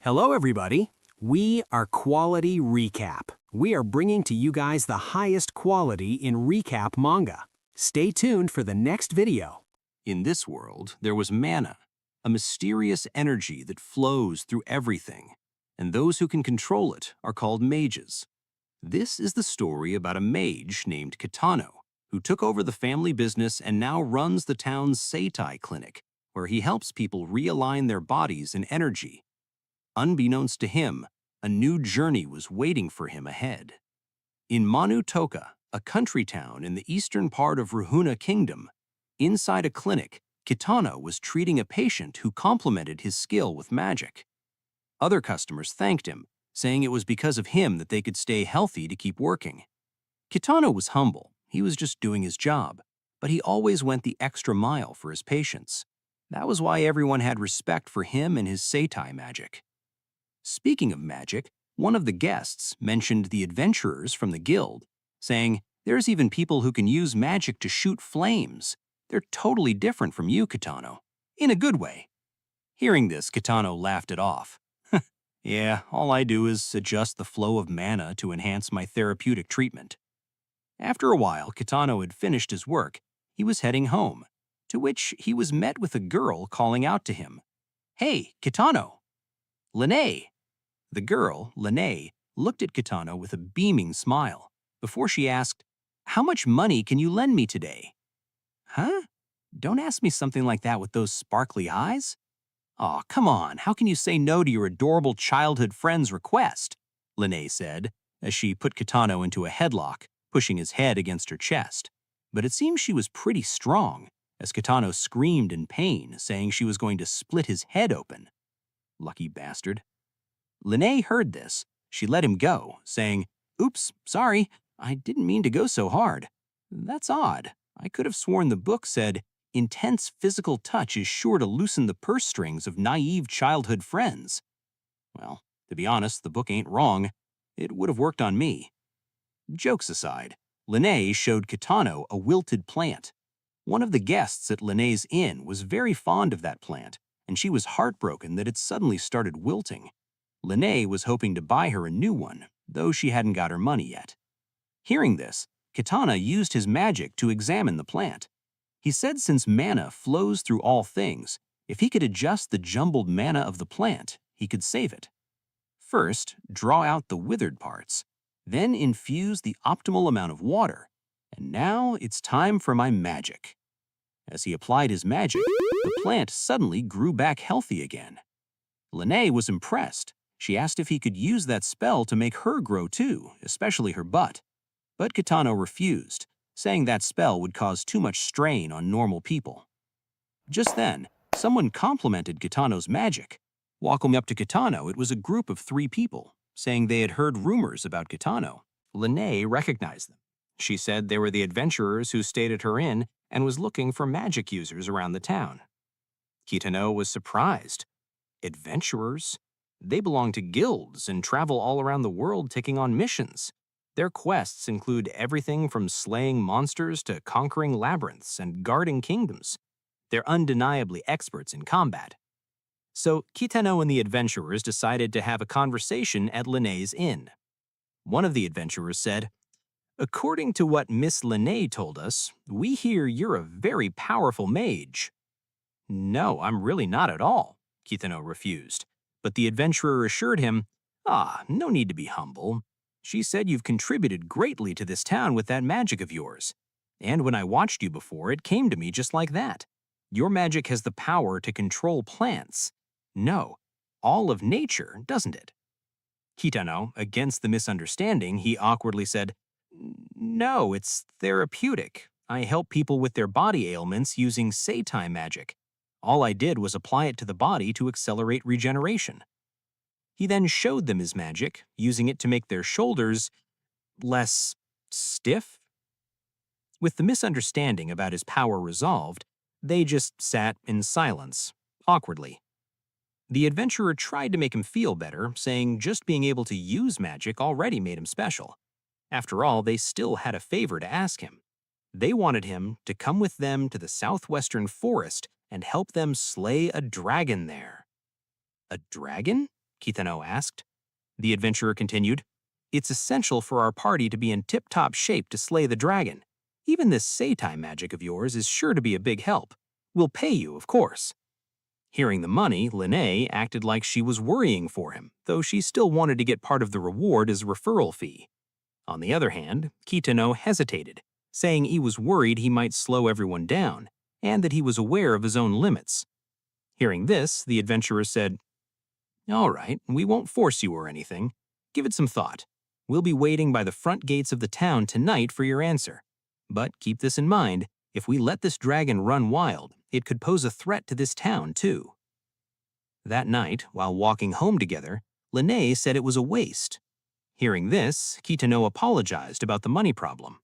Hello, everybody. We are Quality Recap. We are bringing to you guys the highest quality in recap manga. Stay tuned for the next video. In this world, there was mana, a mysterious energy that flows through everything, and those who can control it are called mages. This is the story about a mage named Kitano, who took over the family business and now runs the town's seitai clinic, where he helps people realign their bodies and energy. Unbeknownst to him, a new journey was waiting for him ahead. In Manu Toka, a country town in the eastern part of Ruhuna Kingdom, inside a clinic, Kitano was treating a patient who complemented his skill with magic. Other customers thanked him, saying it was because of him that they could stay healthy to keep working. Kitano was humble. He was just doing his job, but he always went the extra mile for his patients. That was why everyone had respect for him and his seitai magic. Speaking of magic, one of the guests mentioned the adventurers from the guild, saying, "There's even people who can use magic to shoot flames. They're totally different from you, Kitano. In a good way." Hearing this, Kitano laughed it off. "Yeah, all I do is adjust the flow of mana to enhance my therapeutic treatment." After a while, Kitano had finished his work. He was heading home, to which he was met with a girl calling out to him, "Hey, Kitano!" "Lene!" The girl, Lene, looked at Kitano with a beaming smile before she asked, "How much money can you lend me today?" "Huh? Don't ask me something like that with those sparkly eyes." "Aw, come on, how can you say no to your adorable childhood friend's request?" Lene said, as she put Kitano into a headlock, pushing his head against her chest. But it seems she was pretty strong, as Kitano screamed in pain, saying she was going to split his head open. Lucky bastard. Lene heard this. She let him go, saying, "Oops, sorry, I didn't mean to go so hard. That's odd. I could have sworn the book said, 'Intense physical touch is sure to loosen the purse strings of naive childhood friends.' Well, to be honest, the book ain't wrong. It would have worked on me." Jokes aside, Lene showed Kitano a wilted plant. One of the guests at Lene's inn was very fond of that plant, and she was heartbroken that it suddenly started wilting. Lene was hoping to buy her a new one, though she hadn't got her money yet. Hearing this, Kitano used his magic to examine the plant. He said since mana flows through all things, if he could adjust the jumbled mana of the plant, he could save it. First, draw out the withered parts, then infuse the optimal amount of water, and now it's time for my magic. As he applied his magic, the plant suddenly grew back healthy again. Lene was impressed. She asked if he could use that spell to make her grow too, especially her butt. But Kitano refused, saying that spell would cause too much strain on normal people. Just then, someone complimented Kitano's magic. Walking up to Kitano, it was a group of 3 people, saying they had heard rumors about Kitano. Lene recognized them. She said they were the adventurers who stayed at her inn and was looking for magic users around the town. Kitano was surprised. Adventurers? They belong to guilds and travel all around the world taking on missions. Their quests include everything from slaying monsters to conquering labyrinths and guarding kingdoms. They're undeniably experts in combat. So Kitano and the adventurers decided to have a conversation at Lene's inn. One of the adventurers said, "According to what Miss Lene told us, we hear you're a very powerful mage." "No, I'm really not at all," Kitano refused. But the adventurer assured him, "No need to be humble. She said you've contributed greatly to this town with that magic of yours. And when I watched you before, it came to me just like that. Your magic has the power to control plants. No, all of nature, doesn't it?" Kitano, against the misunderstanding, he awkwardly said, "No, it's therapeutic. I help people with their body ailments using seitai magic. All I did was apply it to the body to accelerate regeneration." He then showed them his magic, using it to make their shoulders less stiff. With the misunderstanding about his power resolved, they just sat in silence, awkwardly. The adventurer tried to make him feel better, saying just being able to use magic already made him special. After all, they still had a favor to ask him. They wanted him to come with them to the southwestern forest and help them slay a dragon there. "A dragon?" Kitano asked. The adventurer continued, "It's essential for our party to be in tip-top shape to slay the dragon. Even this seitai magic of yours is sure to be a big help. We'll pay you, of course." Hearing the money, Linnae acted like she was worrying for him, though she still wanted to get part of the reward as a referral fee. On the other hand, Kitano hesitated, saying he was worried he might slow everyone down, and that he was aware of his own limits. Hearing this, the adventurer said, "All right, we won't force you or anything. Give it some thought. We'll be waiting by the front gates of the town tonight for your answer. But keep this in mind, if we let this dragon run wild, it could pose a threat to this town too." That night, while walking home together, Linnae said it was a waste. Hearing this, Kitano apologized about the money problem.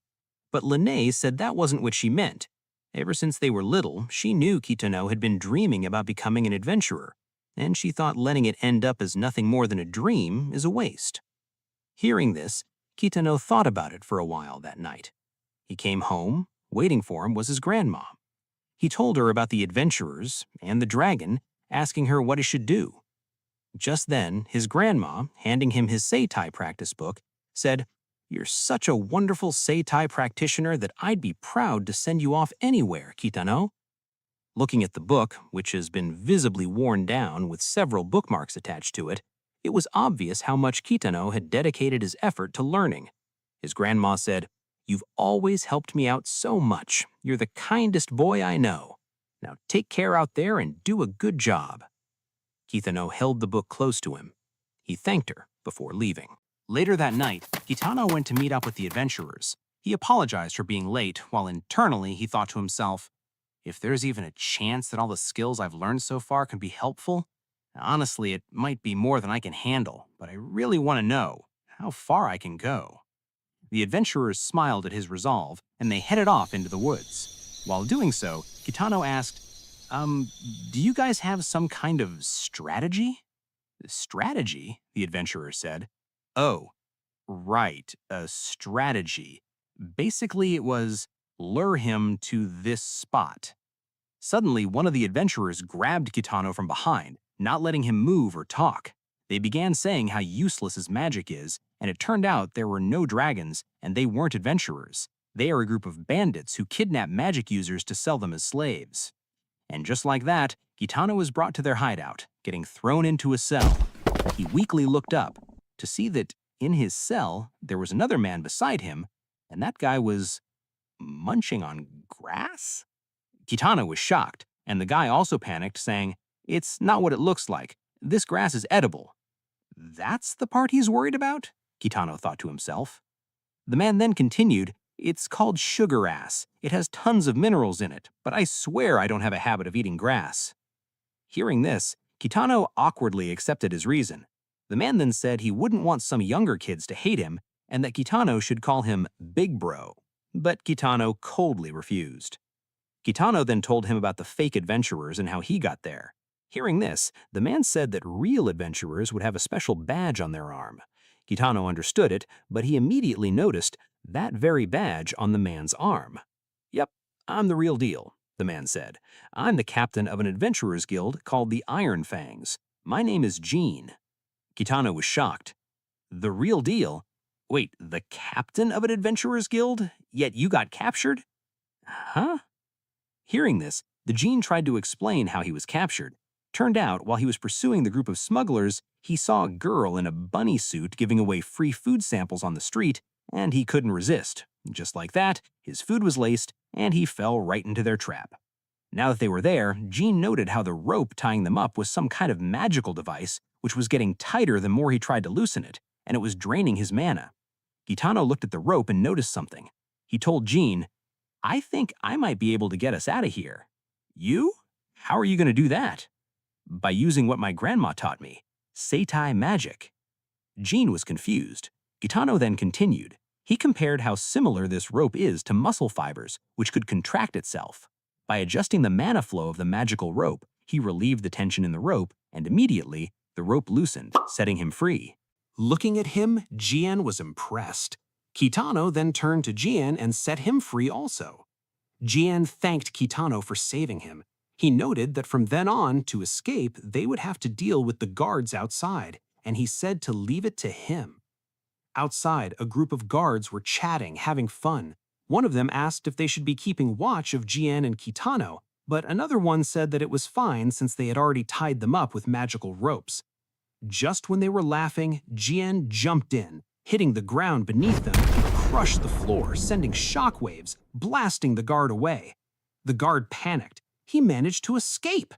But Linnae said that wasn't what she meant. Ever since they were little, she knew Kitano had been dreaming about becoming an adventurer, and she thought letting it end up as nothing more than a dream is a waste. Hearing this, Kitano thought about it for a while that night. He came home. Waiting for him was his grandma. He told her about the adventurers and the dragon, asking her what he should do. Just then, his grandma, handing him his seitai practice book, said, "You're such a wonderful seitai practitioner that I'd be proud to send you off anywhere, Kitano." Looking at the book, which has been visibly worn down with several bookmarks attached to it, it was obvious how much Kitano had dedicated his effort to learning. His grandma said, "You've always helped me out so much. You're the kindest boy I know. Now take care out there and do a good job." Kitano held the book close to him. He thanked her before leaving. Later that night, Kitano went to meet up with the adventurers. He apologized for being late, while internally he thought to himself, "If there's even a chance that all the skills I've learned so far can be helpful, honestly, it might be more than I can handle, but I really want to know how far I can go." The adventurers smiled at his resolve, and they headed off into the woods. While doing so, Kitano asked, "Do you guys have some kind of strategy?" "Strategy?" the adventurer said. "Oh, right, a strategy. Basically, it was lure him to this spot." Suddenly, one of the adventurers grabbed Kitano from behind, not letting him move or talk. They began saying how useless his magic is, and it turned out there were no dragons, and they weren't adventurers. They are a group of bandits who kidnap magic users to sell them as slaves. And just like that, Kitano was brought to their hideout, getting thrown into a cell. He weakly looked up to see that in his cell there was another man beside him, and that guy was munching on grass? Kitano was shocked, and the guy also panicked, saying, "It's not what it looks like. This grass is edible." "That's the part he's worried about?" Kitano thought to himself. The man then continued, "It's called sugar ass. It has tons of minerals in it, but I swear I don't have a habit of eating grass." Hearing this, Kitano awkwardly accepted his reason. The man then said he wouldn't want some younger kids to hate him, and that Kitano should call him Big Bro. But Kitano coldly refused. Kitano then told him about the fake adventurers and how he got there. Hearing this, the man said that real adventurers would have a special badge on their arm. Kitano understood it, but he immediately noticed that very badge on the man's arm. "Yep, I'm the real deal," the man said. "I'm the captain of an adventurers guild called the Iron Fangs. My name is Gene." Kitano was shocked. "The real deal? Wait, the captain of an adventurers guild? Yet you got captured?" "Huh?" Hearing this, the Gene tried to explain how he was captured. Turned out, while he was pursuing the group of smugglers, he saw a girl in a bunny suit giving away free food samples on the street, and he couldn't resist. Just like that, his food was laced, and he fell right into their trap. Now that they were there, Gene noted how the rope tying them up was some kind of magical device, which was getting tighter the more he tried to loosen it, and it was draining his mana. Kitano looked at the rope and noticed something. He told Gene, "I think I might be able to get us out of here." "You? How are you going to do that?" "By using what my grandma taught me, seitai magic." Gene was confused. Kitano then continued. He compared how similar this rope is to muscle fibers, which could contract itself. By adjusting the mana flow of the magical rope, he relieved the tension in the rope, and immediately, the rope loosened, setting him free. Looking at him, Jian was impressed. Kitano then turned to Jian and set him free also. Jian thanked Kitano for saving him. He noted that from then on, to escape, they would have to deal with the guards outside, and he said to leave it to him. Outside, a group of guards were chatting, having fun. One of them asked if they should be keeping watch of Jien and Kitano, but another one said that it was fine since they had already tied them up with magical ropes. Just when they were laughing, Jien jumped in, hitting the ground beneath them and crushed the floor, sending shockwaves, blasting the guard away. The guard panicked. He managed to escape.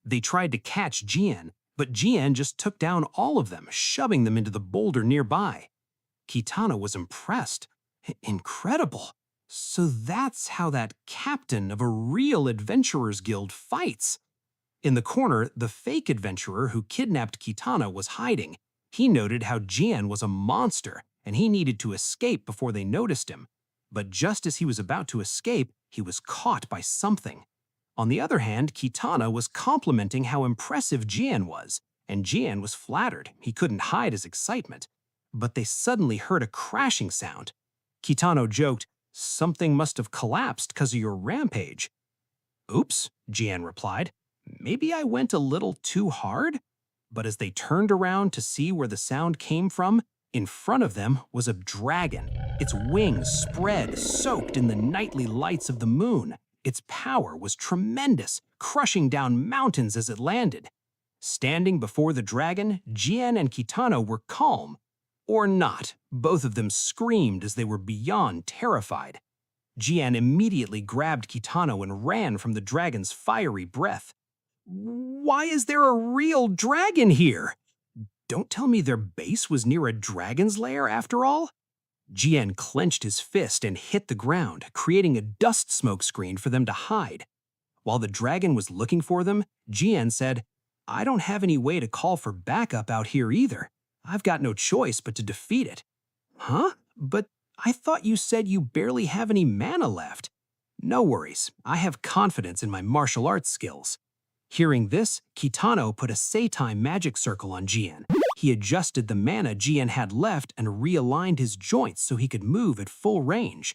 They tried to catch Jien, but Jien just took down all of them, shoving them into the boulder nearby. Kitano was impressed. Incredible. So that's how that captain of a real adventurers guild fights. In the corner, the fake adventurer who kidnapped Kitano was hiding. He noted how Jien was a monster, and he needed to escape before they noticed him. But just as he was about to escape, he was caught by something. On the other hand, Kitano was complimenting how impressive Jien was, and Jien was flattered. He couldn't hide his excitement. But they suddenly heard a crashing sound. Kitano joked, "Something must have collapsed because of your rampage." "Oops," Jien replied. "Maybe I went a little too hard?" But as they turned around to see where the sound came from, in front of them was a dragon, its wings spread, soaked in the nightly lights of the moon. Its power was tremendous, crushing down mountains as it landed. Standing before the dragon, Jien and Kitano were calm. Or not. Both of them screamed as they were beyond terrified. Jien immediately grabbed Kitano and ran from the dragon's fiery breath. "Why is there a real dragon here? Don't tell me their base was near a dragon's lair after all?" Jien clenched his fist and hit the ground, creating a dust smoke screen for them to hide. While the dragon was looking for them, Jien said, "I don't have any way to call for backup out here either. I've got no choice but to defeat it." "Huh? But I thought you said you barely have any mana left." "No worries, I have confidence in my martial arts skills." Hearing this, Kitano put a seitai magic circle on Jien. He adjusted the mana Jien had left and realigned his joints so he could move at full range.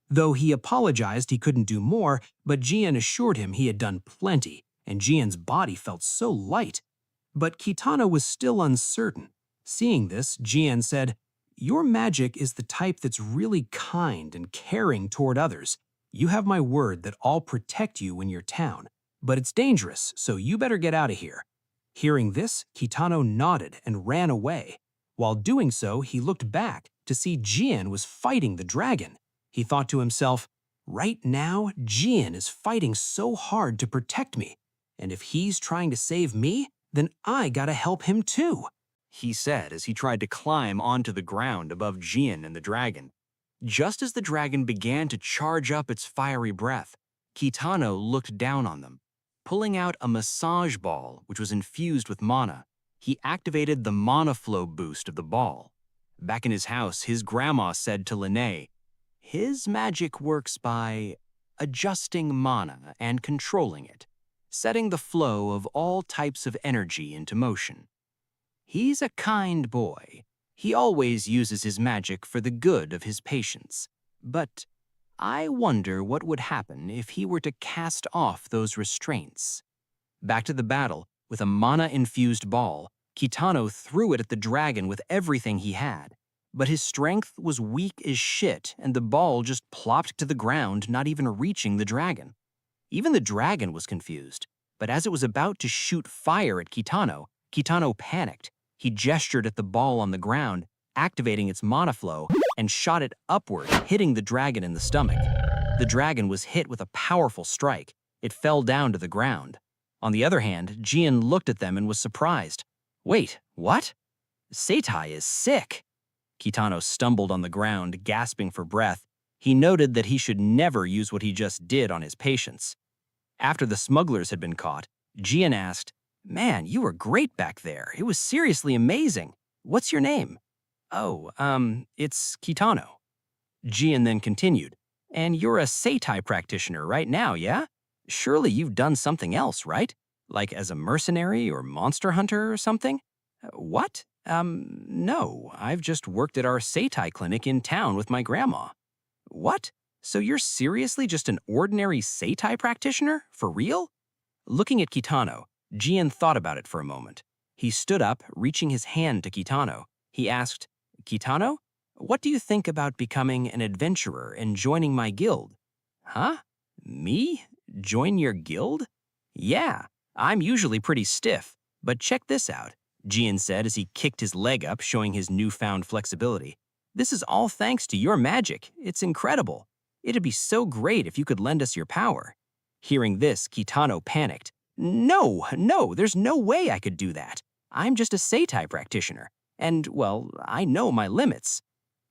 Though he apologized he couldn't do more, but Jien assured him he had done plenty, and Jien's body felt so light. But Kitano was still uncertain. Seeing this, Jien said, "Your magic is the type that's really kind and caring toward others. You have my word that I'll protect you in your town. But it's dangerous, so you better get out of here." Hearing this, Kitano nodded and ran away. While doing so, he looked back to see Jien was fighting the dragon. He thought to himself, "Right now, Jien is fighting so hard to protect me. And if he's trying to save me, then I gotta help him too," he said as he tried to climb onto the ground above Jien and the dragon. Just as the dragon began to charge up its fiery breath, Kitano looked down on them. Pulling out a massage ball, which was infused with mana, he activated the mana flow boost of the ball. Back in his house, his grandma said to Lene, "His magic works by adjusting mana and controlling it, setting the flow of all types of energy into motion. He's a kind boy. He always uses his magic for the good of his patients. But I wonder what would happen if he were to cast off those restraints." Back to the battle, with a mana-infused ball, Kitano threw it at the dragon with everything he had. But his strength was weak as shit, and the ball just plopped to the ground, not even reaching the dragon. Even the dragon was confused, but as it was about to shoot fire at Kitano, Kitano panicked. He gestured at the ball on the ground, activating its mana flow, and shot it upward, hitting the dragon in the stomach. The dragon was hit with a powerful strike. It fell down to the ground. On the other hand, Jien looked at them and was surprised. "Wait, what? Seitai is sick." Kitano stumbled on the ground, gasping for breath. He noted that he should never use what he just did on his patients. After the smugglers had been caught, Jien asked, "Man, you were great back there. It was seriously amazing. What's your name?" "Oh, it's Kitano." Jien then continued, "And you're a seitai practitioner right now, yeah? Surely you've done something else, right? Like as a mercenary or monster hunter or something?" "What? No, I've just worked at our seitai clinic in town with my grandma." "What? So you're seriously just an ordinary seitai practitioner? For real?" Looking at Kitano, Jien thought about it for a moment. He stood up, reaching his hand to Kitano. He asked, "Kitano, what do you think about becoming an adventurer and joining my guild?" "Huh? Me? Join your guild?" "Yeah, I'm usually pretty stiff, but check this out," Jian said as he kicked his leg up, showing his newfound flexibility. "This is all thanks to your magic. It's incredible. It'd be so great if you could lend us your power." Hearing this, Kitano panicked. No, there's no way I could do that. I'm just a seitai practitioner, and, well, I know my limits."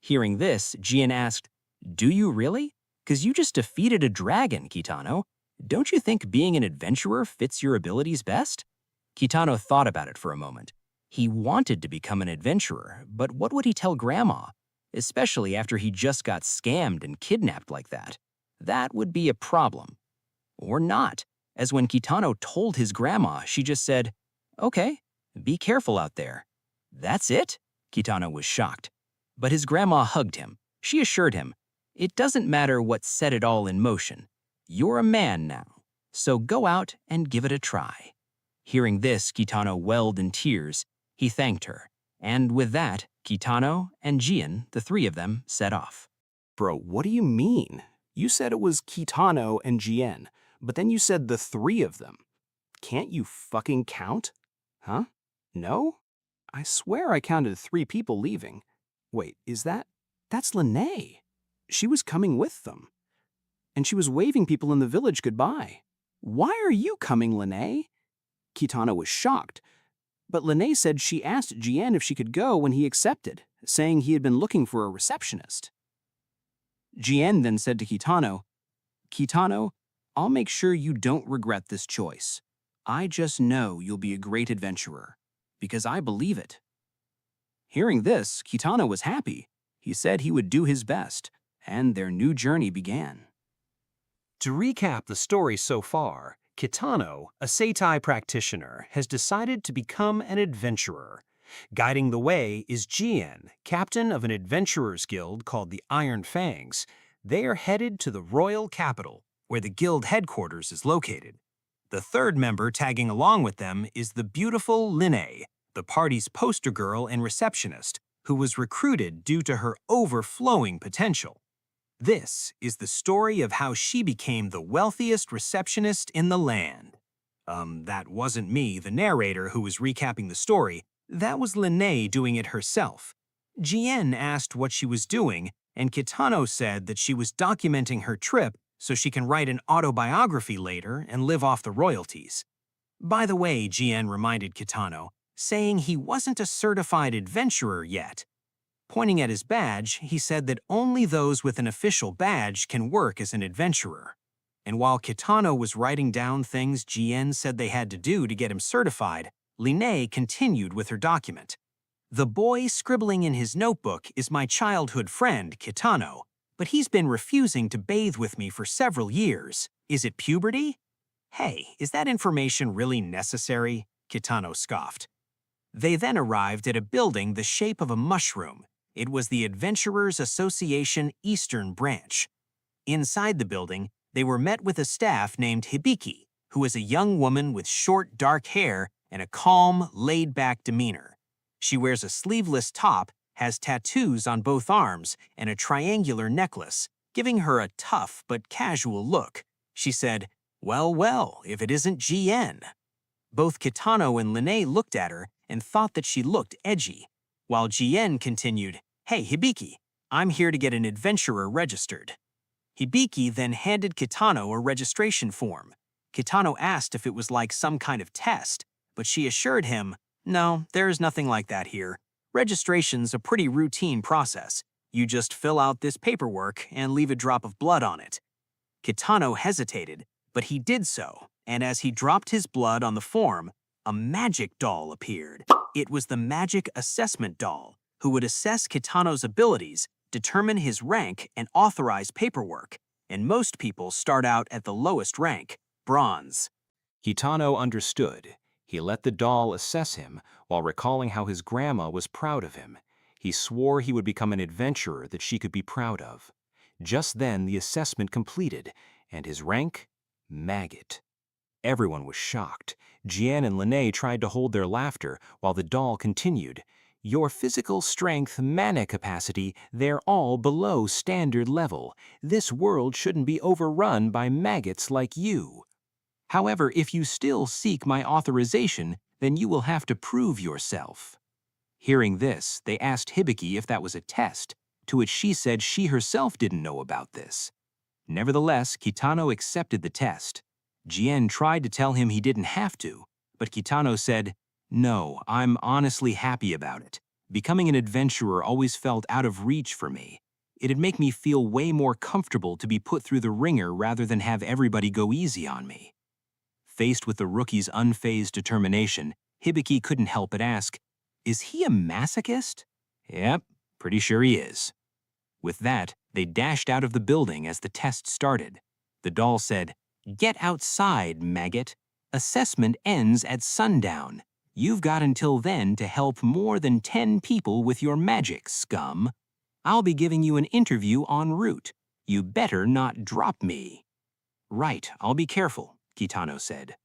Hearing this, Jian asked, "Do you really? 'Cause you just defeated a dragon, Kitano. Don't you think being an adventurer fits your abilities best?" Kitano thought about it for a moment. He wanted to become an adventurer, but what would he tell Grandma? Especially after he just got scammed and kidnapped like that. That would be a problem. Or not, as when Kitano told his grandma, she just said, "Okay, be careful out there." "That's it?" Kitano was shocked. But his grandma hugged him. She assured him, "It doesn't matter what set it all in motion. You're a man now, so go out and give it a try." Hearing this, Kitano welled in tears. He thanked her, and with that, Kitano and Jian, the three of them, set off. Bro, what do you mean? You said it was Kitano and Jian, but then you said the three of them. Can't you fucking count? Huh? No? I swear I counted 3 people leaving. Wait, that's Lene. She was coming with them. And she was waving people in the village goodbye. Why are you coming, Lene? Kitano was shocked. But Lene said she asked Jian if she could go when he accepted, saying he had been looking for a receptionist. Jian then said to Kitano, "Kitano, I'll make sure you don't regret this choice. I just know you'll be a great adventurer, because I believe it." Hearing this, Kitano was happy. He said he would do his best, and their new journey began. To recap the story so far, Kitano, a seitai practitioner, has decided to become an adventurer. Guiding the way is Jian, captain of an adventurers guild called the Iron Fangs. They are headed to the royal capital, where the guild headquarters is located. The third member tagging along with them is the beautiful Lene, the party's poster girl and receptionist, who was recruited due to her overflowing potential. This is the story of how she became the wealthiest receptionist in the land. That wasn't me, the narrator, who was recapping the story. That was Lene doing it herself. Jian asked what she was doing, and Kitano said that she was documenting her trip so she can write an autobiography later and live off the royalties. By the way, Jian reminded Kitano, saying he wasn't a certified adventurer yet. Pointing at his badge, he said that only those with an official badge can work as an adventurer. And while Kitano was writing down things Jian said they had to do to get him certified, Lene continued with her document. "The boy scribbling in his notebook is my childhood friend, Kitano, but he's been refusing to bathe with me for several years. Is it puberty?" "Hey, is that information really necessary?" Kitano scoffed. They then arrived at a building the shape of a mushroom. It was the Adventurers Association Eastern Branch. Inside the building, they were met with a staff named Hibiki, who is a young woman with short, dark hair and a calm, laid-back demeanor. She wears a sleeveless top, has tattoos on both arms, and a triangular necklace, giving her a tough but casual look. She said, well, if it isn't Jian." Both Kitano and Lene looked at her and thought that she looked edgy, while Jian continued, "Hey, Hibiki, I'm here to get an adventurer registered." Hibiki then handed Kitano a registration form. Kitano asked if it was like some kind of test, but she assured him, "No, there is nothing like that here. Registration's a pretty routine process. You just fill out this paperwork and leave a drop of blood on it." Kitano hesitated, but he did so, and as he dropped his blood on the form, a magic doll appeared. It was the magic assessment doll, who would assess Kitano's abilities, determine his rank, and authorize paperwork, and most people start out at the lowest rank, bronze. Kitano understood. He let the doll assess him while recalling how his grandma was proud of him. He swore he would become an adventurer that she could be proud of. Just then the assessment completed, and his rank? Maggot. Everyone was shocked. Jian and Lene tried to hold their laughter while the doll continued. Your physical strength, mana capacity, they're all below standard level. This world shouldn't be overrun by maggots like you. However, if you still seek my authorization, then you will have to prove yourself. Hearing this, they asked Hibiki if that was a test, to which she said she herself didn't know about this. Nevertheless, Kitano accepted the test. Jian tried to tell him he didn't have to, but Kitano said, "No, I'm honestly happy about it. Becoming an adventurer always felt out of reach for me. It'd make me feel way more comfortable to be put through the ringer rather than have everybody go easy on me." Faced with the rookie's unfazed determination, Hibiki couldn't help but ask, "Is he a masochist?" "Yep, pretty sure he is." With that, they dashed out of the building as the test started. The doll said, "Get outside, maggot. Assessment ends at sundown. You've got until then to help more than 10 people with your magic, scum. I'll be giving you an interview en route. You better not drop me." "Right, I'll be careful," Kitano said.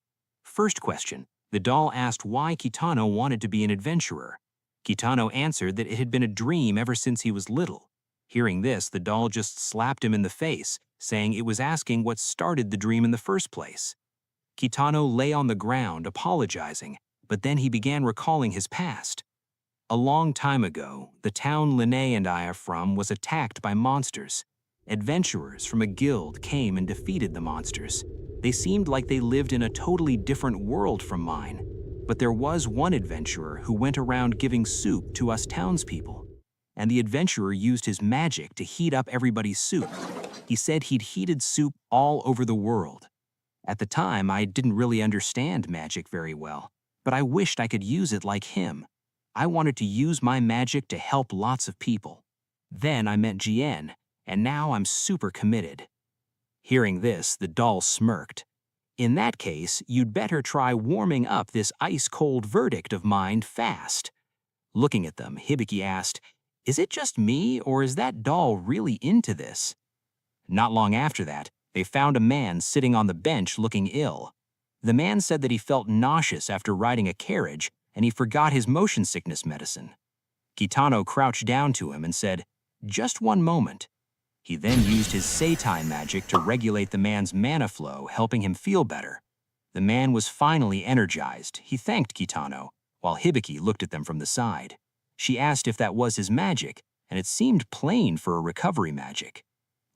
First question, the doll asked why Kitano wanted to be an adventurer. Kitano answered that it had been a dream ever since he was little. Hearing this, the doll just slapped him in the face, saying it was asking what started the dream in the first place. Kitano lay on the ground, apologizing, but then he began recalling his past. A long time ago, the town Lene and I are from was attacked by monsters. Adventurers from a guild came and defeated the monsters. They seemed like they lived in a totally different world from mine. But there was one adventurer who went around giving soup to us townspeople. And the adventurer used his magic to heat up everybody's soup. He said he'd heated soup all over the world. At the time, I didn't really understand magic very well, but I wished I could use it like him. I wanted to use my magic to help lots of people. Then I met Jian, and now I'm super committed." Hearing this, the doll smirked. "In that case, you'd better try warming up this ice-cold verdict of mine fast." Looking at them, Hibiki asked, "Is it just me, or is that doll really into this?" Not long after that, they found a man sitting on the bench looking ill. The man said that he felt nauseous after riding a carriage, and he forgot his motion sickness medicine. Kitano crouched down to him and said, "Just one moment." He then used his seitai magic to regulate the man's mana flow, helping him feel better. The man was finally energized. He thanked Kitano, while Hibiki looked at them from the side. She asked if that was his magic, and it seemed plain for a recovery magic.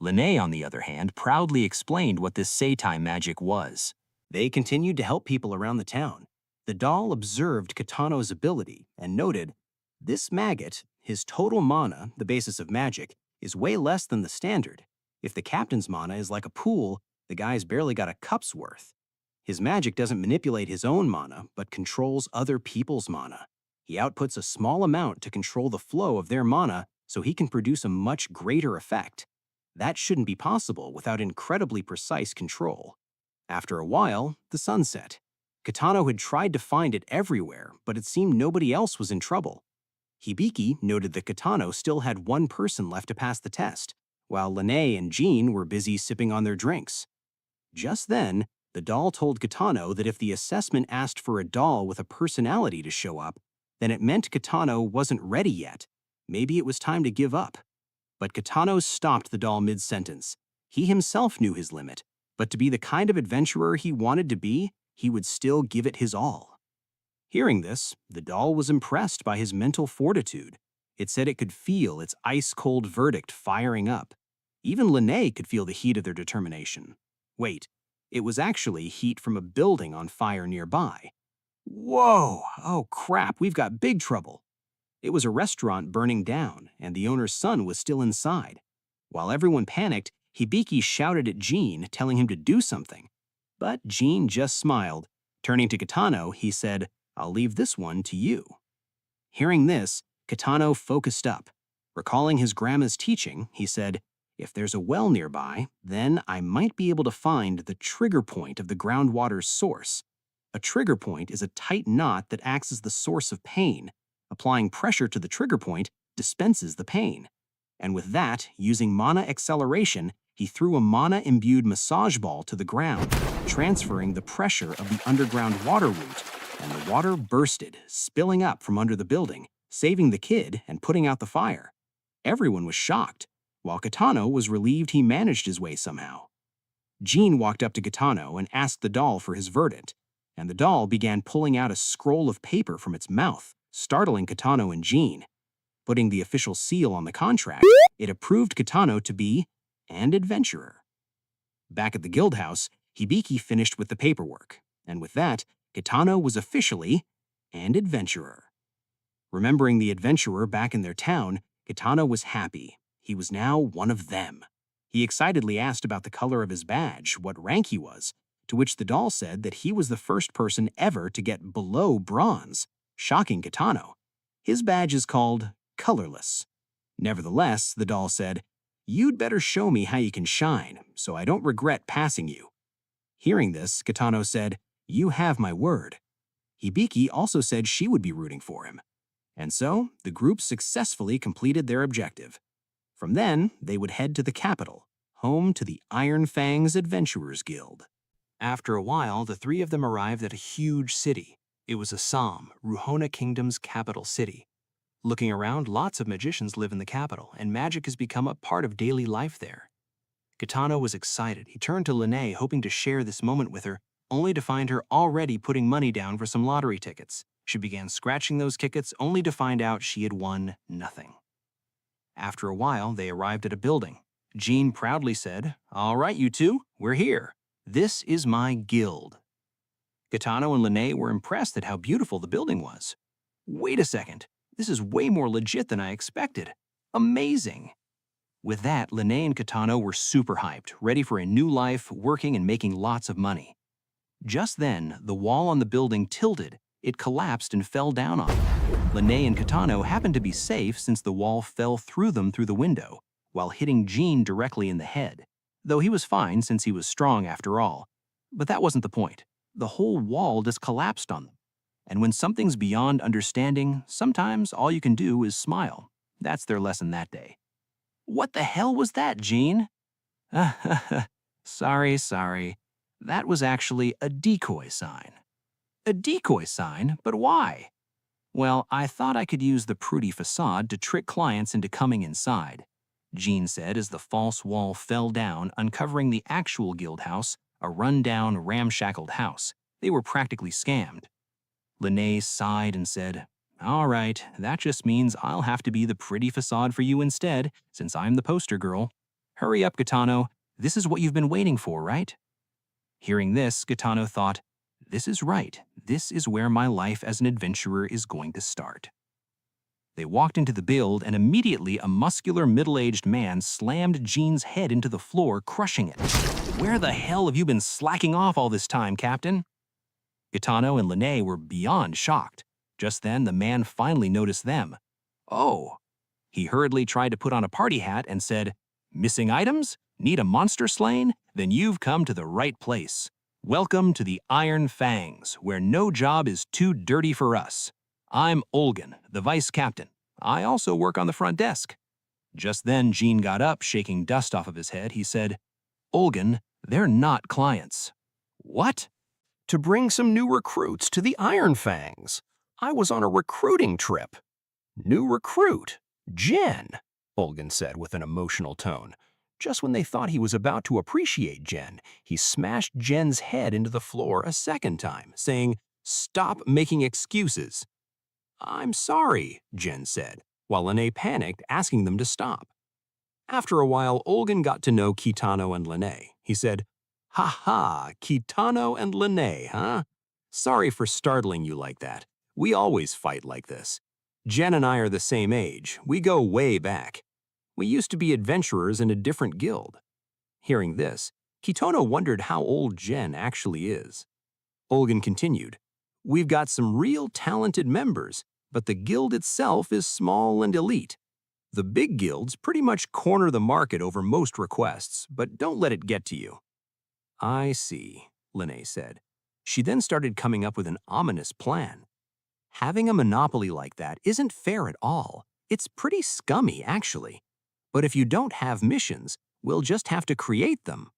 Lene, on the other hand, proudly explained what this seitai magic was. They continued to help people around the town. The doll observed Kitano's ability and noted, "This maggot, his total mana, the basis of magic, is way less than the standard. If the captain's mana is like a pool, the guy's barely got a cup's worth. His magic doesn't manipulate his own mana, but controls other people's mana. He outputs a small amount to control the flow of their mana so he can produce a much greater effect. That shouldn't be possible without incredibly precise control." After a while, the sun set. Kitano had tried to find it everywhere, but it seemed nobody else was in trouble. Hibiki noted that Kitano still had one person left to pass the test, while Lene and Jean were busy sipping on their drinks. Just then, the doll told Kitano that if the assessment asked for a doll with a personality to show up, then it meant Kitano wasn't ready yet. Maybe it was time to give up. But Kitano stopped the doll mid-sentence. He himself knew his limit, but to be the kind of adventurer he wanted to be, he would still give it his all. Hearing this, the doll was impressed by his mental fortitude. It said it could feel its ice-cold verdict firing up. Even Lene could feel the heat of their determination. Wait, it was actually heat from a building on fire nearby. Whoa! Oh crap, we've got big trouble. It was a restaurant burning down, and the owner's son was still inside. While everyone panicked, Hibiki shouted at Jean, telling him to do something. But Jean just smiled. Turning to Kitano, he said, "I'll leave this one to you." Hearing this, Kitano focused up. Recalling his grandma's teaching, he said, "If there's a well nearby, then I might be able to find the trigger point of the groundwater's source." A trigger point is a tight knot that acts as the source of pain. Applying pressure to the trigger point dispenses the pain. And with that, using mana acceleration, he threw a mana-imbued massage ball to the ground, transferring the pressure of the underground water route, and the water bursted, spilling up from under the building, saving the kid and putting out the fire. Everyone was shocked, while Kitano was relieved he managed his way somehow. Jean walked up to Kitano and asked the doll for his verdict, and the doll began pulling out a scroll of paper from its mouth, startling Kitano and Jean. Putting the official seal on the contract, it approved Kitano to be an adventurer. Back at the guild house, Hibiki finished with the paperwork, and with that, Kitano was officially an adventurer. Remembering the adventurer back in their town, Kitano was happy. He was now one of them. He excitedly asked about the color of his badge, what rank he was, to which the doll said that he was the first person ever to get below bronze, shocking Kitano. His badge is called colorless. Nevertheless, the doll said, "You'd better show me how you can shine, so I don't regret passing you." Hearing this, Kitano said, "You have my word." Hibiki also said she would be rooting for him. And so, the group successfully completed their objective. From then, they would head to the capital, home to the Iron Fangs Adventurers Guild. After a while, the three of them arrived at a huge city. It was Assam, Ruhona Kingdom's capital city. Looking around, lots of magicians live in the capital, and magic has become a part of daily life there. Kitano was excited. He turned to Lene, hoping to share this moment with her, only to find her already putting money down for some lottery tickets. She began scratching those tickets, only to find out she had won nothing. After a while, they arrived at a building. Jean proudly said, "All right, you two, we're here. This is my guild." Kitano and Lene were impressed at how beautiful the building was. "Wait a second, this is way more legit than I expected. Amazing." With that, Lene and Kitano were super hyped, ready for a new life, working and making lots of money. Just then, the wall on the building tilted. It collapsed and fell down on them. Lene and Kitano happened to be safe since the wall fell through them through the window, while hitting Jean directly in the head, though he was fine since he was strong after all. But that wasn't the point. The whole wall just collapsed on them. And when something's beyond understanding, sometimes all you can do is smile. That's their lesson that day. "What the hell was that, Jean?" Sorry. That was actually a decoy sign." "A decoy sign? But why?" "Well, I thought I could use the pretty facade to trick clients into coming inside," Jean said as the false wall fell down, uncovering the actual guild house, a run-down, ramshackled house. They were practically scammed. Lene sighed and said, "All right, that just means I'll have to be the pretty facade for you instead, since I'm the poster girl. Hurry up, Kitano. This is what you've been waiting for, right?" Hearing this, Kitano thought, "This is right. This is where my life as an adventurer is going to start." They walked into the build, and immediately a muscular middle-aged man slammed Jean's head into the floor, crushing it. "Where the hell have you been slacking off all this time, Captain?" Kitano and Lene were beyond shocked. Just then, the man finally noticed them. "Oh." He hurriedly tried to put on a party hat and said, "Missing items? Need a monster slain? Then you've come to the right place. Welcome to the Iron Fangs, where no job is too dirty for us. I'm Olgan, the vice captain. I also work on the front desk." Just then, Jean got up, shaking dust off of his head. He said, "Olgan, they're not clients." "What?" To bring some new recruits to the Iron Fangs. I was on a recruiting trip. New recruit? Jen, Olgan said with an emotional tone. Just when they thought he was about to appreciate Jen, he smashed Jen's head into the floor a second time, saying, "Stop making excuses." "I'm sorry," Jen said, while Lene panicked, asking them to stop. After a while, Olgan got to know Kitano and Lene. He said, "Ha ha, Kitano and Lene, huh? Sorry for startling you like that. We always fight like this. Jen and I are the same age. We go way back. We used to be adventurers in a different guild." Hearing this, Kitano wondered how old Jen actually is. Olgan continued, "We've got some real talented members, but the guild itself is small and elite. The big guilds pretty much corner the market over most requests, but don't let it get to you." "I see," Lene said. She then started coming up with an ominous plan. "Having a monopoly like that isn't fair at all. It's pretty scummy, actually. But if you don't have missions, We'll just have to create them.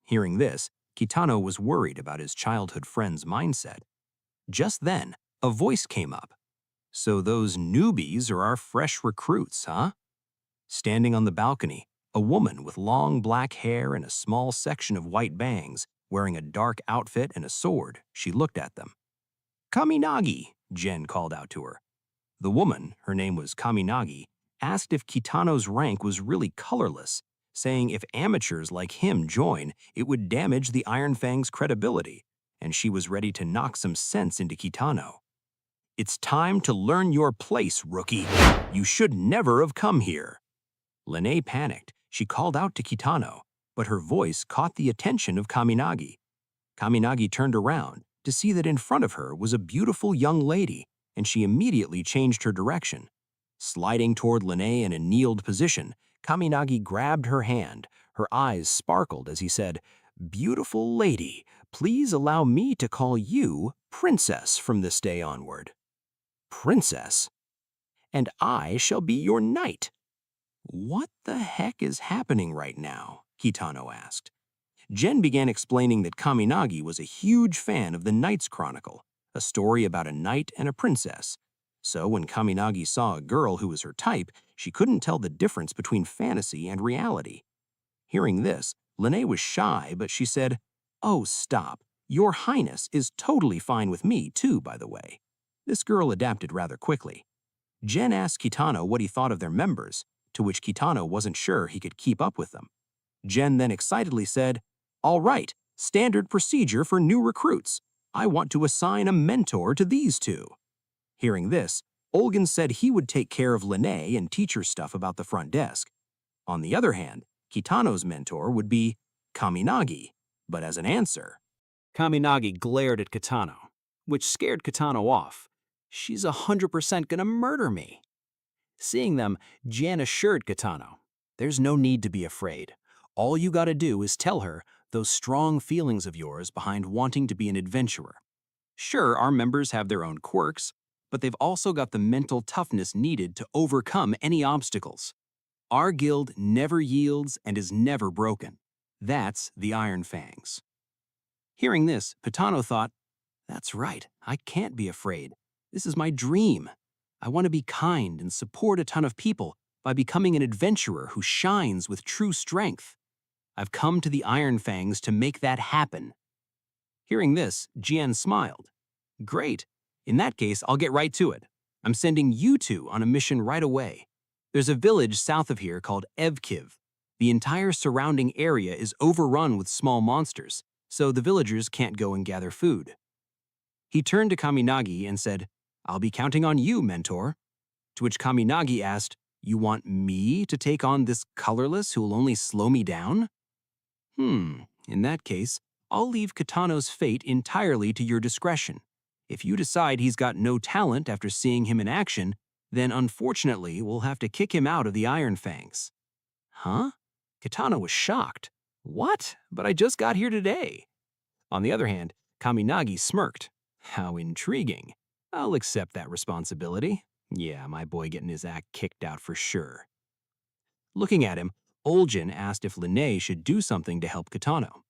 Hearing this, Kitano was worried about his childhood friend's mindset. Just then, a voice came up. So those newbies are our fresh recruits, huh? Standing on the balcony, a woman with long black hair and a small section of white bangs, wearing a dark outfit and a sword, she looked at them. Kaminagi, Jen called out to her. The woman, her name was Kaminagi, asked if Kitano's rank was really colorless, saying if amateurs like him join, it would damage the Iron Fang's credibility, and she was ready to knock some sense into Kitano. It's time to learn your place, rookie. You should never have come here. Lene panicked. She called out to Kitano, but her voice caught the attention of Kaminagi. Kaminagi turned around to see that in front of her was a beautiful young lady, and she immediately changed her direction. Sliding toward Lene in a kneeled position, Kaminagi grabbed her hand. Her eyes sparkled as he said, "Beautiful lady, please allow me to call you Princess from this day onward." Princess? And I shall be your knight. What the heck is happening right now? Kitano asked. Jen began explaining that Kaminagi was a huge fan of the Knight's Chronicle, a story about a knight and a princess. So when Kaminagi saw a girl who was her type, she couldn't tell the difference between fantasy and reality. Hearing this, Lene was shy, but she said, "Oh, stop. Your Highness is totally fine with me, too, by the way." This girl adapted rather quickly. Jen asked Kitano what he thought of their members, to which Kitano wasn't sure he could keep up with them. Jen then excitedly said, "All right, standard procedure for new recruits. I want to assign a mentor to these two." Hearing this, Olgin said he would take care of Lene and teach her stuff about the front desk. On the other hand, Kitano's mentor would be Kaminagi, but as an answer, Kaminagi glared at Kitano, which scared Kitano off. She's 100% gonna murder me. Seeing them, Jan assured Kitano, "There's no need to be afraid. All you gotta do is tell her those strong feelings of yours behind wanting to be an adventurer. Sure, our members have their own quirks, but they've also got the mental toughness needed to overcome any obstacles. Our guild never yields and is never broken. That's the Iron Fangs." Hearing this, Kitano thought, "That's right, I can't be afraid. This is my dream. I want to be kind and support a ton of people by becoming an adventurer who shines with true strength. I've come to the Iron Fangs to make that happen." Hearing this, Jian smiled. "Great. In that case, I'll get right to it. I'm sending you two on a mission right away. There's a village south of here called Evkiv. The entire surrounding area is overrun with small monsters, so the villagers can't go and gather food." He turned to Kaminagi and said, "I'll be counting on you, mentor." To which Kaminagi asked, "You want me to take on this colorless who'll only slow me down?" In that case, I'll leave Kitano's fate entirely to your discretion. If you decide he's got no talent after seeing him in action, then unfortunately we'll have to kick him out of the Iron Fangs." Huh? Kitano was shocked. What? But I just got here today. On the other hand, Kaminagi smirked. How intriguing. I'll accept that responsibility. Yeah, my boy getting his act kicked out for sure. Looking at him, Olgin asked if Lene should do something to help Kitano.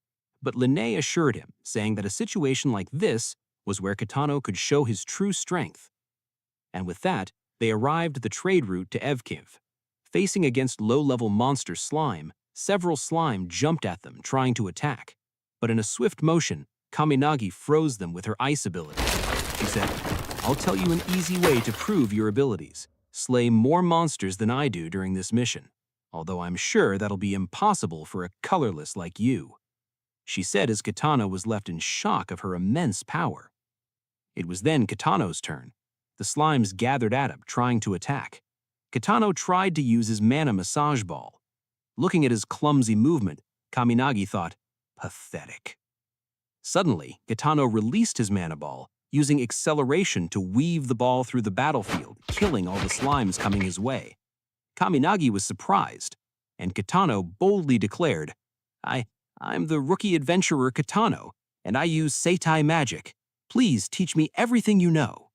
But Lene assured him, saying that a situation like this was where Kitano could show his true strength. And with that, they arrived at the trade route to Evkiv. Facing against low-level monster slime, several slime jumped at them, trying to attack. But in a swift motion, Kaminagi froze them with her ice ability. She said, "I'll tell you an easy way to prove your abilities. Slay more monsters than I do during this mission, although I'm sure that'll be impossible for a colorless like you," she said as Kitano was left in shock of her immense power. It was then Kitano's turn. The slimes gathered at him, trying to attack. Kitano tried to use his mana massage ball. Looking at his clumsy movement, Kaminagi thought, pathetic. Suddenly, Kitano released his mana ball, using acceleration to weave the ball through the battlefield, killing all the slimes coming his way. Kaminagi was surprised, and Kitano boldly declared, I'm the rookie adventurer Kitano, and I use seitai magic. Please teach me everything you know."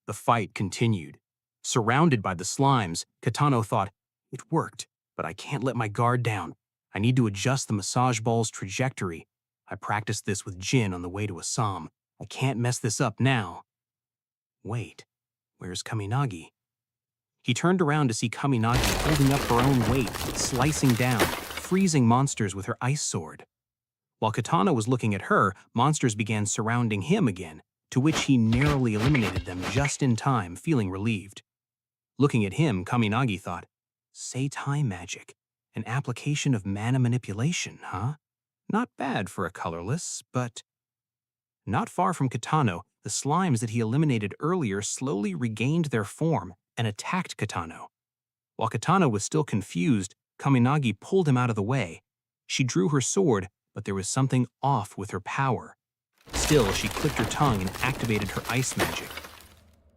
The fight continued. Surrounded by the slimes, Kitano thought, "It worked, but I can't let my guard down. I need to adjust the massage ball's trajectory. I practiced this with Jin on the way to Assam. I can't mess this up now. Wait, where's Kaminagi? He turned around to see Kaminagi holding up her own weight, slicing down, freezing monsters with her ice sword. While Kitano was looking at her, monsters began surrounding him again, to which he narrowly eliminated them just in time, feeling relieved. Looking at him, Kaminagi thought, seitai magic, an application of mana manipulation, huh? Not bad for a colorless, but... Not far from Kitano, the slimes that he eliminated earlier slowly regained their form and attacked Kitano. While Kitano was still confused, Kaminagi pulled him out of the way. She drew her sword, but there was something off with her power. Still, she clicked her tongue and activated her ice magic.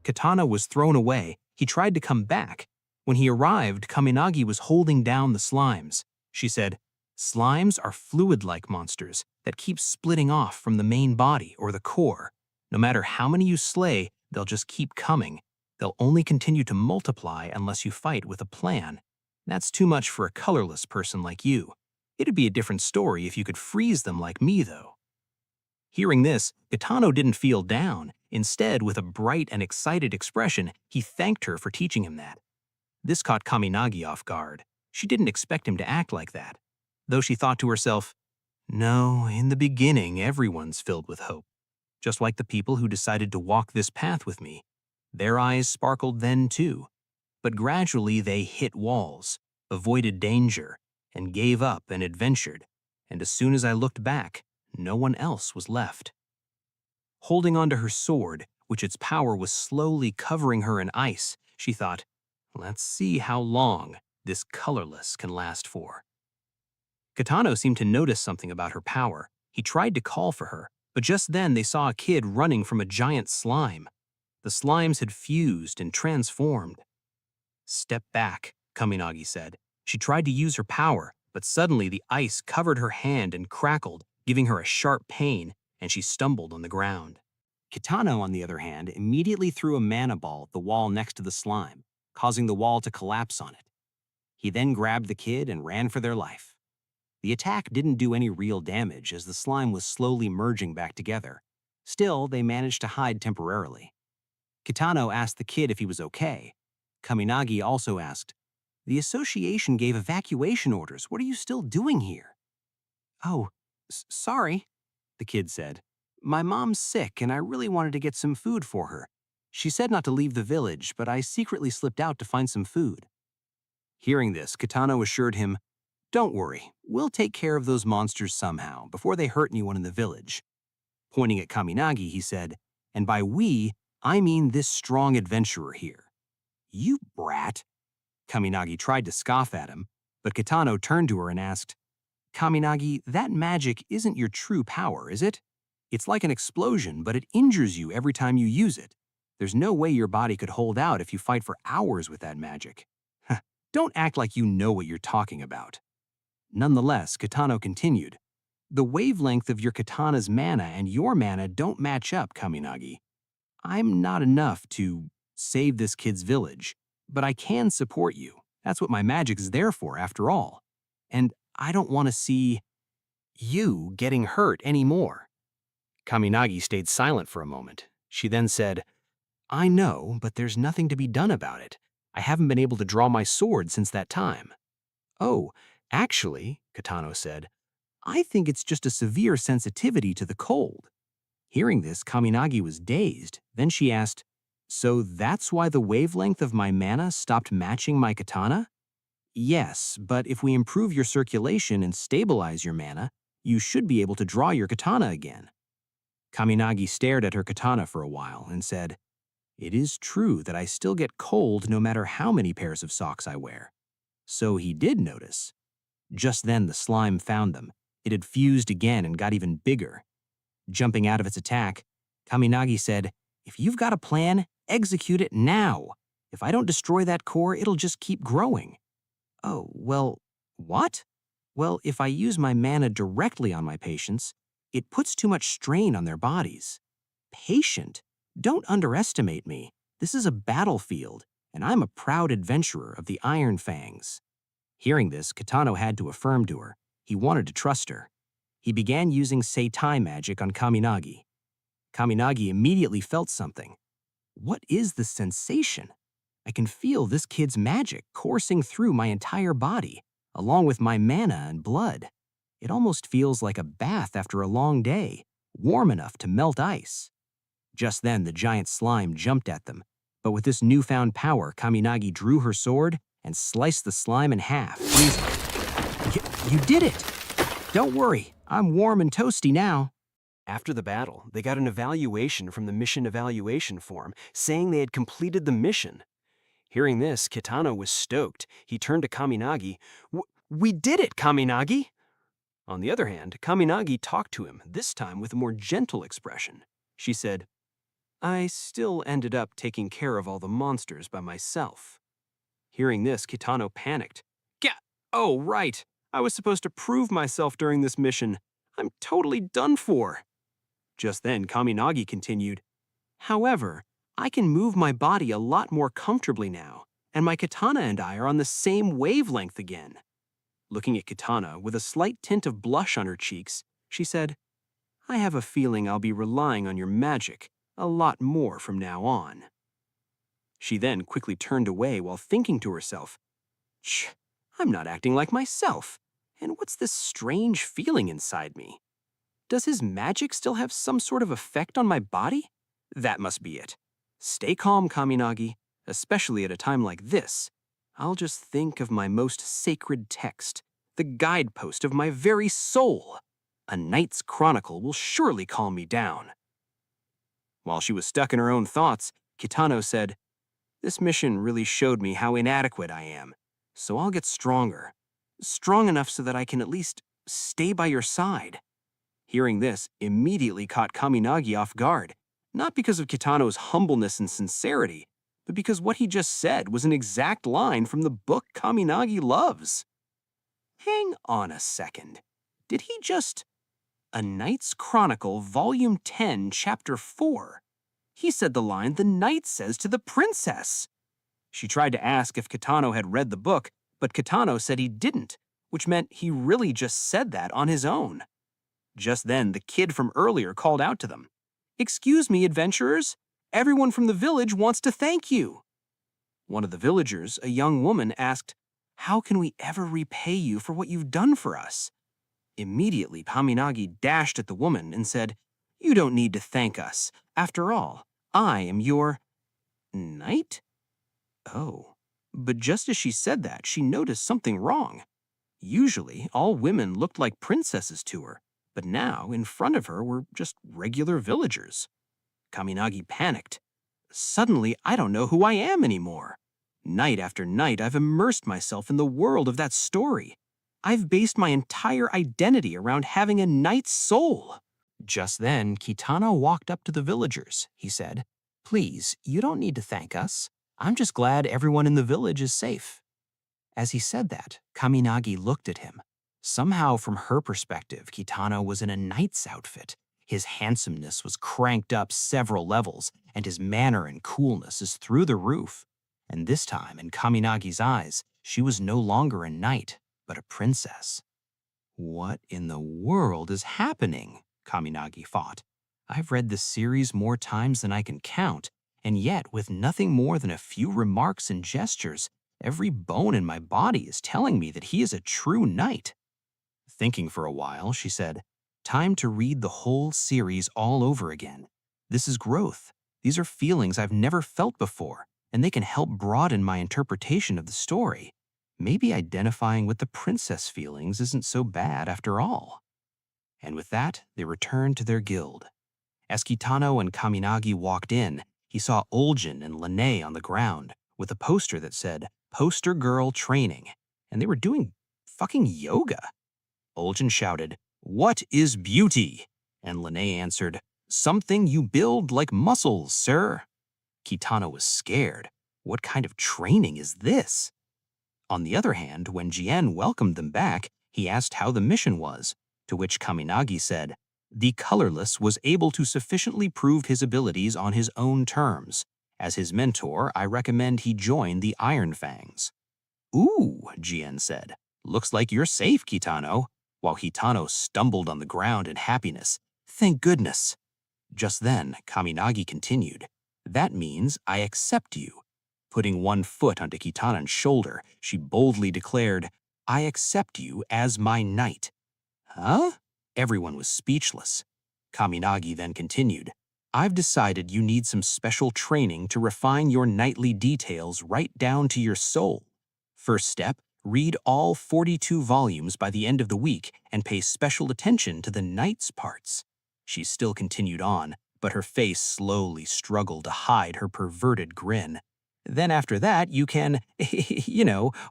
Kitano was thrown away. He tried to come back. When he arrived, Kaminagi was holding down the slimes. She said, "Slimes are fluid-like monsters that keep splitting off from the main body or the core. No matter how many you slay, they'll just keep coming. They'll only continue to multiply unless you fight with a plan. That's too much for a colorless person like you. It'd be a different story if you could freeze them like me, though." Hearing this, Kitano didn't feel down. Instead, with a bright and excited expression, he thanked her for teaching him that. This caught Kaminagi off guard. She didn't expect him to act like that. Though she thought to herself, no, in the beginning, everyone's filled with hope. Just like the people who decided to walk this path with me. Their eyes sparkled then too. But gradually they hit walls, avoided danger, and gave up and adventured. And as soon as I looked back, no one else was left. Holding onto her sword, which its power was slowly covering her in ice, she thought, let's see how long this colorless can last for. Kitano seemed to notice something about her power. He tried to call for her, but just then they saw a kid running from a giant slime. The slimes had fused and transformed. Step back, Kaminagi said. She tried to use her power, but suddenly the ice covered her hand and crackled, giving her a sharp pain, and she stumbled on the ground. Kitano, on the other hand, immediately threw a mana ball at the wall next to the slime, causing the wall to collapse on it. He then grabbed the kid and ran for their life. The attack didn't do any real damage as the slime was slowly merging back together. Still, they managed to hide temporarily. Kitano asked the kid if he was okay. Kaminagi also asked, "The association gave evacuation orders. What are you still doing here?" "Oh, sorry," the kid said. "My mom's sick and I really wanted to get some food for her. She said not to leave the village, but I secretly slipped out to find some food." Hearing this, Kitano assured him, "Don't worry, we'll take care of those monsters somehow before they hurt anyone in the village." Pointing at Kaminagi, he said, "And by we, I mean this strong adventurer here." "You brat." Kaminagi tried to scoff at him, but Kitano turned to her and asked, "Kaminagi, that magic isn't your true power, is it? It's like an explosion, but it injures you every time you use it. There's no way your body could hold out if you fight for hours with that magic. Don't act like you know what you're talking about." Nonetheless, Kitano continued, "The wavelength of your katana's mana and your mana don't match up, Kaminagi. I'm not enough to save this kid's village, but I can support you. That's what my magic's there for, after all. And I don't want to see you getting hurt anymore." Kaminagi stayed silent for a moment. She then said, "I know, but there's nothing to be done about it. I haven't been able to draw my sword since that time." "Oh, actually," Kitano said, "I think it's just a severe sensitivity to the cold." Hearing this, Kaminagi was dazed. Then she asked, "So that's why the wavelength of my mana stopped matching my katana?" "Yes, but if we improve your circulation and stabilize your mana, you should be able to draw your katana again." Kaminagi stared at her katana for a while and said, "It is true that I still get cold no matter how many pairs of socks I wear." So he did notice. Just then the slime found them. It had fused again and got even bigger. Jumping out of its attack, Kaminagi said, "If you've got a plan, execute it now. If I don't destroy that core, it'll just keep growing." "Oh, well, what?" "Well, if I use my mana directly on my patients, it puts too much strain on their bodies." "Patient? Don't underestimate me. This is a battlefield, and I'm a proud adventurer of the Iron Fangs." Hearing this, Kitano had to affirm to her, He wanted to trust her. He began using seitai magic on Kaminagi. Kaminagi immediately felt something. What is the sensation? I can feel this kid's magic coursing through my entire body, along with my mana and blood. It almost feels like a bath after a long day, warm enough to melt ice. Just then, the giant slime jumped at them, but with this newfound power, Kaminagi drew her sword and sliced the slime in half, freezing. You did it! Don't worry, I'm warm and toasty now. After the battle, they got an evaluation from the mission evaluation form saying they had completed the mission. Hearing this, Kitano was stoked. He turned to Kaminagi. We did it, Kaminagi! On the other hand, Kaminagi talked to him, this time with a more gentle expression. She said, I still ended up taking care of all the monsters by myself. Hearing this, Kitano panicked. Oh, right. I was supposed to prove myself during this mission. I'm totally done for. Just then, Kaminagi continued, However, I can move my body a lot more comfortably now, and my katana and I are on the same wavelength again. Looking at Kitano with a slight tint of blush on her cheeks, she said, I have a feeling I'll be relying on your magic a lot more from now on. She then quickly turned away while thinking to herself, I'm not acting like myself, and what's this strange feeling inside me? Does his magic still have some sort of effect on my body? That must be it. Stay calm, Kaminagi, especially at a time like this. I'll just think of my most sacred text, the guidepost of my very soul. A knight's chronicle will surely calm me down. While she was stuck in her own thoughts, Kitano said, This mission really showed me how inadequate I am, so I'll get stronger. Strong enough so that I can at least stay by your side. Hearing this immediately caught Kaminagi off guard, not because of Kitano's humbleness and sincerity, but because what he just said was an exact line from the book Kaminagi loves. Hang on a second. Did he just... A Knight's Chronicle, Volume 10, Chapter 4. He said the line the knight says to the princess. She tried to ask if Kitano had read the book, but Kitano said he didn't, which meant he really just said that on his own. Just then, the kid from earlier called out to them. Excuse me, adventurers. Everyone from the village wants to thank you. One of the villagers, a young woman, asked, How can we ever repay you for what you've done for us? Immediately, Kaminagi dashed at the woman and said, You don't need to thank us. After all, I am your... knight? Oh. But just as she said that, she noticed something wrong. Usually, all women looked like princesses to her, but now, in front of her were just regular villagers. Kaminagi panicked. Suddenly, I don't know who I am anymore. Night after night, I've immersed myself in the world of that story. I've based my entire identity around having a knight's soul. Just then, Kitano walked up to the villagers. He said, Please, you don't need to thank us. I'm just glad everyone in the village is safe. As he said that, Kaminagi looked at him. Somehow, from her perspective, Kitano was in a knight's outfit. His handsomeness was cranked up several levels, and his manner and coolness is through the roof. And this time, in Kaminagi's eyes, she was no longer a knight, but a princess. What in the world is happening? Kaminagi thought. I've read this series more times than I can count, and yet, with nothing more than a few remarks and gestures, every bone in my body is telling me that he is a true knight. Thinking for a while, she said, Time to read the whole series all over again. This is growth. These are feelings I've never felt before, and they can help broaden my interpretation of the story. Maybe identifying with the princess feelings isn't so bad after all. And with that, they returned to their guild. As Kitano and Kaminagi walked in, he saw Olgin and Lene on the ground with a poster that said, Poster Girl Training, and they were doing fucking yoga. Olgin shouted, What is beauty? And Lene answered, Something you build like muscles, sir. Kitano was scared. What kind of training is this? On the other hand, when Jien welcomed them back, he asked how the mission was, to which Kaminagi said, The colorless was able to sufficiently prove his abilities on his own terms. As his mentor, I recommend he join the Iron Fangs. Ooh, Jien said. Looks like you're safe, Kitano. while Kitano stumbled on the ground in happiness. Thank goodness. Just then, Kaminagi continued, That means I accept you. Putting one foot onto Kitano's shoulder, she boldly declared, I accept you as my knight. Huh? Everyone was speechless. Kaminagi then continued, I've decided you need some special training to refine your knightly details right down to your soul. First step, read all 42 volumes by the end of the week and pay special attention to the knight's parts. She still continued on, but her face slowly struggled to hide her perverted grin. Then after that, you can,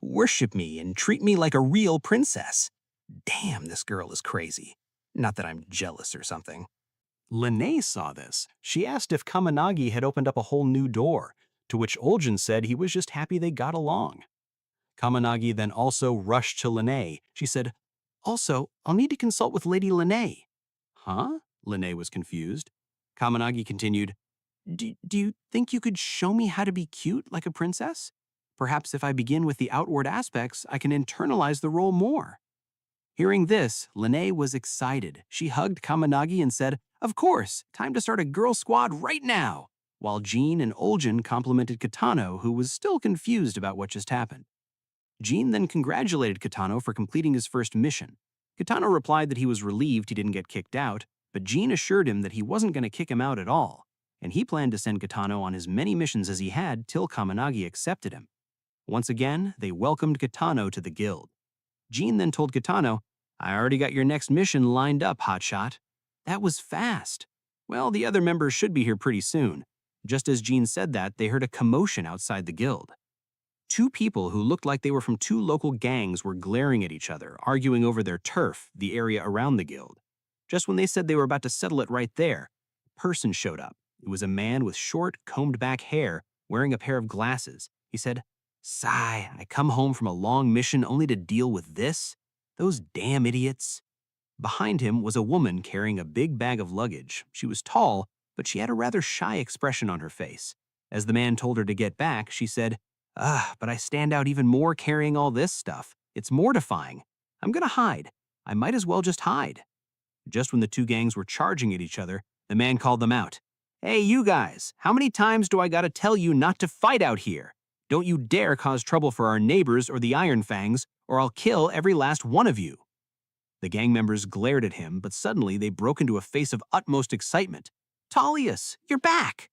worship me and treat me like a real princess. Damn, this girl is crazy. Not that I'm jealous or something. Lene saw this. She asked if Kaminagi had opened up a whole new door, to which Oljin said he was just happy they got along. Kaminagi then also rushed to Lene. She said, Also, I'll need to consult with Lady Lene. Huh? Lene was confused. Kaminagi continued, Do you think you could show me how to be cute like a princess? Perhaps if I begin with the outward aspects, I can internalize the role more. Hearing this, Lene was excited. She hugged Kaminagi and said, Of course, time to start a girl squad right now, while Jean and Oljin complimented Kitano, who was still confused about what just happened. Jean then congratulated Kitano for completing his first mission. Kitano replied that he was relieved he didn't get kicked out, but Jean assured him that he wasn't going to kick him out at all, and he planned to send Kitano on as many missions as he had till Kaminagi accepted him. Once again, they welcomed Kitano to the guild. Jean then told Kitano, I already got your next mission lined up, hotshot. That was fast. Well, the other members should be here pretty soon. Just as Jean said that, they heard a commotion outside the guild. Two people who looked like they were from two local gangs were glaring at each other, arguing over their turf, the area around the guild. Just when they said they were about to settle it right there, a person showed up. It was a man with short, combed-back hair, wearing a pair of glasses. He said, Sigh, I come home from a long mission only to deal with this? Those damn idiots. Behind him was a woman carrying a big bag of luggage. She was tall, but she had a rather shy expression on her face. As the man told her to get back, she said, but I stand out even more carrying all this stuff. It's mortifying. I'm gonna hide. I might as well just hide. Just when the two gangs were charging at each other, the man called them out. Hey, you guys, how many times do I gotta tell you not to fight out here? Don't you dare cause trouble for our neighbors or the Iron Fangs, or I'll kill every last one of you. The gang members glared at him, but suddenly they broke into a face of utmost excitement. Talius, you're back!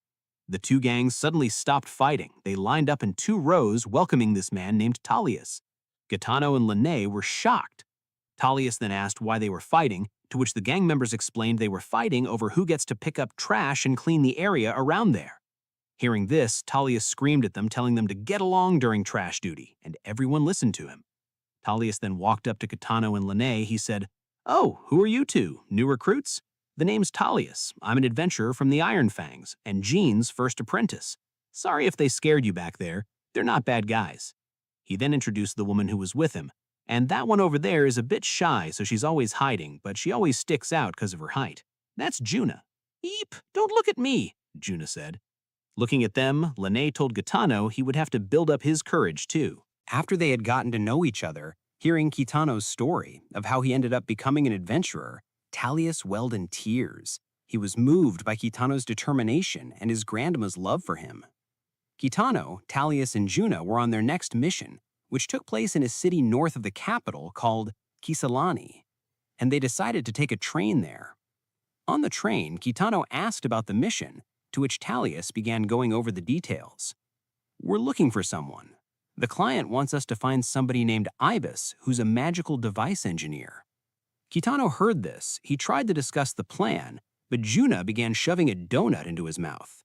The two gangs suddenly stopped fighting. They lined up in two rows, welcoming this man named Talius. Kitano and Lene were shocked. Talius then asked why they were fighting, to which the gang members explained they were fighting over who gets to pick up trash and clean the area around there. Hearing this, Talius screamed at them, telling them to get along during trash duty, and everyone listened to him. Talius then walked up to Kitano and Lene. He said, Oh, who are you two? New recruits? The name's Talius. I'm an adventurer from the Iron Fangs, and Jean's first apprentice. Sorry if they scared you back there. They're not bad guys. He then introduced the woman who was with him, and that one over there is a bit shy, so she's always hiding, but she always sticks out because of her height. That's Juna. Eep, don't look at me, Juna said. Looking at them, Lene told Kitano he would have to build up his courage too. After they had gotten to know each other, hearing Kitano's story of how he ended up becoming an adventurer, Talius welled in tears. He was moved by Kitano's determination and his grandma's love for him. Kitano, Talius, and Juna were on their next mission, which took place in a city north of the capital called Kisalani, and they decided to take a train there. On the train, Kitano asked about the mission, to which Talius began going over the details. We're looking for someone. The client wants us to find somebody named Ibis, who's a magical device engineer. Kitano heard this. He tried to discuss the plan, but Juna began shoving a donut into his mouth.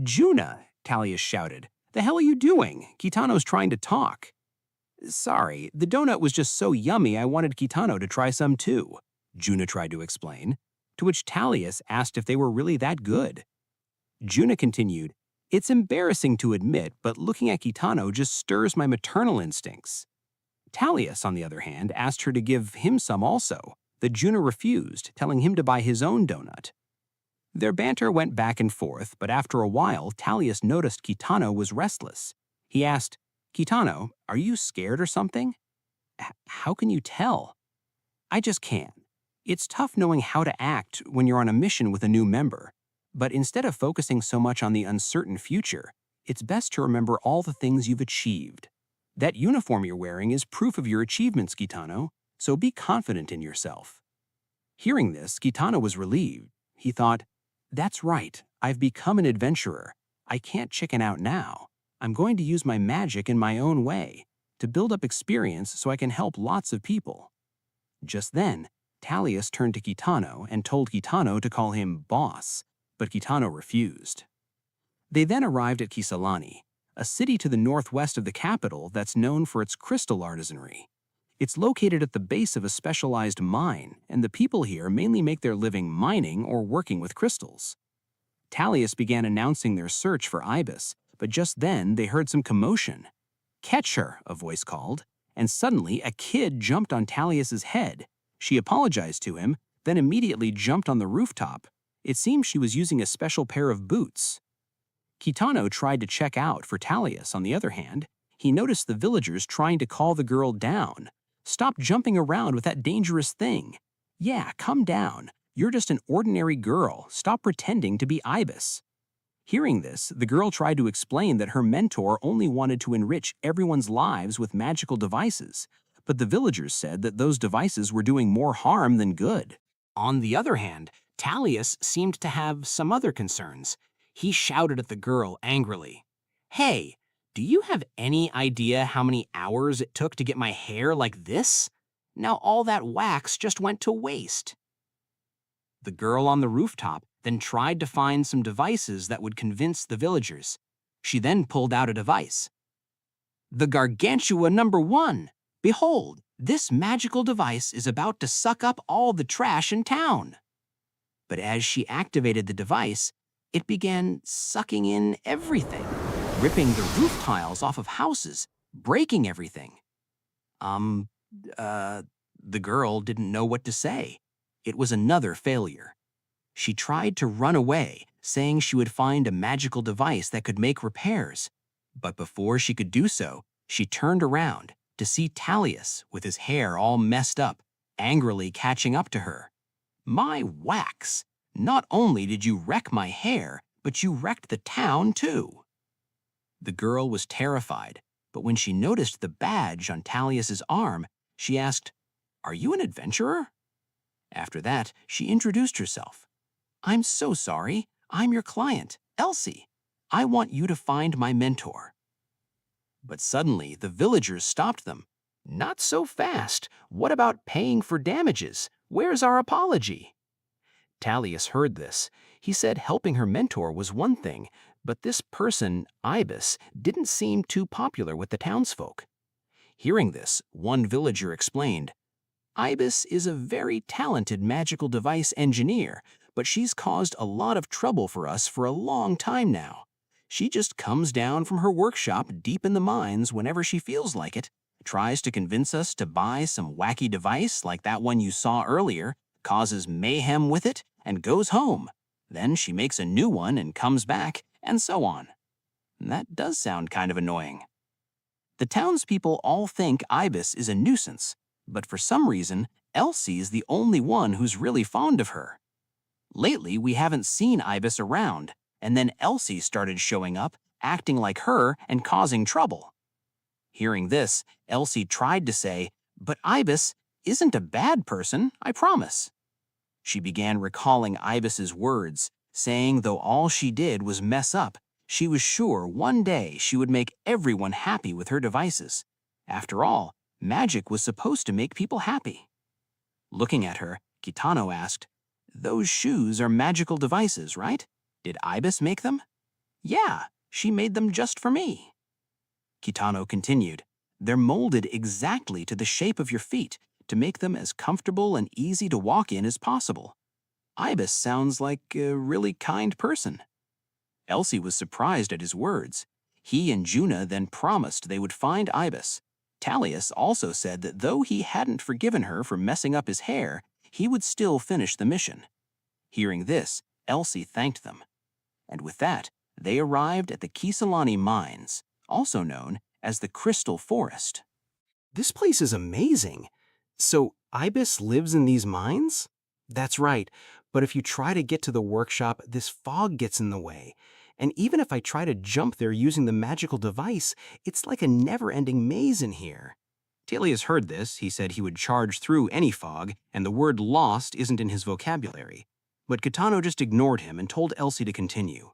Juna, Talius shouted, the hell are you doing? Kitano's trying to talk. Sorry, the donut was just so yummy I wanted Kitano to try some too, Juna tried to explain, to which Talius asked if they were really that good. Juna continued, It's embarrassing to admit, but looking at Kitano just stirs my maternal instincts. Talius, on the other hand, asked her to give him some also, but Juna refused, telling him to buy his own donut. Their banter went back and forth, but after a while, Talius noticed Kitano was restless. He asked, Kitano, are you scared or something? How can you tell? I just can. It's tough knowing how to act when you're on a mission with a new member. But instead of focusing so much on the uncertain future, it's best to remember all the things you've achieved. That uniform you're wearing is proof of your achievements, Kitano, so be confident in yourself. Hearing this, Kitano was relieved. He thought, that's right, I've become an adventurer. I can't chicken out now. I'm going to use my magic in my own way, to build up experience so I can help lots of people. Just then, Talius turned to Kitano and told Kitano to call him boss, but Kitano refused. They then arrived at Kisalani, a city to the northwest of the capital that's known for its crystal artisanry. It's located at the base of a specialized mine, and the people here mainly make their living mining or working with crystals. Talius began announcing their search for Ibis, but just then they heard some commotion. "Catch her," a voice called, and suddenly a kid jumped on Talius's head. She apologized to him, then immediately jumped on the rooftop. It seemed she was using a special pair of boots. Kitano tried to check out for Talius. On the other hand, he noticed the villagers trying to call the girl down. "Stop jumping around with that dangerous thing. Yeah, come down. You're just an ordinary girl. Stop pretending to be Ibis." Hearing this, the girl tried to explain that her mentor only wanted to enrich everyone's lives with magical devices, but the villagers said that those devices were doing more harm than good. On the other hand, Talius seemed to have some other concerns. He shouted at the girl angrily, "Hey, do you have any idea how many hours it took to get my hair like this? Now all that wax just went to waste." The girl on the rooftop then tried to find some devices that would convince the villagers. She then pulled out a device. "The Gargantua #1. Behold, this magical device is about to suck up all the trash in town." But as she activated the device, it began sucking in everything, ripping the roof tiles off of houses, breaking everything. The girl didn't know what to say. It was another failure. She tried to run away, saying she would find a magical device that could make repairs. But before she could do so, she turned around to see Talius with his hair all messed up, angrily catching up to her. "My wax! Not only did you wreck my hair, but you wrecked the town too." The girl was terrified, but when she noticed the badge on Talius's arm, she asked, "Are you an adventurer?" After that, she introduced herself. "I'm so sorry. I'm your client, Elsie. I want you to find my mentor." But suddenly, the villagers stopped them. "Not so fast. What about paying for damages? Where's our apology?" Talius heard this. He said helping her mentor was one thing, but this person, Ibis, didn't seem too popular with the townsfolk. Hearing this, one villager explained, "Ibis is a very talented magical device engineer, but she's caused a lot of trouble for us for a long time now. She just comes down from her workshop deep in the mines whenever she feels like it, tries to convince us to buy some wacky device like that one you saw earlier, causes mayhem with it, and goes home. Then she makes a new one and comes back, and so on." That does sound kind of annoying. The townspeople all think Ibis is a nuisance, but for some reason, Elsie is the only one who's really fond of her. Lately, we haven't seen Ibis around, and then Elsie started showing up, acting like her and causing trouble. Hearing this, Elsie tried to say, "But Ibis isn't a bad person, I promise." She began recalling Ibis's words, saying though all she did was mess up, she was sure one day she would make everyone happy with her devices. After all, magic was supposed to make people happy. Looking at her, Kitano asked, "Those shoes are magical devices, right? Did Ibis make them?" "Yeah, she made them just for me." Kitano continued, "They're molded exactly to the shape of your feet to make them as comfortable and easy to walk in as possible. Ibis sounds like a really kind person." Elsie was surprised at his words. He and Juna then promised they would find Ibis. Talius also said that though he hadn't forgiven her for messing up his hair, he would still finish the mission. Hearing this, Elsie thanked them. And with that, they arrived at the Kisalani mines, also known as the Crystal Forest. "This place is amazing. So, Ibis lives in these mines? That's right, but if you try to get to the workshop, this fog gets in the way. And even if I try to jump there using the magical device, it's like a never-ending maze in here. Talius heard this. He said he would charge through any fog, and the word lost isn't in his vocabulary. But Kitano just ignored him and told Elsie to continue.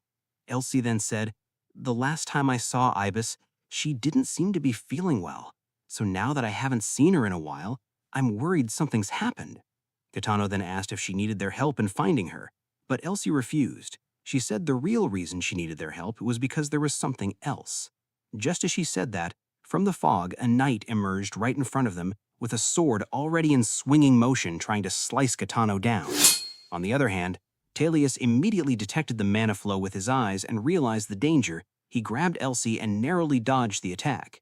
Elsie then said, "The last time I saw Ibis, she didn't seem to be feeling well. So now that I haven't seen her in a while, I'm worried something's happened." Kitano then asked if she needed their help in finding her, but Elsie refused. She said the real reason she needed their help was because there was something else. Just as she said that, from the fog, a knight emerged right in front of them with a sword already in swinging motion trying to slice Kitano down. On the other hand, Talius immediately detected the mana flow with his eyes and realized the danger. He grabbed Elsie and narrowly dodged the attack.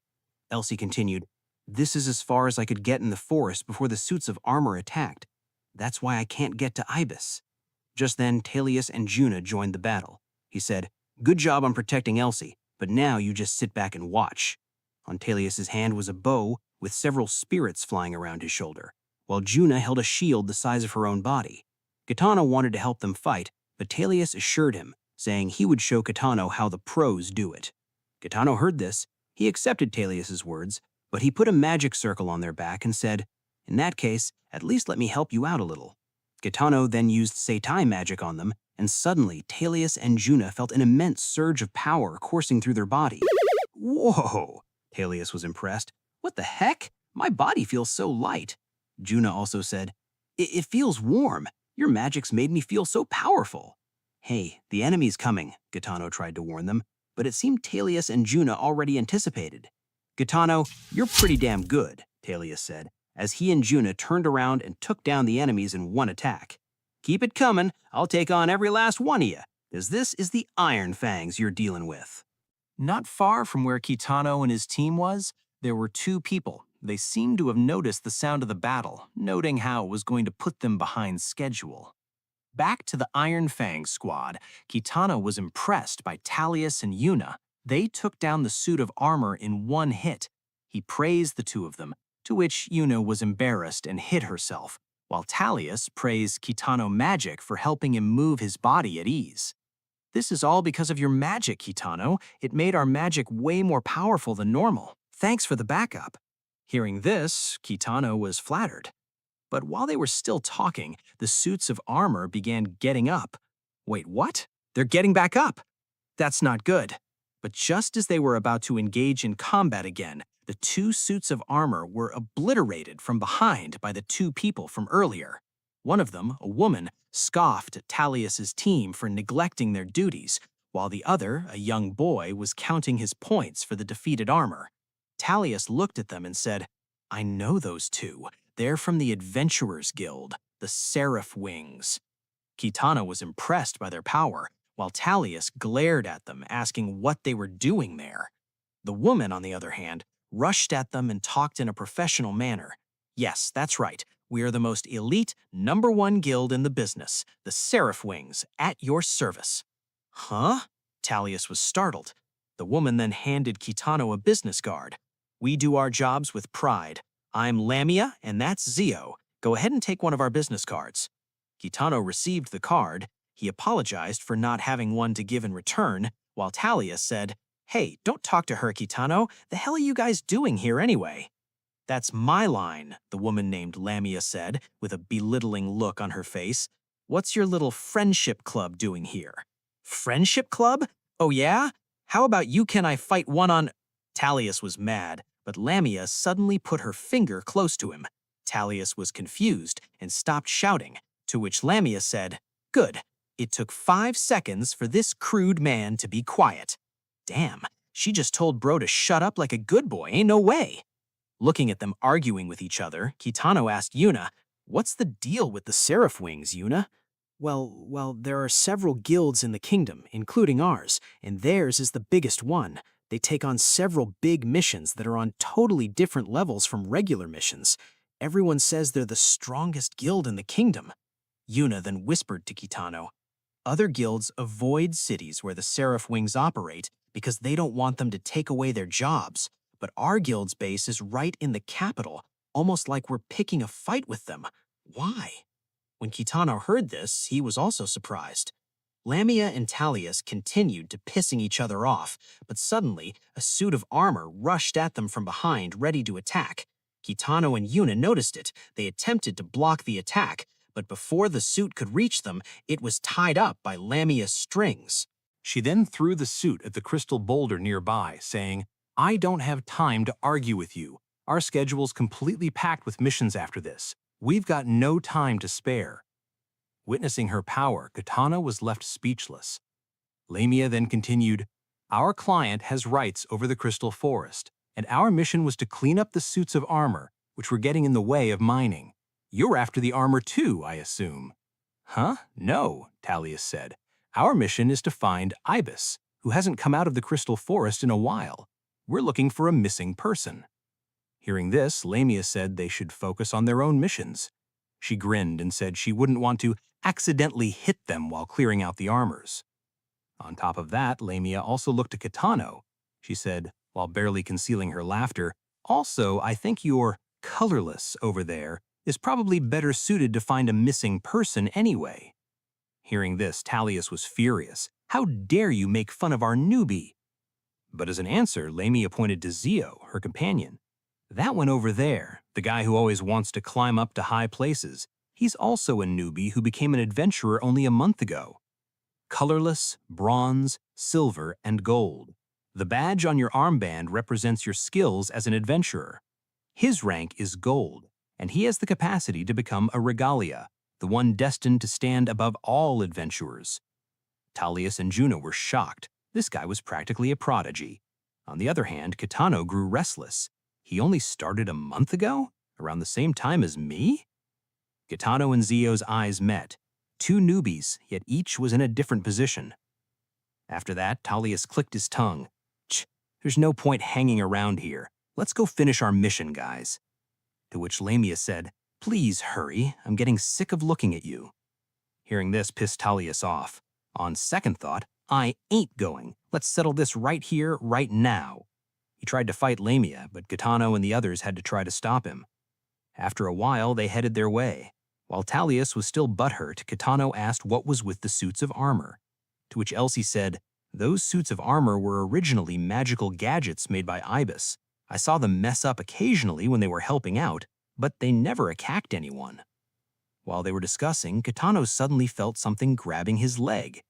Elsie continued, "This is as far as I could get in the forest before the suits of armor attacked. That's why I can't get to Ibis." Just then, Talius and Juna joined the battle. He said, "Good job on protecting Elsie, but now you just sit back and watch." On Talius's hand was a bow with several spirits flying around his shoulder, while Juna held a shield the size of her own body. Kitano wanted to help them fight, but Talius assured him, saying he would show Kitano how the pros do it. Kitano heard this. He accepted Talius's words, but he put a magic circle on their back and said, "In that case, at least let me help you out a little." Kitano then used seitai magic on them, and suddenly Talius and Juna felt an immense surge of power coursing through their body. "Whoa!" Talius was impressed. "What the heck? My body feels so light." Juna also said, It feels warm. Your magic's made me feel so powerful." "Hey, the enemy's coming," Kitano tried to warn them, but it seemed Talius and Juna already anticipated. "Kitano, you're pretty damn good," Talius said, as he and Juna turned around and took down the enemies in one attack. "Keep it coming. I'll take on every last one of you, as this is the Iron Fangs you're dealing with." Not far from where Kitano and his team was, there were two people. They seemed to have noticed the sound of the battle, noting how it was going to put them behind schedule. Back to the Iron Fang squad, Kitano was impressed by Talius and Yuna. They took down the suit of armor in one hit. He praised the two of them, to which Yuna was embarrassed and hid herself, while Talius praised Kitano Magic for helping him move his body at ease. "This is all because of your magic, Kitano. It made our magic way more powerful than normal. Thanks for the backup." Hearing this, Kitano was flattered. But while they were still talking, the suits of armor began getting up. Wait, what? They're getting back up? That's not good. But just as they were about to engage in combat again, the two suits of armor were obliterated from behind by the two people from earlier. One of them, a woman, scoffed at Talius's team for neglecting their duties, while the other, a young boy, was counting his points for the defeated armor. Talius looked at them and said, "I know those two. They're from the Adventurers Guild, the Seraph Wings." Kitano was impressed by their power, while Talius glared at them, asking what they were doing there. The woman, on the other hand, rushed at them and talked in a professional manner. "Yes, that's right. We are the most elite, #1 guild in the business, the Seraph Wings, at your service." "Huh?" Talius was startled. The woman then handed Kitano a business card. "We do our jobs with pride. I'm Lamia, and that's Zio. Go ahead and take one of our business cards." Kitano received the card. He apologized for not having one to give in return, while Talius said, "Hey, don't talk to her, Kitano. The hell are you guys doing here anyway?" "That's my line," the woman named Lamia said, with a belittling look on her face. "What's your little friendship club doing here?" "Friendship club? Oh yeah? How about you can I fight one-on—" Talius was mad, but Lamia suddenly put her finger close to him. Talius was confused and stopped shouting, to which Lamia said, "Good. It took 5 seconds for this crude man to be quiet." Damn, she just told bro to shut up like a good boy, ain't no way. Looking at them arguing with each other, Kitano asked Yuna, "What's the deal with the Seraph Wings, Yuna?" Well, there are several guilds in the kingdom, including ours, and theirs is the biggest one. They take on several big missions that are on totally different levels from regular missions. Everyone says they're the strongest guild in the kingdom." Yuna then whispered to Kitano, "Other guilds avoid cities where the Seraph Wings operate because they don't want them to take away their jobs. But our guild's base is right in the capital. almost like we're picking a fight with them. Why? When Kitano heard this, he was also surprised. Lamia and Talius continued to pissing each other off, but suddenly a suit of armor rushed at them from behind, ready to attack. Kitano and Yuna noticed it. They attempted to block the attack, but before the suit could reach them, it was tied up by Lamia's strings. She then threw the suit at the crystal boulder nearby, saying, "I don't have time to argue with you. Our schedule's completely packed with missions after this. We've got no time to spare." Witnessing her power, Kitano was left speechless. Lamia then continued, "Our client has rights over the crystal forest, and our mission was to clean up the suits of armor, which were getting in the way of mining. You're after the armor too, I assume." "Huh? No," Talius said. "Our mission is to find Ibis, who hasn't come out of the crystal forest in a while. We're looking for a missing person." Hearing this, Lamia said they should focus on their own missions. She grinned and said she wouldn't want to accidentally hit them while clearing out the armors. On top of that, Lamia also looked to Kitano. She said, while barely concealing her laughter, "Also, I think your colorless over there is probably better suited to find a missing person anyway." Hearing this, Talius was furious. "How dare you make fun of our newbie?" But as an answer, Lamia pointed to Zio, her companion. "That one over there, the guy who always wants to climb up to high places, he's also a newbie who became an adventurer only a month ago. Colorless, bronze, silver, and gold. The badge on your armband represents your skills as an adventurer. His rank is gold, and he has the capacity to become a regalia, the one destined to stand above all adventurers." Talius and Juno were shocked. This guy was practically a prodigy. On the other hand, Kitano grew restless. He only started a month ago? Around the same time as me? Kitano and Zio's eyes met. Two newbies, yet each was in a different position. After that, Talius clicked his tongue. There's no point hanging around here. Let's go finish our mission, guys." To which Lamia said, "Please hurry, I'm getting sick of looking at you." Hearing this pissed Talius off. On second thought, "I ain't going. Let's settle this right here, right now." He tried to fight Lamia, but Kitano and the others had to try to stop him. After a while, they headed their way. While Talius was still butthurt, Kitano asked what was with the suits of armor. To which Elsie said, "Those suits of armor were originally magical gadgets made by Ibis. I saw them mess up occasionally when they were helping out, but they never attacked anyone." While they were discussing, Kitano suddenly felt something grabbing his leg.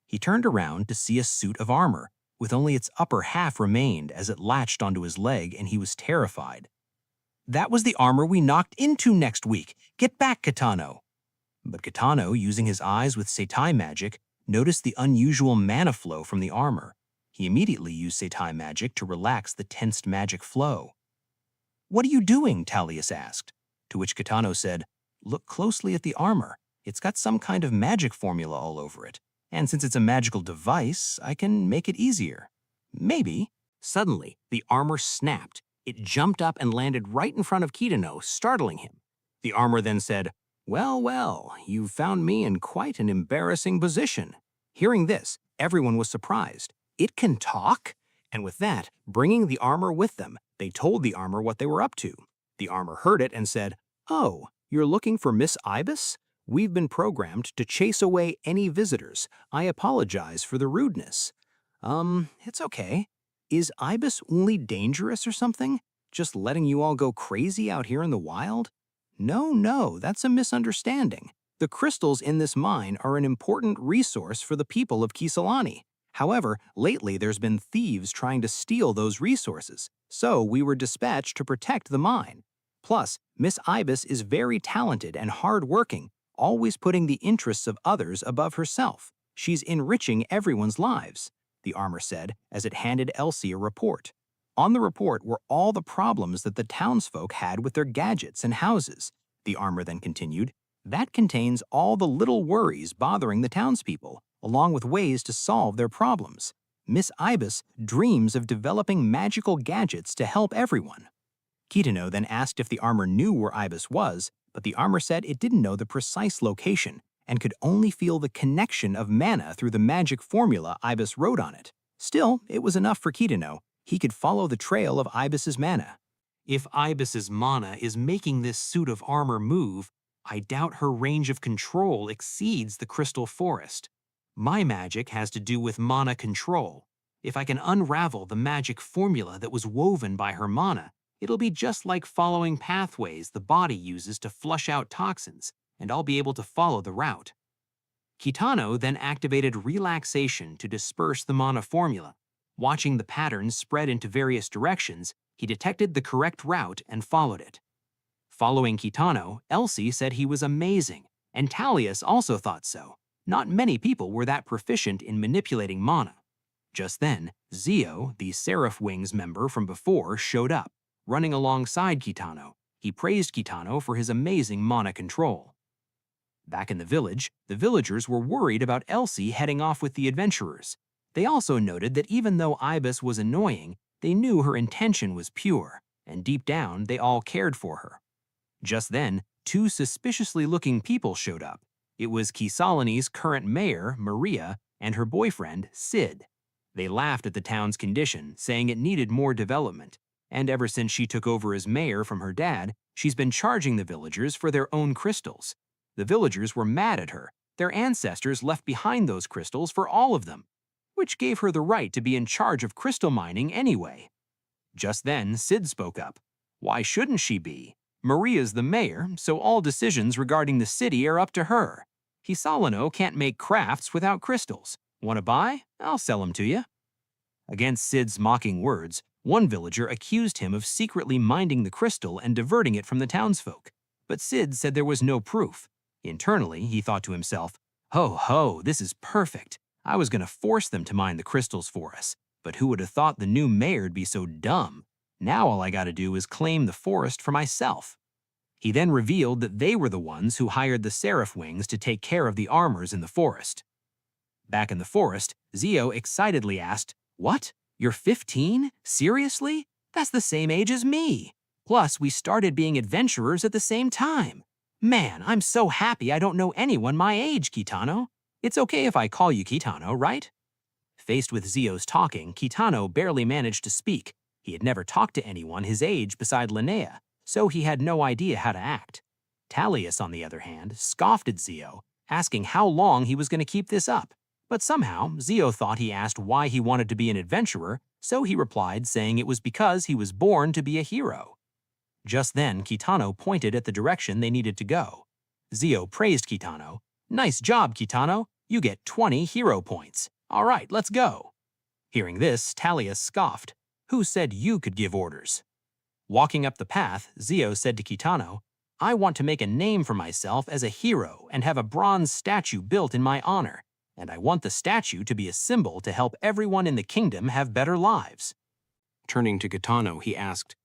He turned around to see a suit of armor, with only its upper half remained as it latched onto his leg, and he was terrified. "That was the armor we knocked into next week. Get back, Kitano." But Kitano, using his eyes with seitai magic, noticed the unusual mana flow from the armor. He immediately used seitai magic to relax the tensed magic flow. "What are you doing?" Talius asked. To which Kitano said, "Look closely at the armor. It's got some kind of magic formula all over it. And since it's a magical device, I can make it easier. Maybe." Suddenly, the armor snapped. It jumped up and landed right in front of Kitano, startling him. The armor then said, "Well, well, you've found me in quite an embarrassing position." Hearing this, everyone was surprised. It can talk? And with that, bringing the armor with them, they told the armor what they were up to. The armor heard it and said, "Oh, you're looking for Miss Ibis? We've been programmed to chase away any visitors. I apologize for the rudeness." It's okay. Is Ibis only dangerous or something? Just letting you all go crazy out here in the wild? No, that's a misunderstanding. The crystals in this mine are an important resource for the people of Kisalani. However, lately there's been thieves trying to steal those resources, so we were dispatched to protect the mine. Plus, Miss Ibis is very talented and hard-working, always putting the interests of others above herself. She's enriching everyone's lives, the armor said as it handed Elsie a report. On the report were all the problems that the townsfolk had with their gadgets and houses. The armor then continued, "That contains all the little worries bothering the townspeople, along with ways to solve their problems. Miss Ibis dreams of developing magical gadgets to help everyone." Kitano then asked if the armor knew where Ibis was, but the armor said it didn't know the precise location and could only feel the connection of mana through the magic formula Ibis wrote on it. Still, it was enough for Kitano. He could follow the trail of Ibis's mana. If Ibis's mana is making this suit of armor move, I doubt her range of control exceeds the crystal forest. My magic has to do with mana control. If I can unravel the magic formula that was woven by her mana, it'll be just like following pathways the body uses to flush out toxins, and I'll be able to follow the route. Kitano then activated relaxation to disperse the mana formula. Watching the patterns spread into various directions, he detected the correct route and followed it. Following Kitano, Elsie said he was amazing, and Talius also thought so. Not many people were that proficient in manipulating mana. Just then, Zio, the Seraph Wings member from before, showed up, running alongside Kitano. He praised Kitano for his amazing mana control. Back in the village, the villagers were worried about Elsie heading off with the adventurers. They also noted that even though Ibis was annoying, they knew her intention was pure, and deep down they all cared for her. Just then, two suspiciously looking people showed up. It was Kisalani's current mayor, Maria, and her boyfriend, Sid. They laughed at the town's condition, saying it needed more development, and ever since she took over as mayor from her dad, she's been charging the villagers for their own crystals. The villagers were mad at her. Their ancestors left behind those crystals for all of them, which gave her the right to be in charge of crystal mining anyway. Just then, Sid spoke up. Why shouldn't she be? Maria's the mayor, so all decisions regarding the city are up to her. Hisalano can't make crafts without crystals. Want to buy? I'll sell them to you. Against Sid's mocking words, one villager accused him of secretly minding the crystal and diverting it from the townsfolk. But Sid said there was no proof. Internally, he thought to himself, "Ho ho, this is perfect. I was going to force them to mine the crystals for us. But who would have thought the new mayor'd be so dumb? Now all I gotta do is claim the forest for myself." He then revealed that they were the ones who hired the Seraph Wings to take care of the armors in the forest. Back in the forest, Zio excitedly asked, "What? You're 15? Seriously? That's the same age as me. Plus, we started being adventurers at the same time. Man, I'm so happy I don't know anyone my age, Kitano. It's okay if I call you Kitano, right?" Faced with Zio's talking, Kitano barely managed to speak. He had never talked to anyone his age beside Linnea, so he had no idea how to act. Talius, on the other hand, scoffed at Zio, asking how long he was going to keep this up. But somehow, Zio thought he asked why he wanted to be an adventurer, so he replied saying it was because he was born to be a hero. Just then, Kitano pointed at the direction they needed to go. Zio praised Kitano. "Nice job, Kitano. You get 20 hero points. All right, let's go." Hearing this, Talius scoffed. "Who said you could give orders?" Walking up the path, Zio said to Kitano, "I want to make a name for myself as a hero and have a bronze statue built in my honor, and I want the statue to be a symbol to help everyone in the kingdom have better lives." Turning to Kitano, he asked,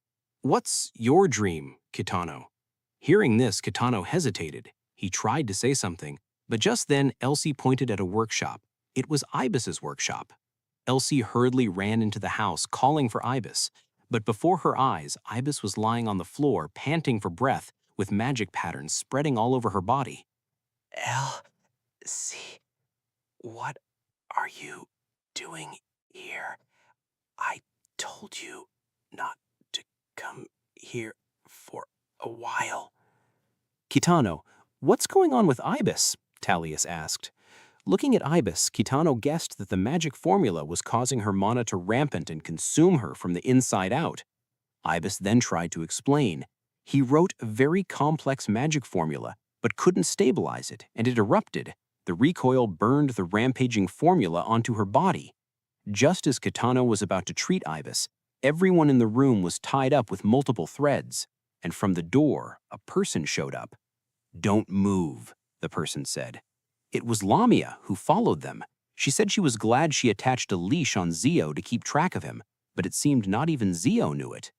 "What's your dream, Kitano?" Hearing this, Kitano hesitated. He tried to say something, but just then Elsie pointed at a workshop. It was Ibis's workshop. Elsie hurriedly ran into the house, calling for Ibis. But before her eyes, Ibis was lying on the floor, panting for breath, with magic patterns spreading all over her body. "Elsie, what are you doing here? I told you not to come here for a while." Kitano, what's going on with Ibis? Talius asked. Looking at Ibis, Kitano guessed that the magic formula was causing her mana to rampant and consume her from the inside out. Ibis then tried to explain. He wrote a very complex magic formula, but couldn't stabilize it, and it erupted. The recoil burned the rampaging formula onto her body. Just as Kitano was about to treat Ibis, everyone in the room was tied up with multiple threads, and from the door, a person showed up. "Don't move," the person said. It was Lamia who followed them. She said she was glad she attached a leash on Zio to keep track of him, but it seemed not even Zio knew it.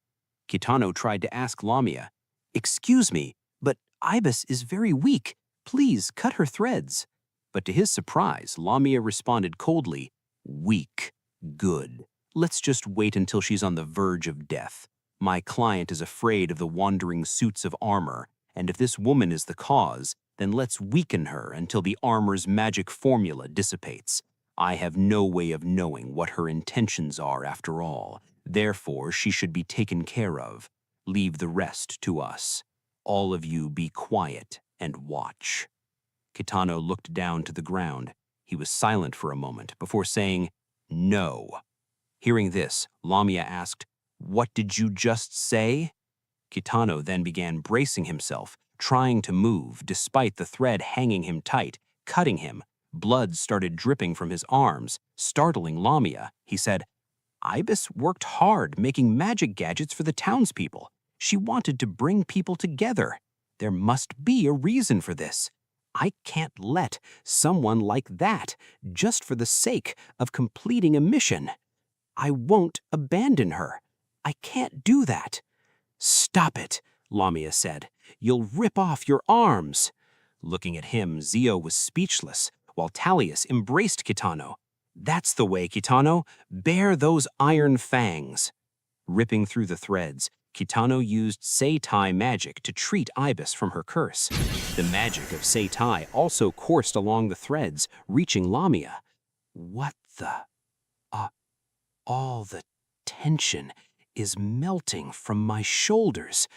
Kitano tried to ask Lamia, "Excuse me, but Ibis is very weak. Please cut her threads." But to his surprise, Lamia responded coldly, "Weak. Good. Let's just wait until she's on the verge of death. My client is afraid of the wandering suits of armor, and if this woman is the cause, then let's weaken her until the armor's magic formula dissipates. I have no way of knowing what her intentions are after all. Therefore, she should be taken care of. Leave the rest to us. All of you be quiet and watch." Kitano looked down to the ground. He was silent for a moment before saying, "No." Hearing this, Lamia asked, "What did you just say?" Kitano then began bracing himself, trying to move despite the thread hanging him tight, cutting him. Blood started dripping from his arms, startling Lamia. He said, "Ibis worked hard making magic gadgets for the townspeople. She wanted to bring people together. There must be a reason for this. I can't let someone like that just for the sake of completing a mission. I won't abandon her. I can't do that." "Stop it," Lamia said. "You'll rip off your arms." Looking at him, Zio was speechless, while Talius embraced Kitano. "That's the way, Kitano. Bear those iron fangs." Ripping through the threads, Kitano used seitai magic to treat Ibis from her curse. The magic of seitai also coursed along the threads, reaching Lamia. "What the... all the tension is melting from my shoulders.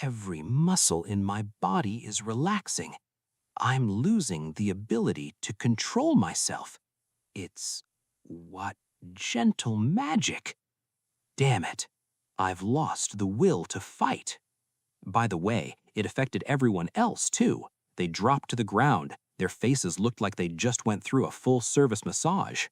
Every muscle in my body is relaxing. I'm losing the ability to control myself. It's... what gentle magic. Damn it. I've lost the will to fight." By the way, it affected everyone else, too. They dropped to the ground. Their faces looked like they just went through a full-service massage.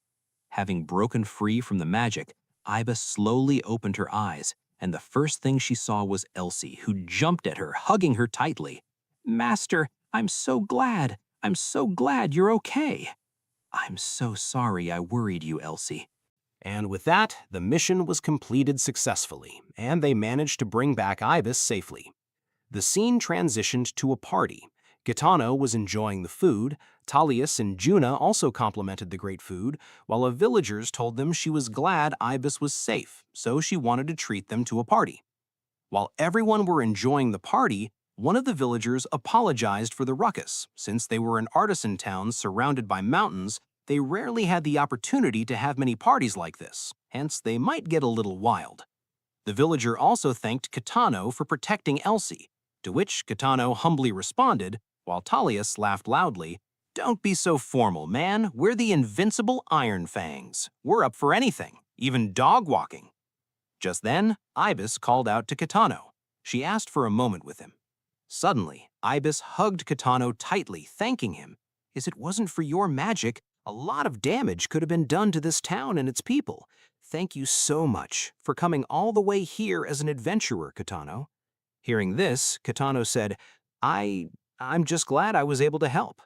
Having broken free from the magic, Ibis slowly opened her eyes, and the first thing she saw was Elsie, who jumped at her, hugging her tightly. "Master, I'm so glad. I'm so glad you're okay." "I'm so sorry I worried you, Elsie." And with that, the mission was completed successfully, and they managed to bring back Ibis safely. The scene transitioned to a party. Kitano was enjoying the food, Talius and Juna also complimented the great food, while the villagers told them she was glad Ibis was safe, so she wanted to treat them to a party. While everyone were enjoying the party, one of the villagers apologized for the ruckus. Since they were an artisan town surrounded by mountains, they rarely had the opportunity to have many parties like this, hence they might get a little wild. The villager also thanked Kitano for protecting Elsie, to which Kitano humbly responded, while Talius laughed loudly, "Don't be so formal, man. We're the invincible Iron Fangs. We're up for anything, even dog walking." Just then, Ibis called out to Kitano. She asked for a moment with him. Suddenly, Ibis hugged Kitano tightly, thanking him. "If it wasn't for your magic, a lot of damage could have been done to this town and its people. Thank you so much for coming all the way here as an adventurer, Kitano." Hearing this, Kitano said, I'm just glad I was able to help."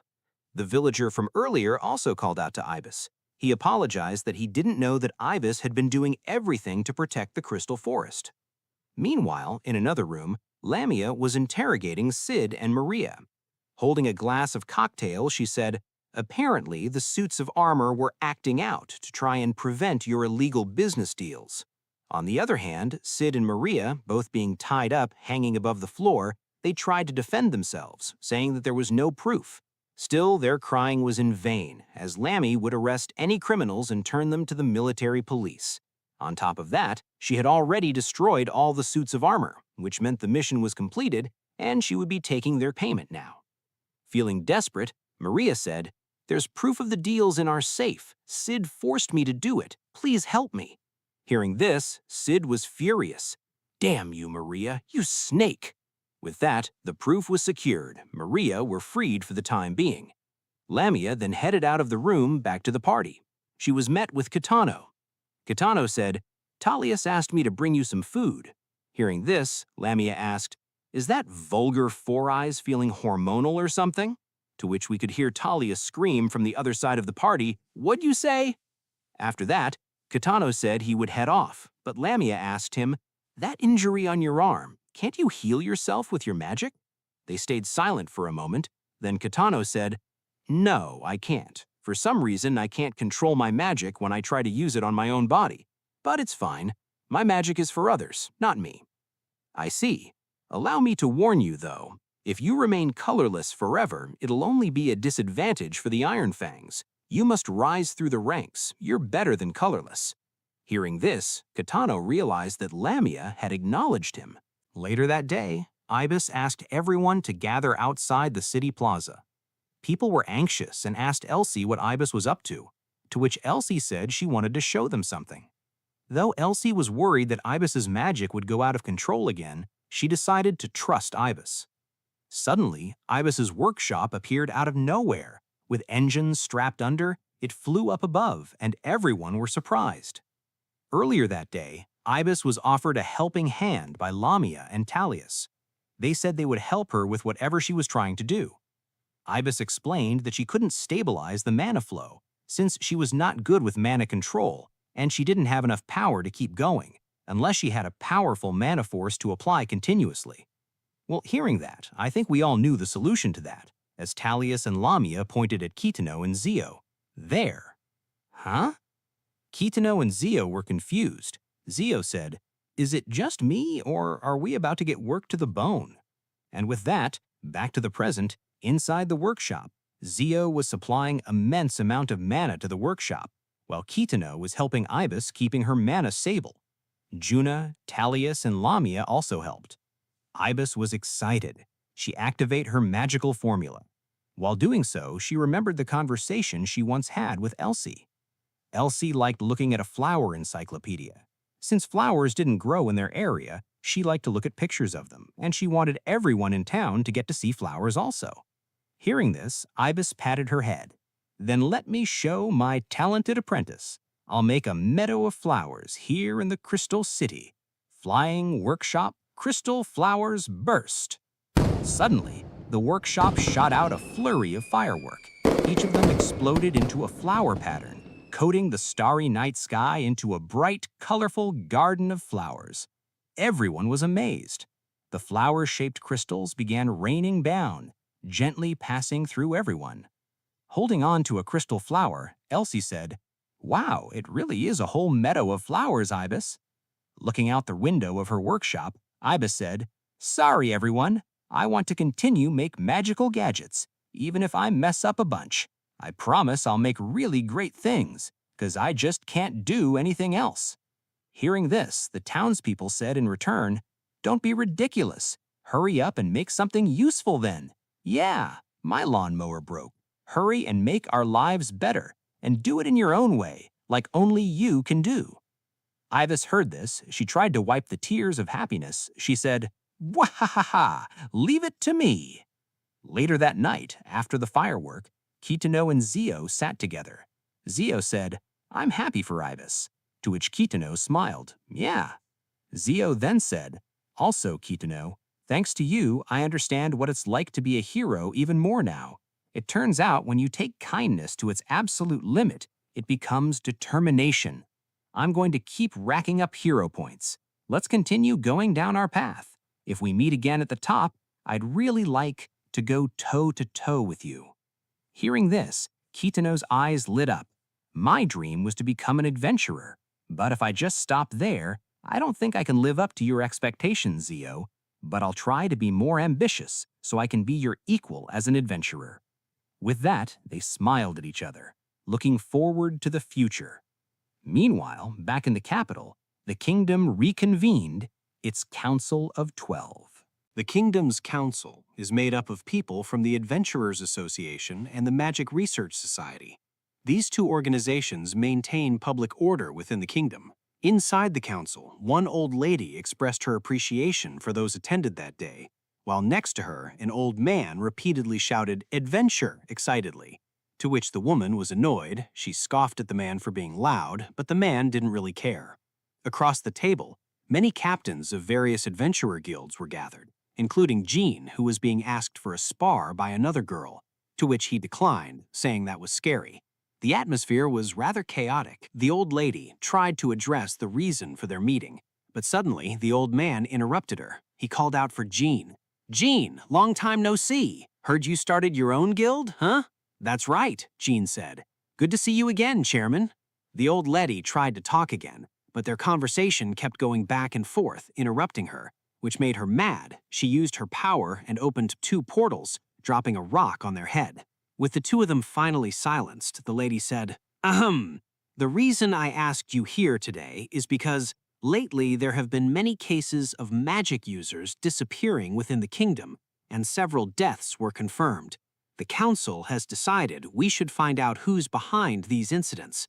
The villager from earlier also called out to Ibis. He apologized that he didn't know that Ibis had been doing everything to protect the Crystal Forest. Meanwhile, in another room, Lamia was interrogating Sid and Maria. Holding a glass of cocktail, she said, "Apparently, the suits of armor were acting out to try and prevent your illegal business deals." On the other hand, Sid and Maria, both being tied up, hanging above the floor, they tried to defend themselves, saying that there was no proof. Still, their crying was in vain, as Lammy would arrest any criminals and turn them to the military police. On top of that, she had already destroyed all the suits of armor, which meant the mission was completed, and she would be taking their payment now. Feeling desperate, Maria said, "There's proof of the deals in our safe. Sid forced me to do it. Please help me." Hearing this, Sid was furious. "Damn you, Maria, you snake!" With that, the proof was secured. Maria were freed for the time being. Lamia then headed out of the room back to the party. She was met with Kitano. Kitano said, "Talius asked me to bring you some food." Hearing this, Lamia asked, "Is that vulgar Four Eyes feeling hormonal or something?" To which we could hear Talius scream from the other side of the party, "What'd you say?" After that, Kitano said he would head off, but Lamia asked him, "That injury on your arm, can't you heal yourself with your magic?" They stayed silent for a moment. Then Kitano said, "No, I can't. For some reason, I can't control my magic when I try to use it on my own body. But it's fine. My magic is for others, not me." "I see. Allow me to warn you, though. If you remain colorless forever, it'll only be a disadvantage for the Iron Fangs. You must rise through the ranks. You're better than colorless." Hearing this, Kitano realized that Lamia had acknowledged him. Later that day, Ibis asked everyone to gather outside the city plaza. People were anxious and asked Elsie what Ibis was up to which Elsie said she wanted to show them something. Though Elsie was worried that Ibis's magic would go out of control again, she decided to trust Ibis. Suddenly, Ibis's workshop appeared out of nowhere. With engines strapped under, it flew up above, and everyone were surprised. Earlier that day, Ibis was offered a helping hand by Lamia and Talius. They said they would help her with whatever she was trying to do. Ibis explained that she couldn't stabilize the mana flow, since she was not good with mana control, and she didn't have enough power to keep going, unless she had a powerful mana force to apply continuously. Well, hearing that, I think we all knew the solution to that, as Talius and Lamia pointed at Kitano and Zio. There. Huh? Kitano and Zio were confused. Zio said, "Is it just me, or are we about to get worked to the bone?" And with that, back to the present, inside the workshop, Zio was supplying immense amount of mana to the workshop, while Kitano was helping Ibis keeping her mana stable. Juna, Talius, and Lamia also helped. Ibis was excited. She activated her magical formula. While doing so, she remembered the conversation she once had with Elsie. Elsie liked looking at a flower encyclopedia. Since flowers didn't grow in their area, she liked to look at pictures of them, and she wanted everyone in town to get to see flowers also. Hearing this, Ibis patted her head. "Then let me show my talented apprentice. I'll make a meadow of flowers here in the Crystal City. Flying workshop, crystal flowers burst." Suddenly, the workshop shot out a flurry of firework. Each of them exploded into a flower pattern, coating the starry night sky into a bright, colorful garden of flowers. Everyone was amazed. The flower-shaped crystals began raining down, gently passing through everyone. Holding on to a crystal flower, Elsie said, "Wow, it really is a whole meadow of flowers, Ibis." Looking out the window of her workshop, Ibis said, "Sorry, everyone. I want to continue make magical gadgets, even if I mess up a bunch. I promise I'll make really great things, 'cause I just can't do anything else." Hearing this, the townspeople said in return, "Don't be ridiculous. Hurry up and make something useful then. Yeah, my lawnmower broke. Hurry and make our lives better, and do it in your own way, like only you can do." Ibis heard this. She tried to wipe the tears of happiness. She said, "Wahahaha, leave it to me." Later that night, after the firework, Kitano and Zio sat together. Zio said, "I'm happy for Ibis," to which Kitano smiled, "Yeah." Zio then said, "Also, Kitano, thanks to you, I understand what it's like to be a hero even more now. It turns out when you take kindness to its absolute limit, it becomes determination. I'm going to keep racking up hero points. Let's continue going down our path. If we meet again at the top, I'd really like to go toe-to-toe with you." Hearing this, Kitano's eyes lit up. "My dream was to become an adventurer, but if I just stop there, I don't think I can live up to your expectations, Zio. But I'll try to be more ambitious so I can be your equal as an adventurer." With that, they smiled at each other, looking forward to the future. Meanwhile, back in the capital, the kingdom reconvened its Council of 12. The kingdom's council is made up of people from the Adventurers Association and the Magic Research Society. These two organizations maintain public order within the kingdom. Inside the council, one old lady expressed her appreciation for those attended that day, while next to her, an old man repeatedly shouted, "Adventure!" excitedly. To which the woman was annoyed. She scoffed at the man for being loud, but the man didn't really care. Across the table, many captains of various adventurer guilds were gathered, including Jean, who was being asked for a spar by another girl, to which he declined, saying that was scary. The atmosphere was rather chaotic. The old lady tried to address the reason for their meeting, but suddenly the old man interrupted her. He called out for Jean. "Jean, long time no see. Heard you started your own guild, huh?" "That's right," Jean said. "Good to see you again, Chairman." The old lady tried to talk again, but their conversation kept going back and forth, interrupting her, which made her mad. She used her power and opened 2 portals, dropping a rock on their head. With the 2 of them finally silenced, the lady said, "Ahem. The reason I asked you here today is because Lately, there have been many cases of magic users disappearing within the kingdom, and several deaths were confirmed. The council has decided we should find out who's behind these incidents.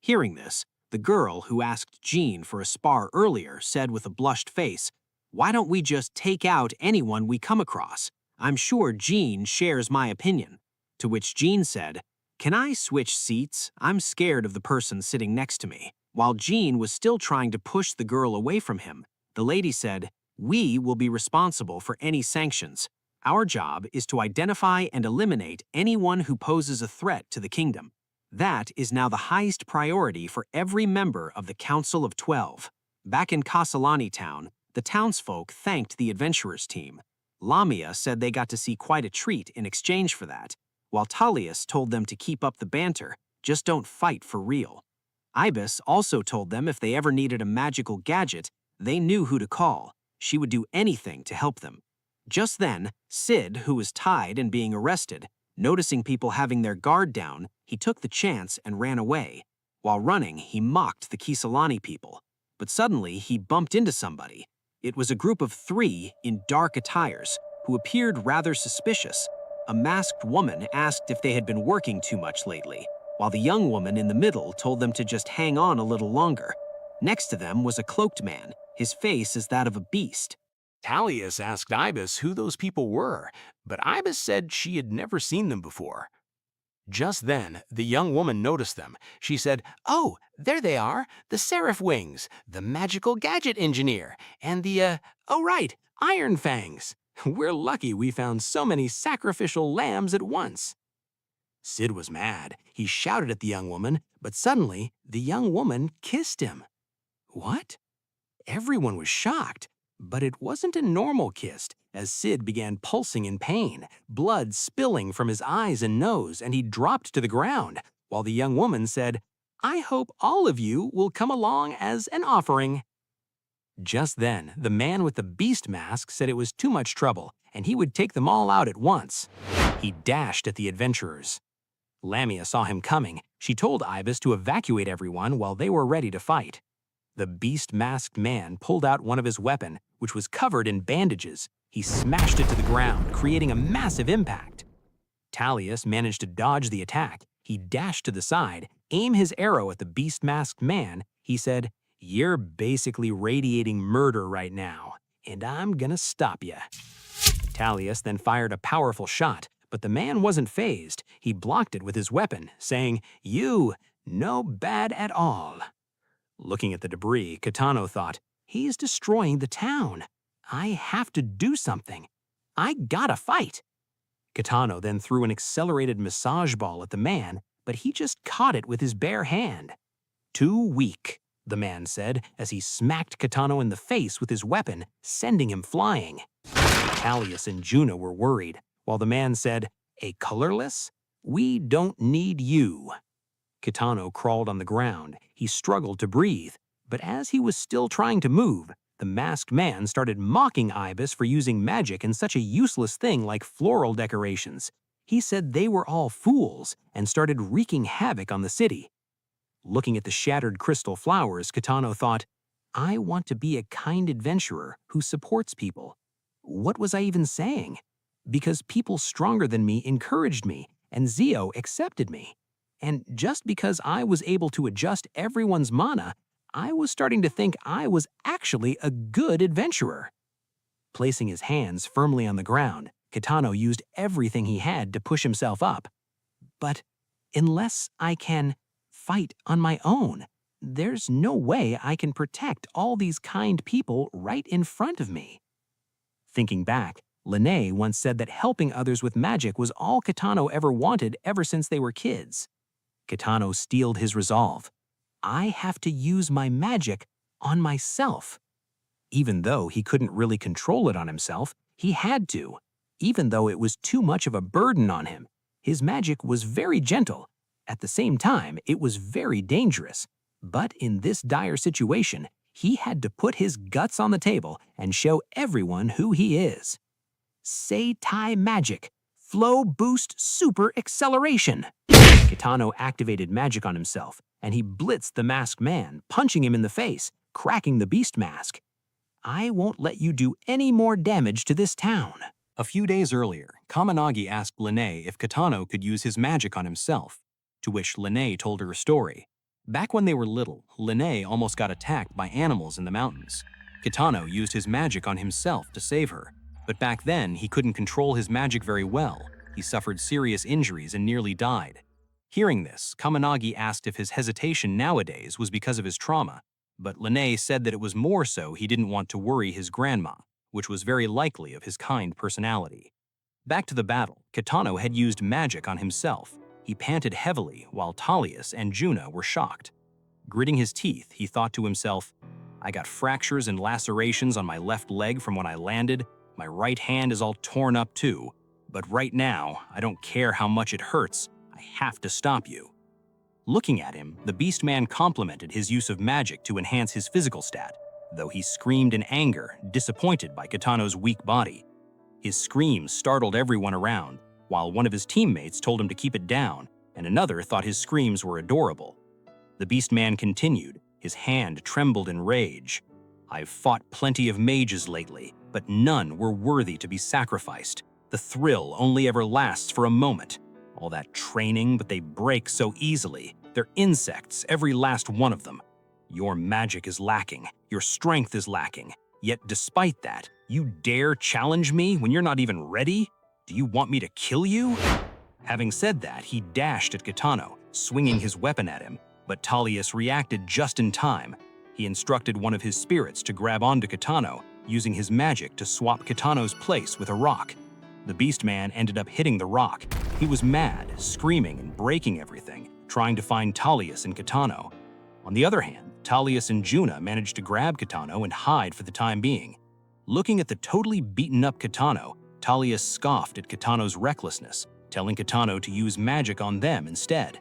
Hearing this, the girl who asked Jean for a spar earlier said with a blushed face, "Why don't we just take out anyone we come across? I'm sure Jean shares my opinion." To which Jean said, "Can I switch seats? I'm scared of the person sitting next to me." While Jean was still trying to push the girl away from him, the lady said, "We will be responsible for any sanctions. Our job is to identify and eliminate anyone who poses a threat to the kingdom. That is now the highest priority for every member of the Council of 12. Back in Kasalani town, the townsfolk thanked the adventurers team. Lamia said they got to see quite a treat in exchange for that, while Talius told them to keep up the banter, just don't fight for real. Ibis also told them if they ever needed a magical gadget, they knew who to call. She would do anything to help them. Just then, Sid, who was tied and being arrested, noticing people having their guard down, he took the chance and ran away. While running, he mocked the Kisalani people. But suddenly, he bumped into somebody. It was a group of 3 in dark attires who appeared rather suspicious. A masked woman asked if they had been working too much lately, while the young woman in the middle told them to just hang on a little longer. Next to them was a cloaked man. His face is that of a beast. Talius asked Ibis who those people were, but Ibis said she had never seen them before. Just then, the young woman noticed them. She said, "Oh, there they are, the Seraph Wings, the magical gadget engineer, and the, oh right, Iron Fangs. We're lucky we found so many sacrificial lambs at once." Sid was mad. He shouted at the young woman, but suddenly, the young woman kissed him. What? Everyone was shocked, but it wasn't a normal kiss, as Sid began pulsing in pain, blood spilling from his eyes and nose, and he dropped to the ground, while the young woman said, "I hope all of you will come along as an offering." Just then, the man with the beast mask said it was too much trouble, and he would take them all out at once. He dashed at the adventurers. Lamia saw him coming. She told Ibis to evacuate everyone while they were ready to fight. The beast-masked man pulled out one of his weapons, which was covered in bandages. He smashed it to the ground, creating a massive impact. Talius managed to dodge the attack. He dashed to the side, aimed his arrow at the beast-masked man. He said, "You're basically radiating murder right now, and I'm gonna stop ya." Talius then fired a powerful shot, but the man wasn't fazed. He blocked it with his weapon, saying, "You, no bad at all." Looking at the debris, Kitano thought, "He's destroying the town. I have to do something. I gotta fight." Kitano then threw an accelerated massage ball at the man, but he just caught it with his bare hand. "Too weak," the man said as he smacked Kitano in the face with his weapon, sending him flying. Talius and Juno were worried, while the man said, "A colorless? We don't need you." Kitano crawled on the ground. He struggled to breathe, but as he was still trying to move, the masked man started mocking Ibis for using magic in such a useless thing like floral decorations. He said they were all fools and started wreaking havoc on the city. Looking at the shattered crystal flowers, Kitano thought, "I want to be a kind adventurer who supports people." What was I even saying? Because people stronger than me encouraged me, and Zio accepted me. And just because I was able to adjust everyone's mana, I was starting to think I was actually a good adventurer. Placing his hands firmly on the ground, Kitano used everything he had to push himself up. But unless I can fight on my own, there's no way I can protect all these kind people right in front of me. Thinking back, Lene once said that helping others with magic was all Kitano ever wanted ever since they were kids. Kitano steeled his resolve. I have to use my magic on myself. Even though he couldn't really control it on himself, he had to. Even though it was too much of a burden on him, his magic was very gentle. At the same time, it was very dangerous. But in this dire situation, he had to put his guts on the table and show everyone who he is. Seitai Magic, Flow Boost Super Acceleration. Kitano activated magic on himself, and he blitzed the masked man, punching him in the face, cracking the beast mask. "I won't let you do any more damage to this town." A few days earlier, Kaminagi asked Linne if Kitano could use his magic on himself, to which Linne told her a story. Back when they were little, Linne almost got attacked by animals in the mountains. Kitano used his magic on himself to save her, but back then he couldn't control his magic very well. He suffered serious injuries and nearly died. Hearing this, Kaminagi asked if his hesitation nowadays was because of his trauma, but Linne said that it was more so he didn't want to worry his grandma, which was very likely of his kind personality. Back to the battle, Kitano had used magic on himself. He panted heavily while Talius and Juna were shocked. Gritting his teeth, he thought to himself, "I got fractures and lacerations on my left leg from when I landed. My right hand is all torn up too. But right now, I don't care how much it hurts. I have to stop you." Looking at him, the Beast Man complimented his use of magic to enhance his physical stat, though he screamed in anger, disappointed by Kitano's weak body. His screams startled everyone around, while one of his teammates told him to keep it down, and another thought his screams were adorable. The Beast Man continued, his hand trembled in rage. "I've fought plenty of mages lately, but none were worthy to be sacrificed. The thrill only ever lasts for a moment. All that training, but they break so easily. They're insects, every last one of them. Your magic is lacking, your strength is lacking. Yet despite that, you dare challenge me when you're not even ready? Do you want me to kill you?" Having said that, he dashed at Kitano, swinging his weapon at him, but Talius reacted just in time. He instructed one of his spirits to grab onto Kitano, using his magic to swap Kitano's place with a rock. The Beast Man ended up hitting the rock. He was mad, screaming and breaking everything, trying to find Talius and Kitano. On the other hand, Talius and Juna managed to grab Kitano and hide for the time being. Looking at the totally beaten-up Kitano, Talius scoffed at Kitano's recklessness, telling Kitano to use magic on them instead.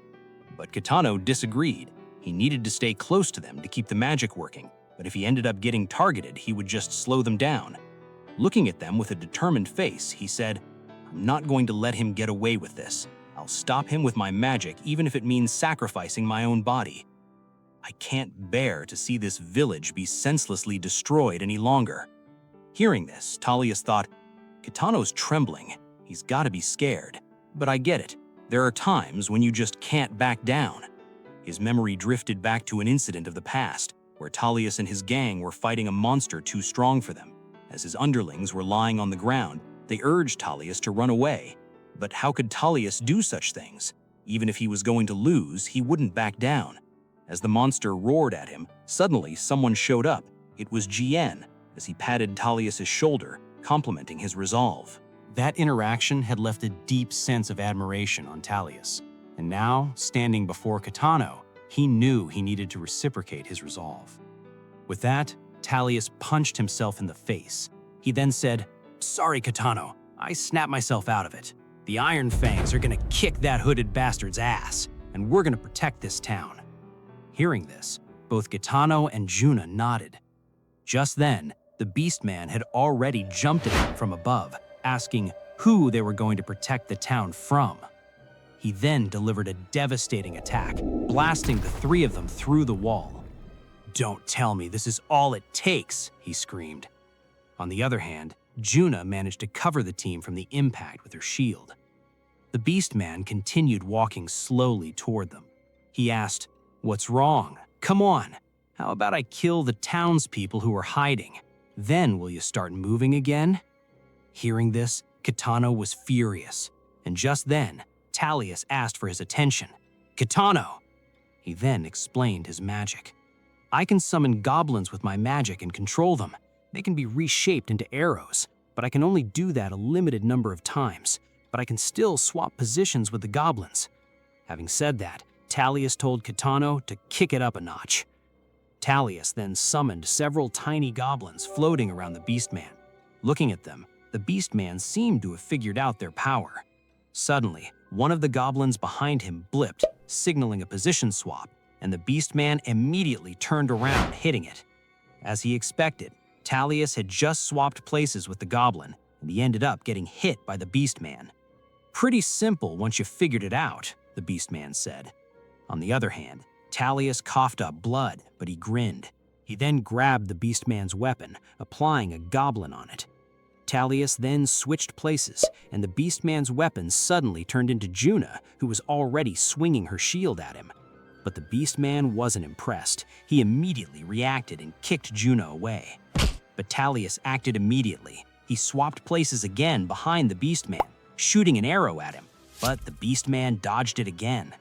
But Kitano disagreed. He needed to stay close to them to keep the magic working, but if he ended up getting targeted, he would just slow them down. Looking at them with a determined face, he said, "I'm not going to let him get away with this. I'll stop him with my magic even if it means sacrificing my own body. I can't bear to see this village be senselessly destroyed any longer." Hearing this, Talius thought, "Kitano's trembling. He's got to be scared. But I get it. There are times when you just can't back down." His memory drifted back to an incident of the past, where Talius and his gang were fighting a monster too strong for them. As his underlings were lying on the ground, they urged Talius to run away. But how could Talius do such things? Even if he was going to lose, he wouldn't back down. As the monster roared at him, suddenly someone showed up. It was Jien, as he patted Talius' shoulder, complimenting his resolve. That interaction had left a deep sense of admiration on Talius, and now, standing before Kitano, he knew he needed to reciprocate his resolve. With that, Talius punched himself in the face. He then said, "Sorry, Kitano, I snapped myself out of it. The Iron Fangs are gonna kick that hooded bastard's ass, and we're gonna protect this town." Hearing this, both Kitano and Juna nodded. Just then, the Beast Man had already jumped at them from above, asking who they were going to protect the town from. He then delivered a devastating attack, blasting the three of them through the wall. "Don't tell me this is all it takes," he screamed. On the other hand, Juna managed to cover the team from the impact with her shield. The Beast Man continued walking slowly toward them. He asked, "What's wrong? Come on. How about I kill the townspeople who are hiding? Then will you start moving again?" Hearing this, Kitano was furious, and just then, Talius asked for his attention. "Kitano!" He then explained his magic. "I can summon goblins with my magic and control them. They can be reshaped into arrows, but I can only do that a limited number of times, but I can still swap positions with the goblins." Having said that, Talius told Kitano to kick it up a notch. Talius then summoned several tiny goblins floating around the Beast Man. Looking at them, the Beast Man seemed to have figured out their power. Suddenly, one of the goblins behind him blipped, signaling a position swap, and the Beast Man immediately turned around, hitting it. As he expected, Talius had just swapped places with the goblin, and he ended up getting hit by the Beast Man. "Pretty simple once you figured it out," the Beast Man said. On the other hand, Talius coughed up blood, but he grinned. He then grabbed the Beastman's weapon, applying a goblin on it. Talius then switched places, and the Beastman's weapon suddenly turned into Juna, who was already swinging her shield at him. But the Beastman wasn't impressed. He immediately reacted and kicked Juna away. But Talius acted immediately. He swapped places again behind the Beastman, shooting an arrow at him, but the Beastman dodged it again.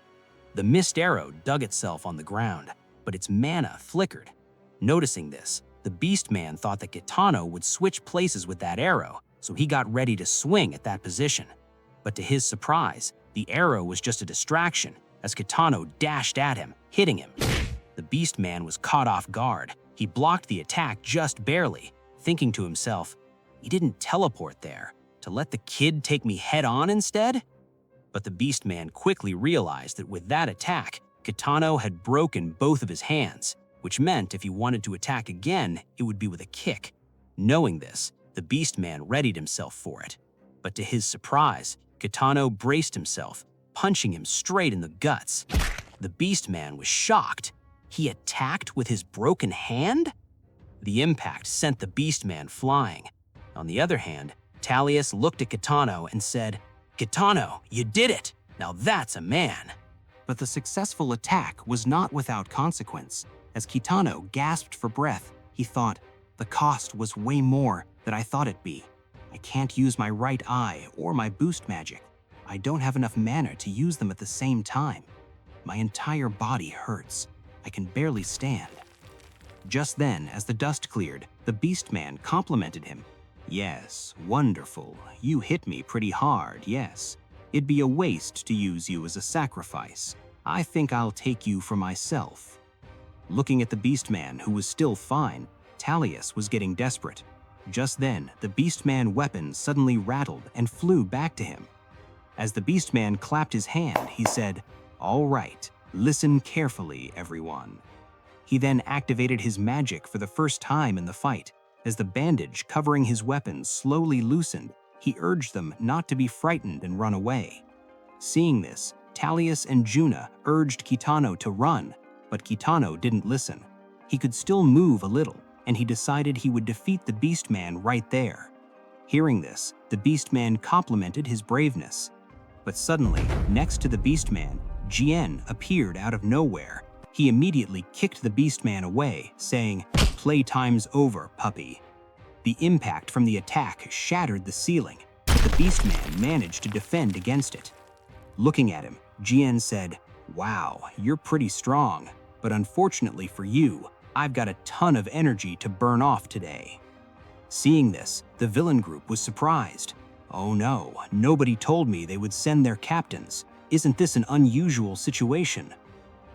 The missed arrow dug itself on the ground, but its mana flickered. Noticing this, the Beastman thought that Kitano would switch places with that arrow, so he got ready to swing at that position. But to his surprise, the arrow was just a distraction, as Kitano dashed at him, hitting him. The Beastman was caught off guard. He blocked the attack just barely, thinking to himself, "He didn't teleport there. To let the kid take me head-on instead?" But the Beastman quickly realized that with that attack, Kitano had broken both of his hands, which meant if he wanted to attack again, it would be with a kick. Knowing this, the Beastman readied himself for it. But to his surprise, Kitano braced himself, punching him straight in the guts. The Beastman was shocked. He attacked with his broken hand? The impact sent the Beastman flying. On the other hand, Talius looked at Kitano and said, "Kitano, you did it! Now that's a man!" But the successful attack was not without consequence. As Kitano gasped for breath, he thought, "The cost was way more than I thought it'd be. I can't use my right eye or my boost magic. I don't have enough mana to use them at the same time. My entire body hurts. I can barely stand." Just then, as the dust cleared, the Beastman complimented him. "Yes, wonderful. You hit me pretty hard, yes. It'd be a waste to use you as a sacrifice. I think I'll take you for myself." Looking at the Beastman, who was still fine, Talius was getting desperate. Just then, the Beastman weapon suddenly rattled and flew back to him. As the Beastman clapped his hand, he said, "All right, listen carefully, everyone." He then activated his magic for the first time in the fight. As the bandage covering his weapon slowly loosened, he urged them not to be frightened and run away. Seeing this, Talius and Juna urged Kitano to run, but Kitano didn't listen. He could still move a little, and he decided he would defeat the Beastman right there. Hearing this, the Beastman complimented his braveness. But suddenly, next to the Beastman, Jien appeared out of nowhere. He immediately kicked the Beastman away, saying, "Playtime's over, puppy." The impact from the attack shattered the ceiling, but the Beastman managed to defend against it. Looking at him, Jien said, "Wow, you're pretty strong, but unfortunately for you, I've got a ton of energy to burn off today." Seeing this, the villain group was surprised. "Oh no, nobody told me they would send their captains. Isn't this an unusual situation?"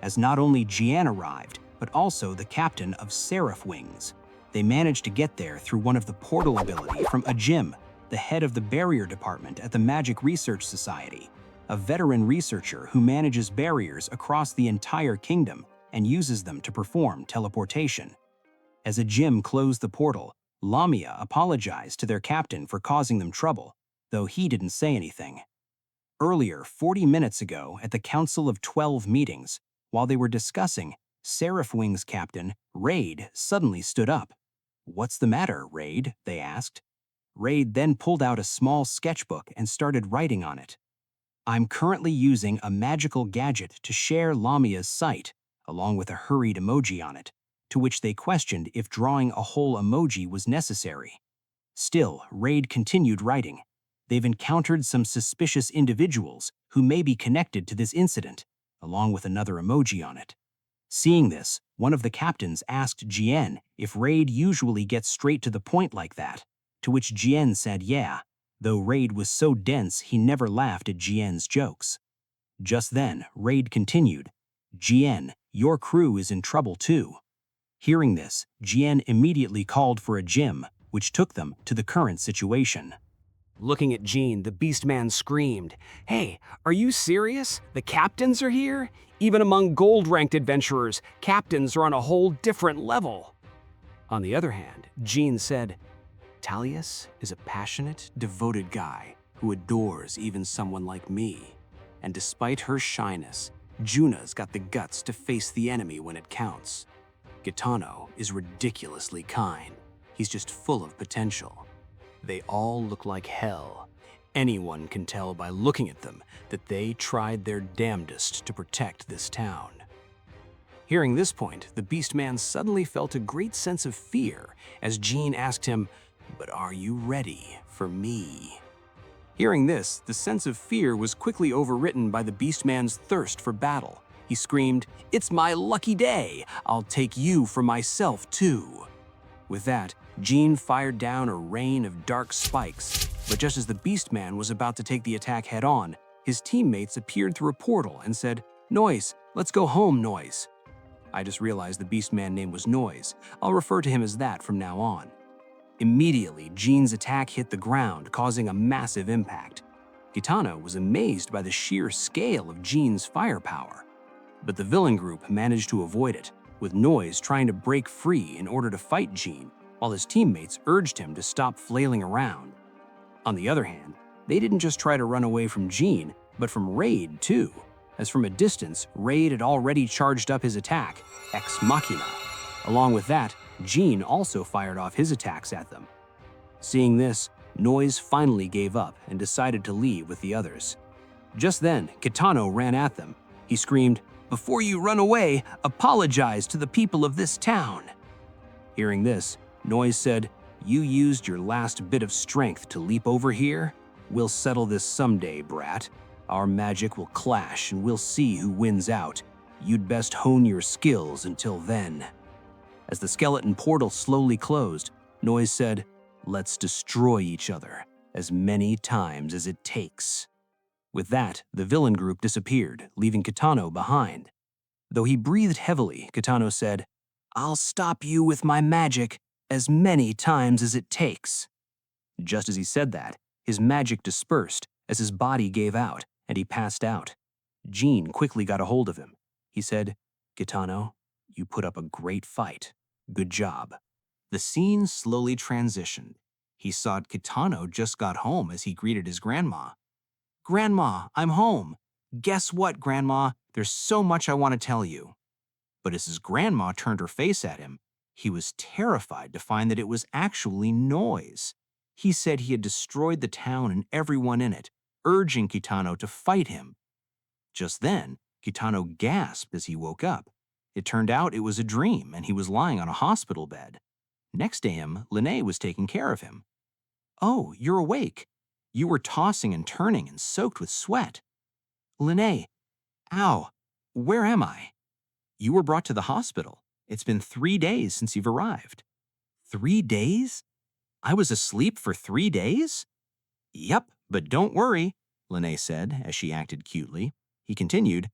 As not only Jien arrived, but also the captain of Seraph Wings. They managed to get there through one of the portal ability from Ajim, the head of the barrier department at the Magic Research Society, a veteran researcher who manages barriers across the entire kingdom and uses them to perform teleportation. As Ajim closed the portal, Lamia apologized to their captain for causing them trouble, though he didn't say anything. Earlier, 40 minutes ago, at the Council of 12 meetings, while they were discussing, Seraph Wings captain, Raid, suddenly stood up. "What's the matter, Raid?" they asked. Raid then pulled out a small sketchbook and started writing on it. "I'm currently using a magical gadget to share Lamia's sight," along with a hurried emoji on it, to which they questioned if drawing a whole emoji was necessary. Still, Raid continued writing. "They've encountered some suspicious individuals who may be connected to this incident," along with another emoji on it. Seeing this, one of the captains asked Jien if Raid usually gets straight to the point like that, to which Jien said yeah, though Raid was so dense he never laughed at Jien's jokes. Just then, Raid continued, "Jien, your crew is in trouble too." Hearing this, Jien immediately called for a gym, which took them to the current situation. Looking at Jean, the Beastman screamed, "Hey, are you serious? The captains are here? Even among gold-ranked adventurers, captains are on a whole different level." On the other hand, Jean said, "Talius is a passionate, devoted guy who adores even someone like me. And despite her shyness, Juna's got the guts to face the enemy when it counts. Kitano is ridiculously kind. He's just full of potential. They all look like hell. Anyone can tell by looking at them that they tried their damnedest to protect this town. Hearing this point, the Beast Man suddenly felt a great sense of fear as Jean asked him, "But are you ready for me?" Hearing this, the sense of fear was quickly overwritten by the Beast Man's thirst for battle. He screamed, "It's my lucky day! I'll take you for myself too!" With that, Jean fired down a rain of dark spikes, but just as the Beast Man was about to take the attack head-on, his teammates appeared through a portal and said, "Noise, let's go home, Noise." I just realized the Beast Man name was Noise. I'll refer to him as that from now on. Immediately, Jean's attack hit the ground, causing a massive impact. Kitano was amazed by the sheer scale of Jean's firepower. But the villain group managed to avoid it, with Noise trying to break free in order to fight Jean, while his teammates urged him to stop flailing around. On the other hand, they didn't just try to run away from Jean, but from Raid too, as from a distance, Raid had already charged up his attack, Ex Machina. Along with that, Jean also fired off his attacks at them. Seeing this, Noise finally gave up and decided to leave with the others. Just then, Kitano ran at them. He screamed, "Before you run away, apologize to the people of this town." Hearing this, Noise said, "You used your last bit of strength to leap over here? We'll settle this someday, brat. Our magic will clash and we'll see who wins out. You'd best hone your skills until then." As the skeleton portal slowly closed, Noise said, "Let's destroy each other as many times as it takes." With that, the villain group disappeared, leaving Kitano behind. Though he breathed heavily, Kitano said, "I'll stop you with my magic as many times as it takes." Just as he said that, his magic dispersed as his body gave out, and he passed out. Jean quickly got a hold of him. He said, "Kitano, you put up a great fight. Good job." The scene slowly transitioned. He saw Kitano just got home as he greeted his grandma. "Grandma, I'm home. Guess what, Grandma? There's so much I want to tell you." But as his grandma turned her face at him, he was terrified to find that it was actually Noise. He said he had destroyed the town and everyone in it, urging Kitano to fight him. Just then, Kitano gasped as he woke up. It turned out it was a dream and he was lying on a hospital bed. Next to him, Linnae was taking care of him. "Oh, you're awake. You were tossing and turning and soaked with sweat." "Linnae, ow, where am I?" "You were brought to the hospital. It's been 3 days since you've arrived." "3 days? I was asleep for 3 days?" "Yep, but don't worry," Linnae said as she acted cutely. He continued,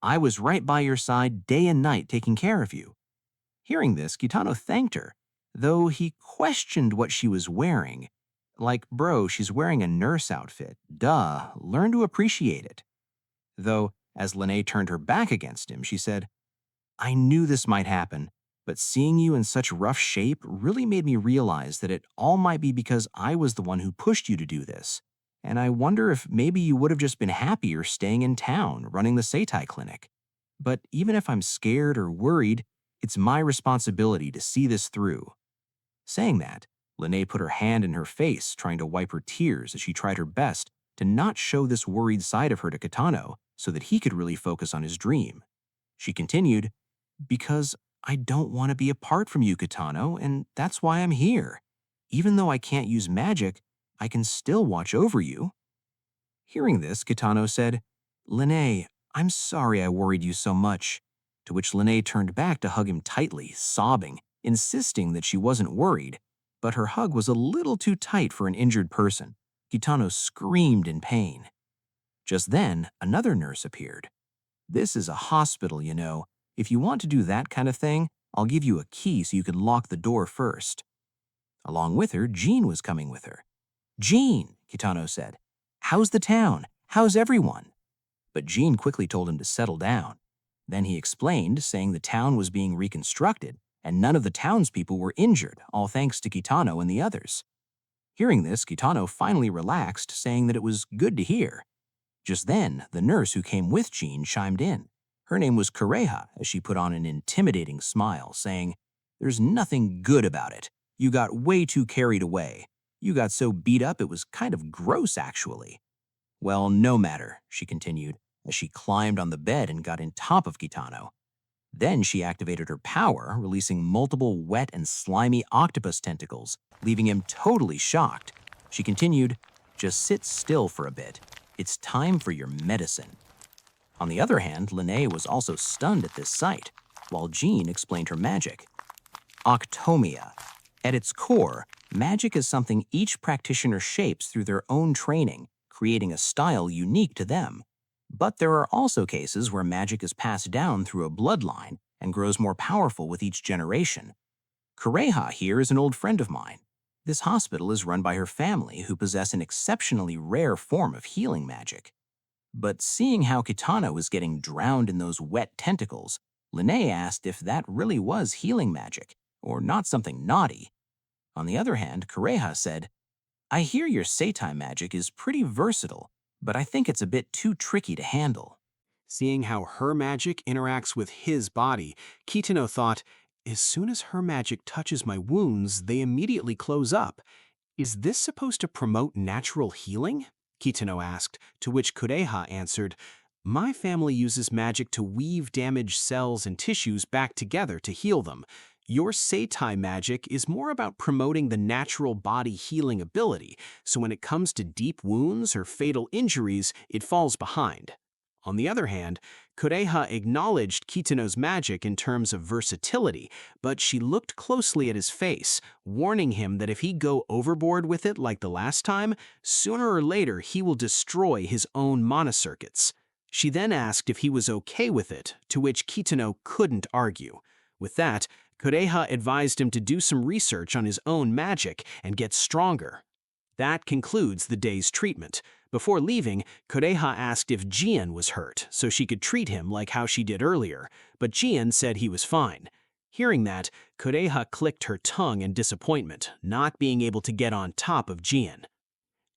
"I was right by your side day and night taking care of you." Hearing this, Kitano thanked her, though he questioned what she was wearing. Like, bro, she's wearing a nurse outfit. Duh, learn to appreciate it. Though, as Linnae turned her back against him, she said, "I knew this might happen, but seeing you in such rough shape really made me realize that it all might be because I was the one who pushed you to do this. And I wonder if maybe you would have just been happier staying in town, running the seitai clinic. But even if I'm scared or worried, it's my responsibility to see this through." Saying that, Linnae put her hand in her face, trying to wipe her tears as she tried her best to not show this worried side of her to Kitano so that he could really focus on his dream. She continued, "Because I don't want to be apart from you, Kitano, and that's why I'm here. Even though I can't use magic, I can still watch over you." Hearing this, Kitano said, "Linnae, I'm sorry I worried you so much." To which Linnae turned back to hug him tightly, sobbing, insisting that she wasn't worried, but her hug was a little too tight for an injured person. Kitano screamed in pain. Just then, another nurse appeared. "This is a hospital, you know. If you want to do that kind of thing, I'll give you a key so you can lock the door first." Along with her, Jean was coming with her. "Jean," Kitano said, "how's the town? How's everyone?" But Jean quickly told him to settle down. Then he explained, saying the town was being reconstructed and none of the townspeople were injured, all thanks to Kitano and the others. Hearing this, Kitano finally relaxed, saying that it was good to hear. Just then, the nurse who came with Jean chimed in. Her name was Kureha, as she put on an intimidating smile, saying, "There's nothing good about it. You got way too carried away. You got so beat up it was kind of gross, actually." "Well, no matter," she continued, as she climbed on the bed and got in top of Kitano. Then she activated her power, releasing multiple wet and slimy octopus tentacles, leaving him totally shocked. She continued, "Just sit still for a bit. It's time for your medicine." On the other hand, Lene was also stunned at this sight, while Jean explained her magic. Octomia. At its core, magic is something each practitioner shapes through their own training, creating a style unique to them. But there are also cases where magic is passed down through a bloodline and grows more powerful with each generation. Kureha here is an old friend of mine. This hospital is run by her family, who possess an exceptionally rare form of healing magic. But seeing how Kitano was getting drowned in those wet tentacles, Lene asked if that really was healing magic, or not something naughty. On the other hand, Kureha said, "I hear your seitai magic is pretty versatile, but I think it's a bit too tricky to handle." Seeing how her magic interacts with his body, Kitano thought, as soon as her magic touches my wounds, they immediately close up. Is this supposed to promote natural healing? Kitano asked, to which Kureha answered, "My family uses magic to weave damaged cells and tissues back together to heal them. Your seitai magic is more about promoting the natural body healing ability, so when it comes to deep wounds or fatal injuries, it falls behind." On the other hand, Kureha acknowledged Kitano's magic in terms of versatility, but she looked closely at his face, warning him that if he go overboard with it like the last time, sooner or later he will destroy his own mana circuits. She then asked if he was okay with it, to which Kitano couldn't argue. With that, Kureha advised him to do some research on his own magic and get stronger. That concludes the day's treatment. Before leaving, Kureha asked if Jian was hurt, so she could treat him like how she did earlier, but Jian said he was fine. Hearing that, Kureha clicked her tongue in disappointment, not being able to get on top of Jian.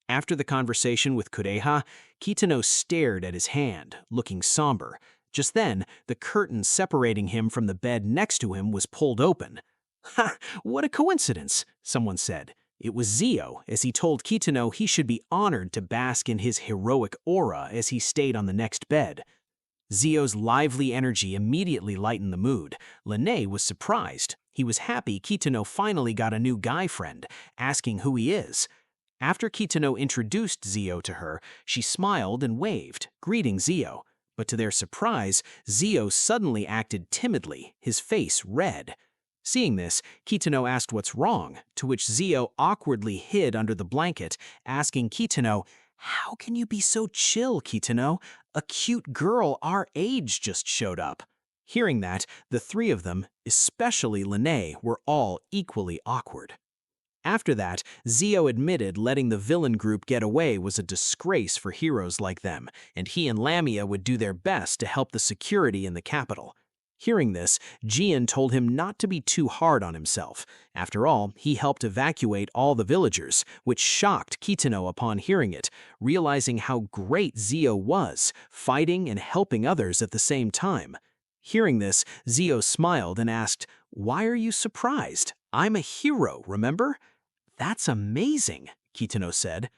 After the conversation with Kureha, Kitano stared at his hand, looking somber. Just then, the curtain separating him from the bed next to him was pulled open. "Ha! What a coincidence," someone said. It was Zio, as he told Kitano he should be honored to bask in his heroic aura as he stayed on the next bed. Zio's lively energy immediately lightened the mood. Lene was surprised. He was happy Kitano finally got a new guy friend, asking who he is. After Kitano introduced Zio to her, she smiled and waved, greeting Zio. But to their surprise, Zio suddenly acted timidly, his face red. Seeing this, Kitano asked what's wrong, to which Zio awkwardly hid under the blanket, asking Kitano, "How can you be so chill, Kitano? A cute girl our age just showed up." Hearing that, the three of them, especially Lene, were all equally awkward. After that, Zio admitted letting the villain group get away was a disgrace for heroes like them, and he and Lamia would do their best to help the security in the capital. Hearing this, Jian told him not to be too hard on himself. After all, he helped evacuate all the villagers, which shocked Kitano upon hearing it, realizing how great Zio was, fighting and helping others at the same time. Hearing this, Zio smiled and asked, "Why are you surprised? I'm a hero, remember?" "That's amazing," Kitano said.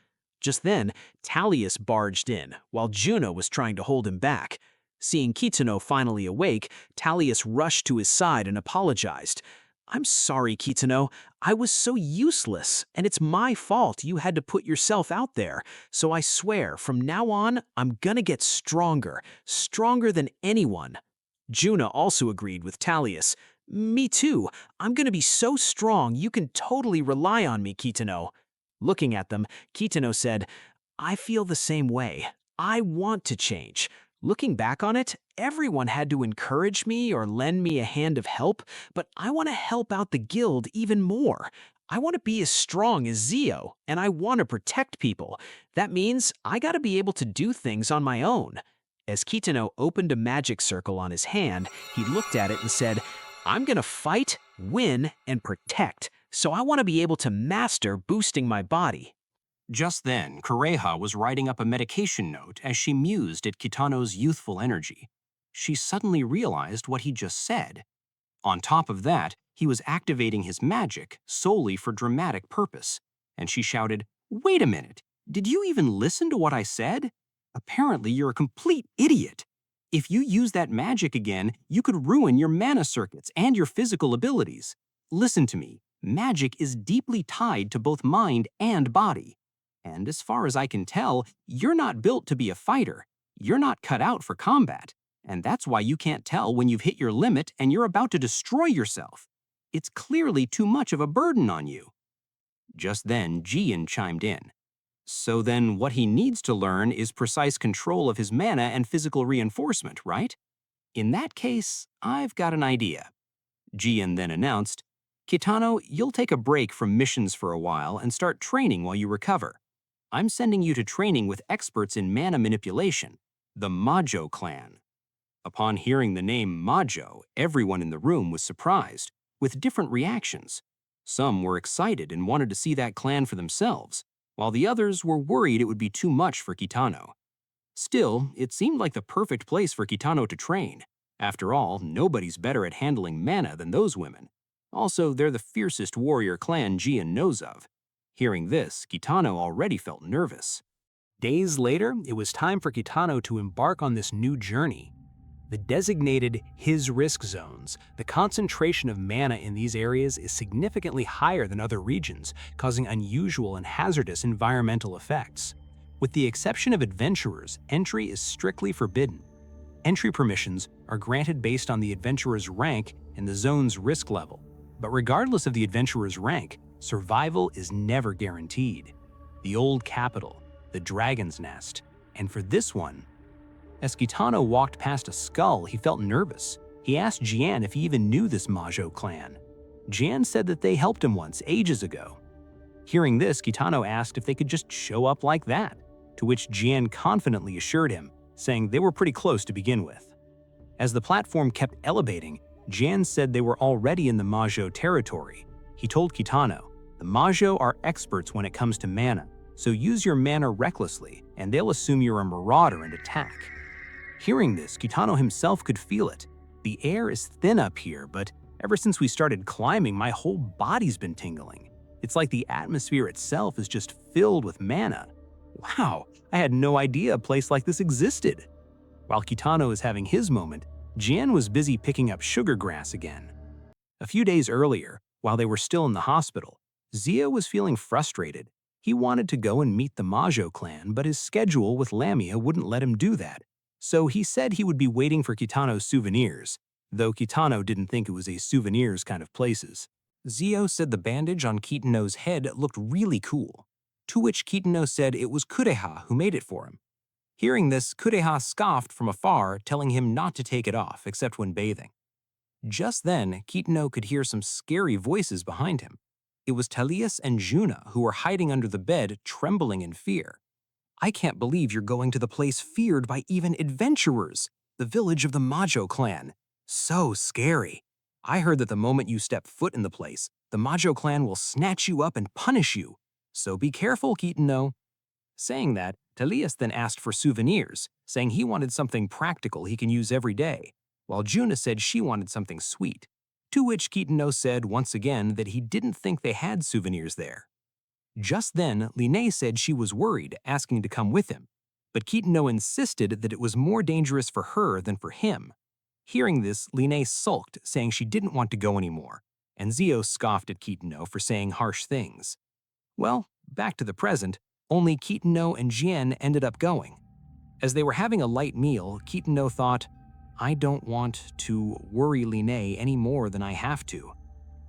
Just then, Talius barged in, while Juno was trying to hold him back. Seeing Kitano finally awake, Talius rushed to his side and apologized. "I'm sorry, Kitano. I was so useless, and it's my fault you had to put yourself out there. So I swear, from now on, I'm gonna get stronger, stronger than anyone." Juno also agreed with Talius. "Me too. I'm gonna be so strong you can totally rely on me, Kitano." Looking at them, Kitano said, "I feel the same way. I want to change. Looking back on it, everyone had to encourage me or lend me a hand of help, but I want to help out the guild even more. I want to be as strong as Zio, and I want to protect people. That means I gotta be able to do things on my own." As Kitano opened a magic circle on his hand, he looked at it and said, "I'm gonna fight, win, and protect, so I want to be able to master boosting my body." Just then, Kureha was writing up a medication note as she mused at Kitano's youthful energy. she suddenly realized what he just said. On top of that, he was activating his magic solely for dramatic purpose, and she shouted, "Wait a minute, did you even listen to what I said? Apparently you're a complete idiot. If you use that magic again, you could ruin your mana circuits and your physical abilities. Listen to me, magic is deeply tied to both mind and body. And as far as I can tell, you're not built to be a fighter. You're not cut out for combat. And that's why you can't tell when you've hit your limit and you're about to destroy yourself. It's clearly too much of a burden on you." Just then, Jian chimed in. "So then what he needs to learn is precise control of his mana and physical reinforcement, right? In that case, I've got an idea." Jian then announced, "Kitano, you'll take a break from missions for a while and start training while you recover. I'm sending you to training with experts in mana manipulation, the Majo clan." Upon hearing the name Majo, everyone in the room was surprised, with different reactions. Some were excited and wanted to see that clan for themselves, while the others were worried it would be too much for Kitano. Still, it seemed like the perfect place for Kitano to train. After all, nobody's better at handling mana than those women. Also, they're the fiercest warrior clan Jian knows of. Hearing this, Kitano already felt nervous. Days later, it was time for Kitano to embark on this new journey. The designated his risk zones, the concentration of mana in these areas is significantly higher than other regions, causing unusual and hazardous environmental effects. With the exception of adventurers, entry is strictly forbidden. Entry permissions are granted based on the adventurer's rank and the zone's risk level. But regardless of the adventurer's rank, survival is never guaranteed. The old capital, the Dragon's Nest, and for this one, as Kitano walked past a skull, he felt nervous. He asked Jian if he even knew this Majo clan. Jian said that they helped him once, ages ago. Hearing this, Kitano asked if they could just show up like that, to which Jian confidently assured him, saying they were pretty close to begin with. As the platform kept elevating, Jian said they were already in the Majo territory. He told Kitano, "The Majo are experts when it comes to mana, so use your mana recklessly, and they'll assume you're a marauder and attack." Hearing this, Kitano himself could feel it. The air is thin up here, but ever since we started climbing, my whole body's been tingling. It's like the atmosphere itself is just filled with mana. Wow, I had no idea a place like this existed. While Kitano is having his moment, Jian was busy picking up sugar grass again. A few days earlier, while they were still in the hospital, Zio was feeling frustrated. He wanted to go and meet the Majo clan, but his schedule with Lamia wouldn't let him do that. So he said he would be waiting for Kitano's souvenirs, though Kitano didn't think it was a souvenirs kind of places. Zio said the bandage on Kitano's head looked really cool, to which Kitano said it was Kureha who made it for him. Hearing this, Kureha scoffed from afar, telling him not to take it off except when bathing. Just then, Kitano could hear some scary voices behind him. It was Talius and Juna who were hiding under the bed, trembling in fear. "I can't believe you're going to the place feared by even adventurers, the village of the Majo clan. So scary. I heard that the moment you step foot in the place, the Majo clan will snatch you up and punish you. So be careful, Kitano." Saying that, Talius then asked for souvenirs, saying he wanted something practical he can use every day, while Juna said she wanted something sweet, to which Kitano said once again that he didn't think they had souvenirs there. Just then, Linne said she was worried, asking to come with him, but Kitano insisted that it was more dangerous for her than for him. Hearing this, Linne sulked, saying she didn't want to go anymore, and Zio scoffed at Kitano for saying harsh things. Well, back to the present, only Kitano and Jian ended up going. As they were having a light meal, Kitano thought, "I don't want to worry Linne any more than I have to.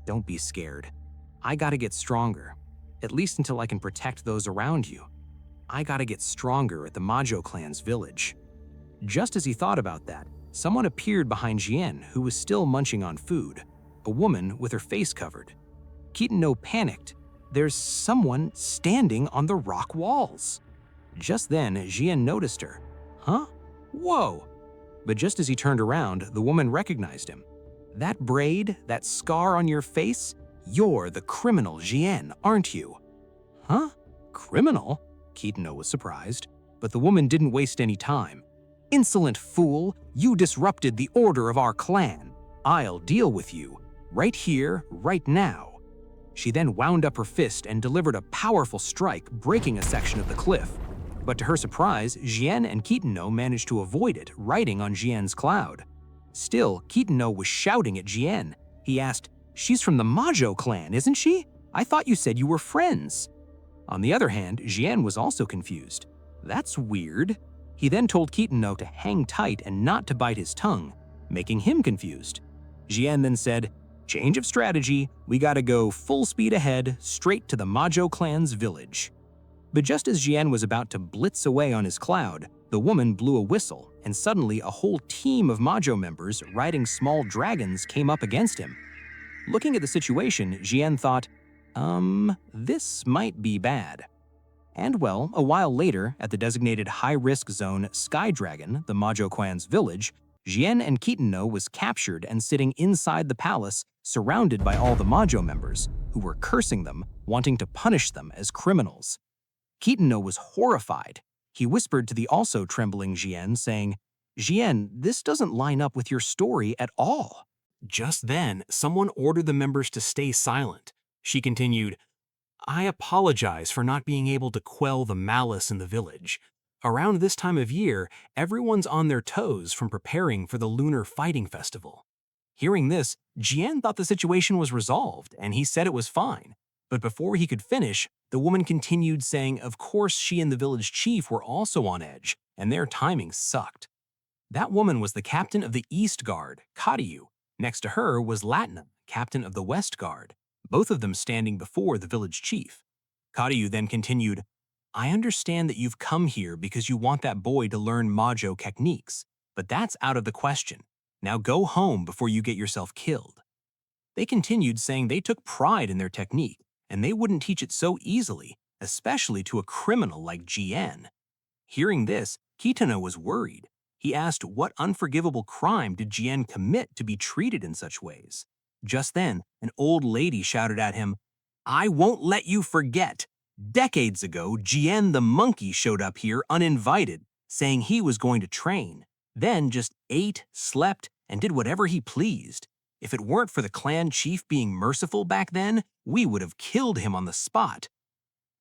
Don't be scared. I gotta get stronger. At least until I can protect those around you. I gotta get stronger at the Majo clan's village." Just as he thought about that, someone appeared behind Jian, who was still munching on food, a woman with her face covered. Kitano panicked. There's someone standing on the rock walls. Just then, Jian noticed her. Huh? Whoa! But just as he turned around, the woman recognized him. "That braid, that scar on your face? You're the criminal Jian, aren't you?" Huh? Criminal? Kitano was surprised, but the woman didn't waste any time. "Insolent fool, you disrupted the order of our clan. I'll deal with you, right here, right now." She then wound up her fist and delivered a powerful strike, breaking a section of the cliff. But to her surprise, Jian and Kitano managed to avoid it, riding on Jian's cloud. Still, Kitano was shouting at Jian. He asked, "She's from the Majo clan, isn't she? I thought you said you were friends." On the other hand, Jian was also confused. "That's weird." He then told Kitano to hang tight and not to bite his tongue, making him confused. Jian then said, "Change of strategy, we gotta go full speed ahead, straight to the Majo clan's village." But just as Jian was about to blitz away on his cloud, the woman blew a whistle, and suddenly a whole team of Majo members riding small dragons came up against him. Looking at the situation, Jian thought, this might be bad. And well, a while later, at the designated high-risk zone Sky Dragon, the Majo clan's village, Jian and Kitano was captured and sitting inside the palace, surrounded by all the Majo members, who were cursing them, wanting to punish them as criminals. Kitano was horrified. He whispered to the also trembling Jian, saying, "Jian, this doesn't line up with your story at all." Just then, someone ordered the members to stay silent. She continued, "I apologize for not being able to quell the malice in the village. Around this time of year, everyone's on their toes from preparing for the Lunar Fighting Festival." Hearing this, Jian thought the situation was resolved, and he said it was fine. But before he could finish, the woman continued saying of course she and the village chief were also on edge, and their timing sucked. That woman was the captain of the East Guard, Kariyu. Next to her was Latinum, captain of the West Guard, both of them standing before the village chief. Kariyu then continued, "I understand that you've come here because you want that boy to learn Majo techniques, but that's out of the question. Now go home before you get yourself killed." They continued saying they took pride in their technique, and they wouldn't teach it so easily, especially to a criminal like Jian. Hearing this, Kitano was worried. He asked what unforgivable crime did Jian commit to be treated in such ways. Just then, an old lady shouted at him, "I won't let you forget. Decades ago, Jian the monkey showed up here uninvited, saying he was going to train, then just ate, slept, and did whatever he pleased. If it weren't for the clan chief being merciful back then, we would have killed him on the spot."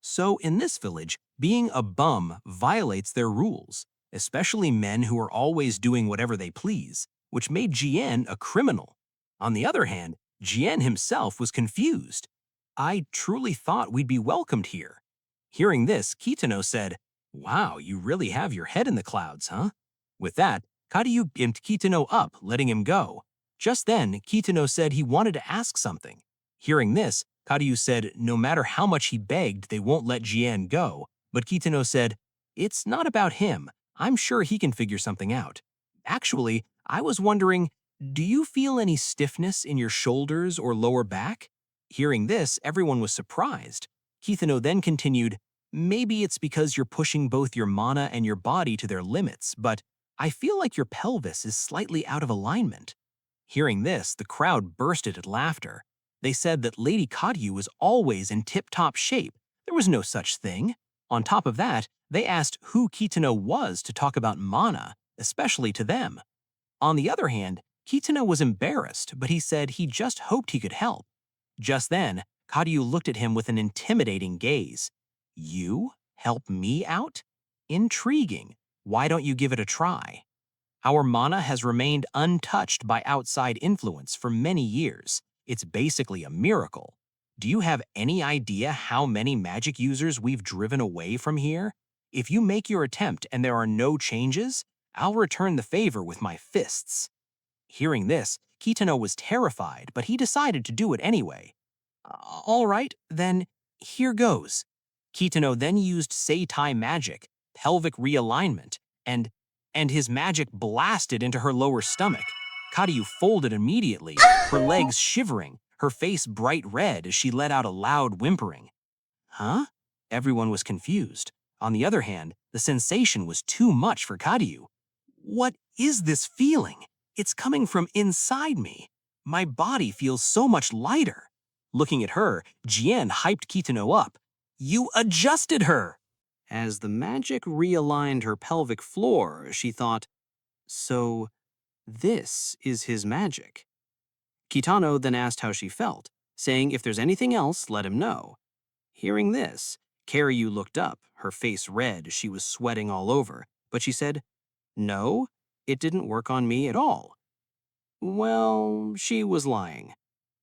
So in this village, being a bum violates their rules, especially men who are always doing whatever they please, which made Jian a criminal. On the other hand, Jian himself was confused. "I truly thought we'd be welcomed here." Hearing this, Kitano said, "Wow, you really have your head in the clouds, huh?" With that, Kariyu imped Kitano up, letting him go. Just then, Kitano said he wanted to ask something. Hearing this, Kariyu said no matter how much he begged, they won't let Jian go, but Kitano said, "It's not about him. I'm sure he can figure something out. Actually, I was wondering, do you feel any stiffness in your shoulders or lower back?" Hearing this, everyone was surprised. Kitano then continued, "Maybe it's because you're pushing both your mana and your body to their limits, but I feel like your pelvis is slightly out of alignment." Hearing this, the crowd bursted at laughter. They said that Lady Kariyu was always in tip-top shape. There was no such thing. On top of that, they asked who Kitano was to talk about mana, especially to them. On the other hand, Kitano was embarrassed, but he said he just hoped he could help. Just then, Kariyu looked at him with an intimidating gaze. "You? Help me out? Intriguing. Why don't you give it a try?" Our mana has remained untouched by outside influence for many years. It's basically a miracle. Do you have any idea how many magic users we've driven away from here? If you make your attempt and there are no changes, I'll return the favor with my fists. Hearing this, Kitano was terrified, but he decided to do it anyway. All right, then here goes." Kitano then used seitai magic, pelvic realignment, and his magic blasted into her lower stomach. Kariyu folded immediately, her legs shivering, her face bright red as she let out a loud whimpering. Huh? Everyone was confused. On the other hand, the sensation was too much for Kariyu. "What is this feeling? It's coming from inside me. My body feels so much lighter." Looking at her, Jian hyped Kitano up. "You adjusted her!" As the magic realigned her pelvic floor, she thought, So, this is his magic. Kitano then asked how she felt, saying if there's anything else, let him know. Hearing this, Karyu looked up, her face red as she was sweating all over, but she said, "No, it didn't work on me at all." Well, she was lying.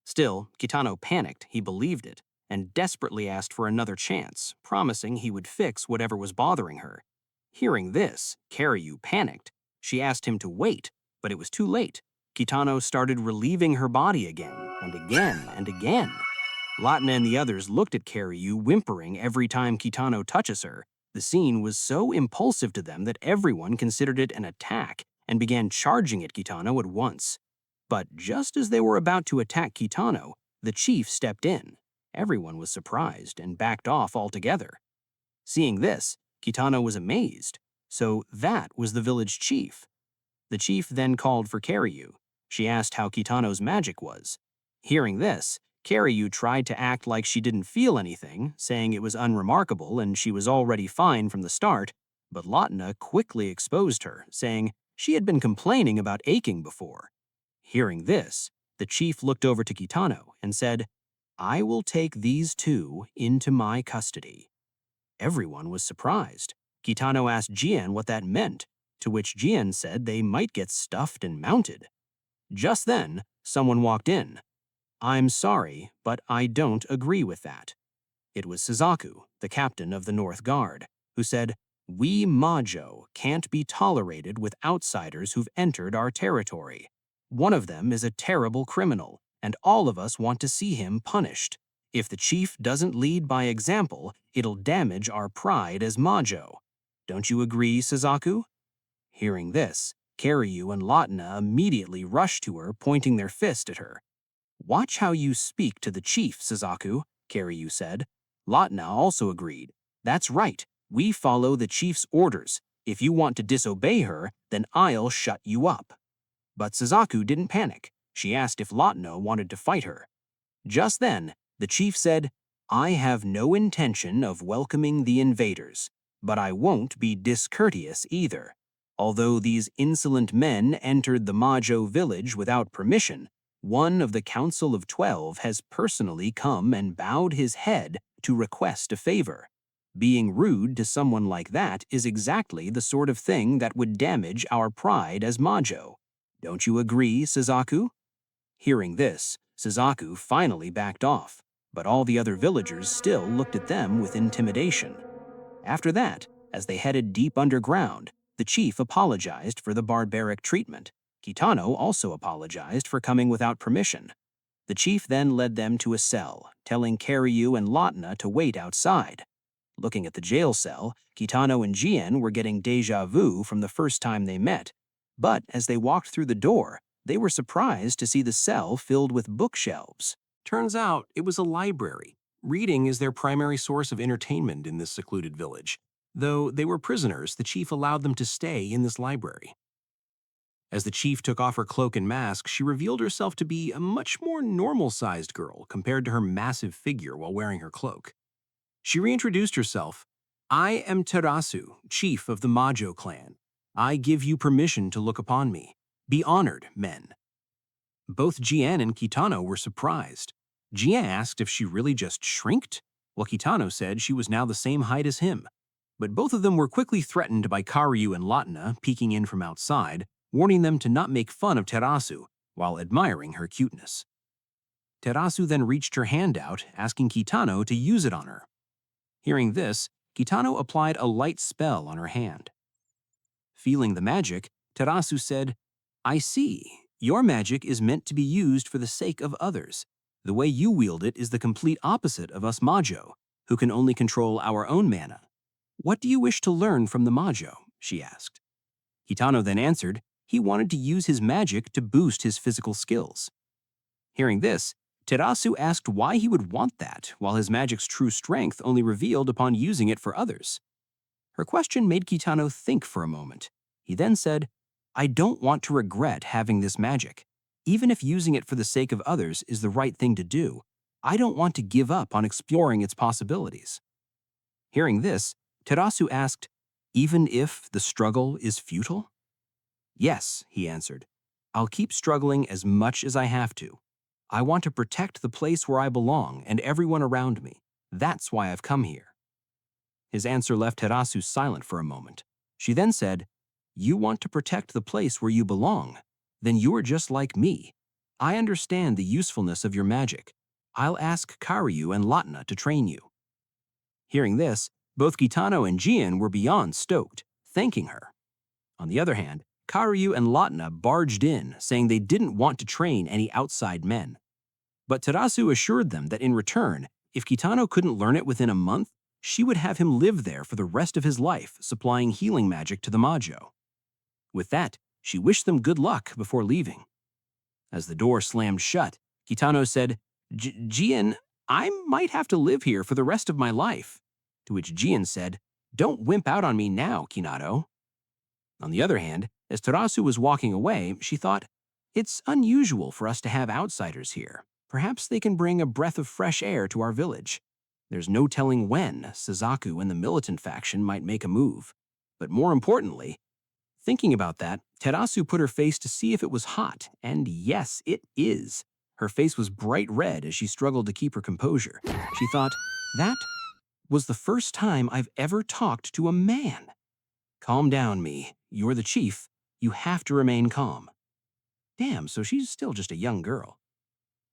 Still, Kitano panicked, he believed it, and desperately asked for another chance, promising he would fix whatever was bothering her. Hearing this, Karyu panicked. She asked him to wait, but it was too late. Kitano started relieving her body again, and again, and again. Latina and the others looked at Karyu, whimpering every time Kitano touches her. The scene was so impulsive to them that everyone considered it an attack and began charging at Kitano at once. But just as they were about to attack Kitano, the chief stepped in. Everyone was surprised and backed off altogether. Seeing this, Kitano was amazed. So that was the village chief. The chief then called for Karyu. She asked how Kitano's magic was. Hearing this, Karyu tried to act like she didn't feel anything, saying it was unremarkable and she was already fine from the start, but Latina quickly exposed her, saying she had been complaining about aching before. Hearing this, the chief looked over to Kitano and said, "I will take these two into my custody." Everyone was surprised. Kitano asked Jian what that meant, to which Jian said they might get stuffed and mounted. Just then, someone walked in. "I'm sorry, but I don't agree with that." It was Suzaku, the captain of the North Guard, who said, "We Majo can't be tolerated with outsiders who've entered our territory. One of them is a terrible criminal, and all of us want to see him punished. If the chief doesn't lead by example, it'll damage our pride as Majo. Don't you agree, Suzaku?" Hearing this, Karyu and Latina immediately rushed to her, pointing their fist at her. "Watch how you speak to the chief, Suzaku," Karyu said. Latina also agreed. "That's right, we follow the chief's orders. If you want to disobey her, then I'll shut you up." But Suzaku didn't panic. She asked if Latina wanted to fight her. Just then, the chief said, "I have no intention of welcoming the invaders, but I won't be discourteous either. Although these insolent men entered the Majo village without permission, one of the Council of 12 has personally come and bowed his head to request a favor. Being rude to someone like that is exactly the sort of thing that would damage our pride as Majo. Don't you agree, Suzaku?" Hearing this, Suzaku finally backed off, but all the other villagers still looked at them with intimidation. After that, as they headed deep underground, the chief apologized for the barbaric treatment. Kitano also apologized for coming without permission. The chief then led them to a cell, telling Karyu and Latina to wait outside. Looking at the jail cell, Kitano and Jian were getting déjà vu from the first time they met. But as they walked through the door, they were surprised to see the cell filled with bookshelves. Turns out it was a library. Reading is their primary source of entertainment in this secluded village. Though they were prisoners, the chief allowed them to stay in this library. As the chief took off her cloak and mask, she revealed herself to be a much more normal-sized girl compared to her massive figure while wearing her cloak. She reintroduced herself. "I am Terasu, chief of the Majo clan. I give you permission to look upon me. Be honored, men." Both Jian and Kitano were surprised. Jian asked if she really just shrinked, while Kitano said she was now the same height as him. But both of them were quickly threatened by Karyu and Latina peeking in from outside, warning them to not make fun of Terasu while admiring her cuteness. Terasu then reached her hand out, asking Kitano to use it on her. Hearing this, Kitano applied a light spell on her hand. Feeling the magic, Terasu said, "I see. Your magic is meant to be used for the sake of others. The way you wield it is the complete opposite of us Majo, who can only control our own mana. What do you wish to learn from the Majo?" she asked. Kitano then answered he wanted to use his magic to boost his physical skills. Hearing this, Terasu asked why he would want that, while his magic's true strength only revealed upon using it for others. Her question made Kitano think for a moment. He then said, "I don't want to regret having this magic. Even if using it for the sake of others is the right thing to do, I don't want to give up on exploring its possibilities." Hearing this, Terasu asked, "Even if the struggle is futile?" Yes, he answered. I'll keep struggling as much as I have to. I want to protect the place where I belong and everyone around me. That's why I've come here. His answer left Terasu silent for a moment. She then said, You want to protect the place where you belong? Then you are just like me. I understand the usefulness of your magic. I'll ask Karyu and Latna to train you. Hearing this, both Kitano and Jian were beyond stoked, thanking her. On the other hand, Karyu and Latna barged in, saying they didn't want to train any outside men. But Terasu assured them that in return, if Kitano couldn't learn it within a month, she would have him live there for the rest of his life, supplying healing magic to the Majo. With that, she wished them good luck before leaving. As the door slammed shut, Kitano said, Jian, I might have to live here for the rest of my life. To which Jian said, Don't wimp out on me now, Kinato. On the other hand, as Terasu was walking away, she thought, It's unusual for us to have outsiders here. Perhaps they can bring a breath of fresh air to our village. There's no telling when Suzaku and the militant faction might make a move. But more importantly, thinking about that, Terasu put her face to see if it was hot, and yes, it is. Her face was bright red as she struggled to keep her composure. She thought, that was the first time I've ever talked to a man. Calm down, me. You're the chief. You have to remain calm. Damn, so she's still just a young girl.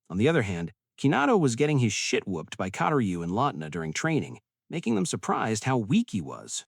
On the other hand, Kinato was getting his shit whooped by Karyu and Latna during training, making them surprised how weak he was.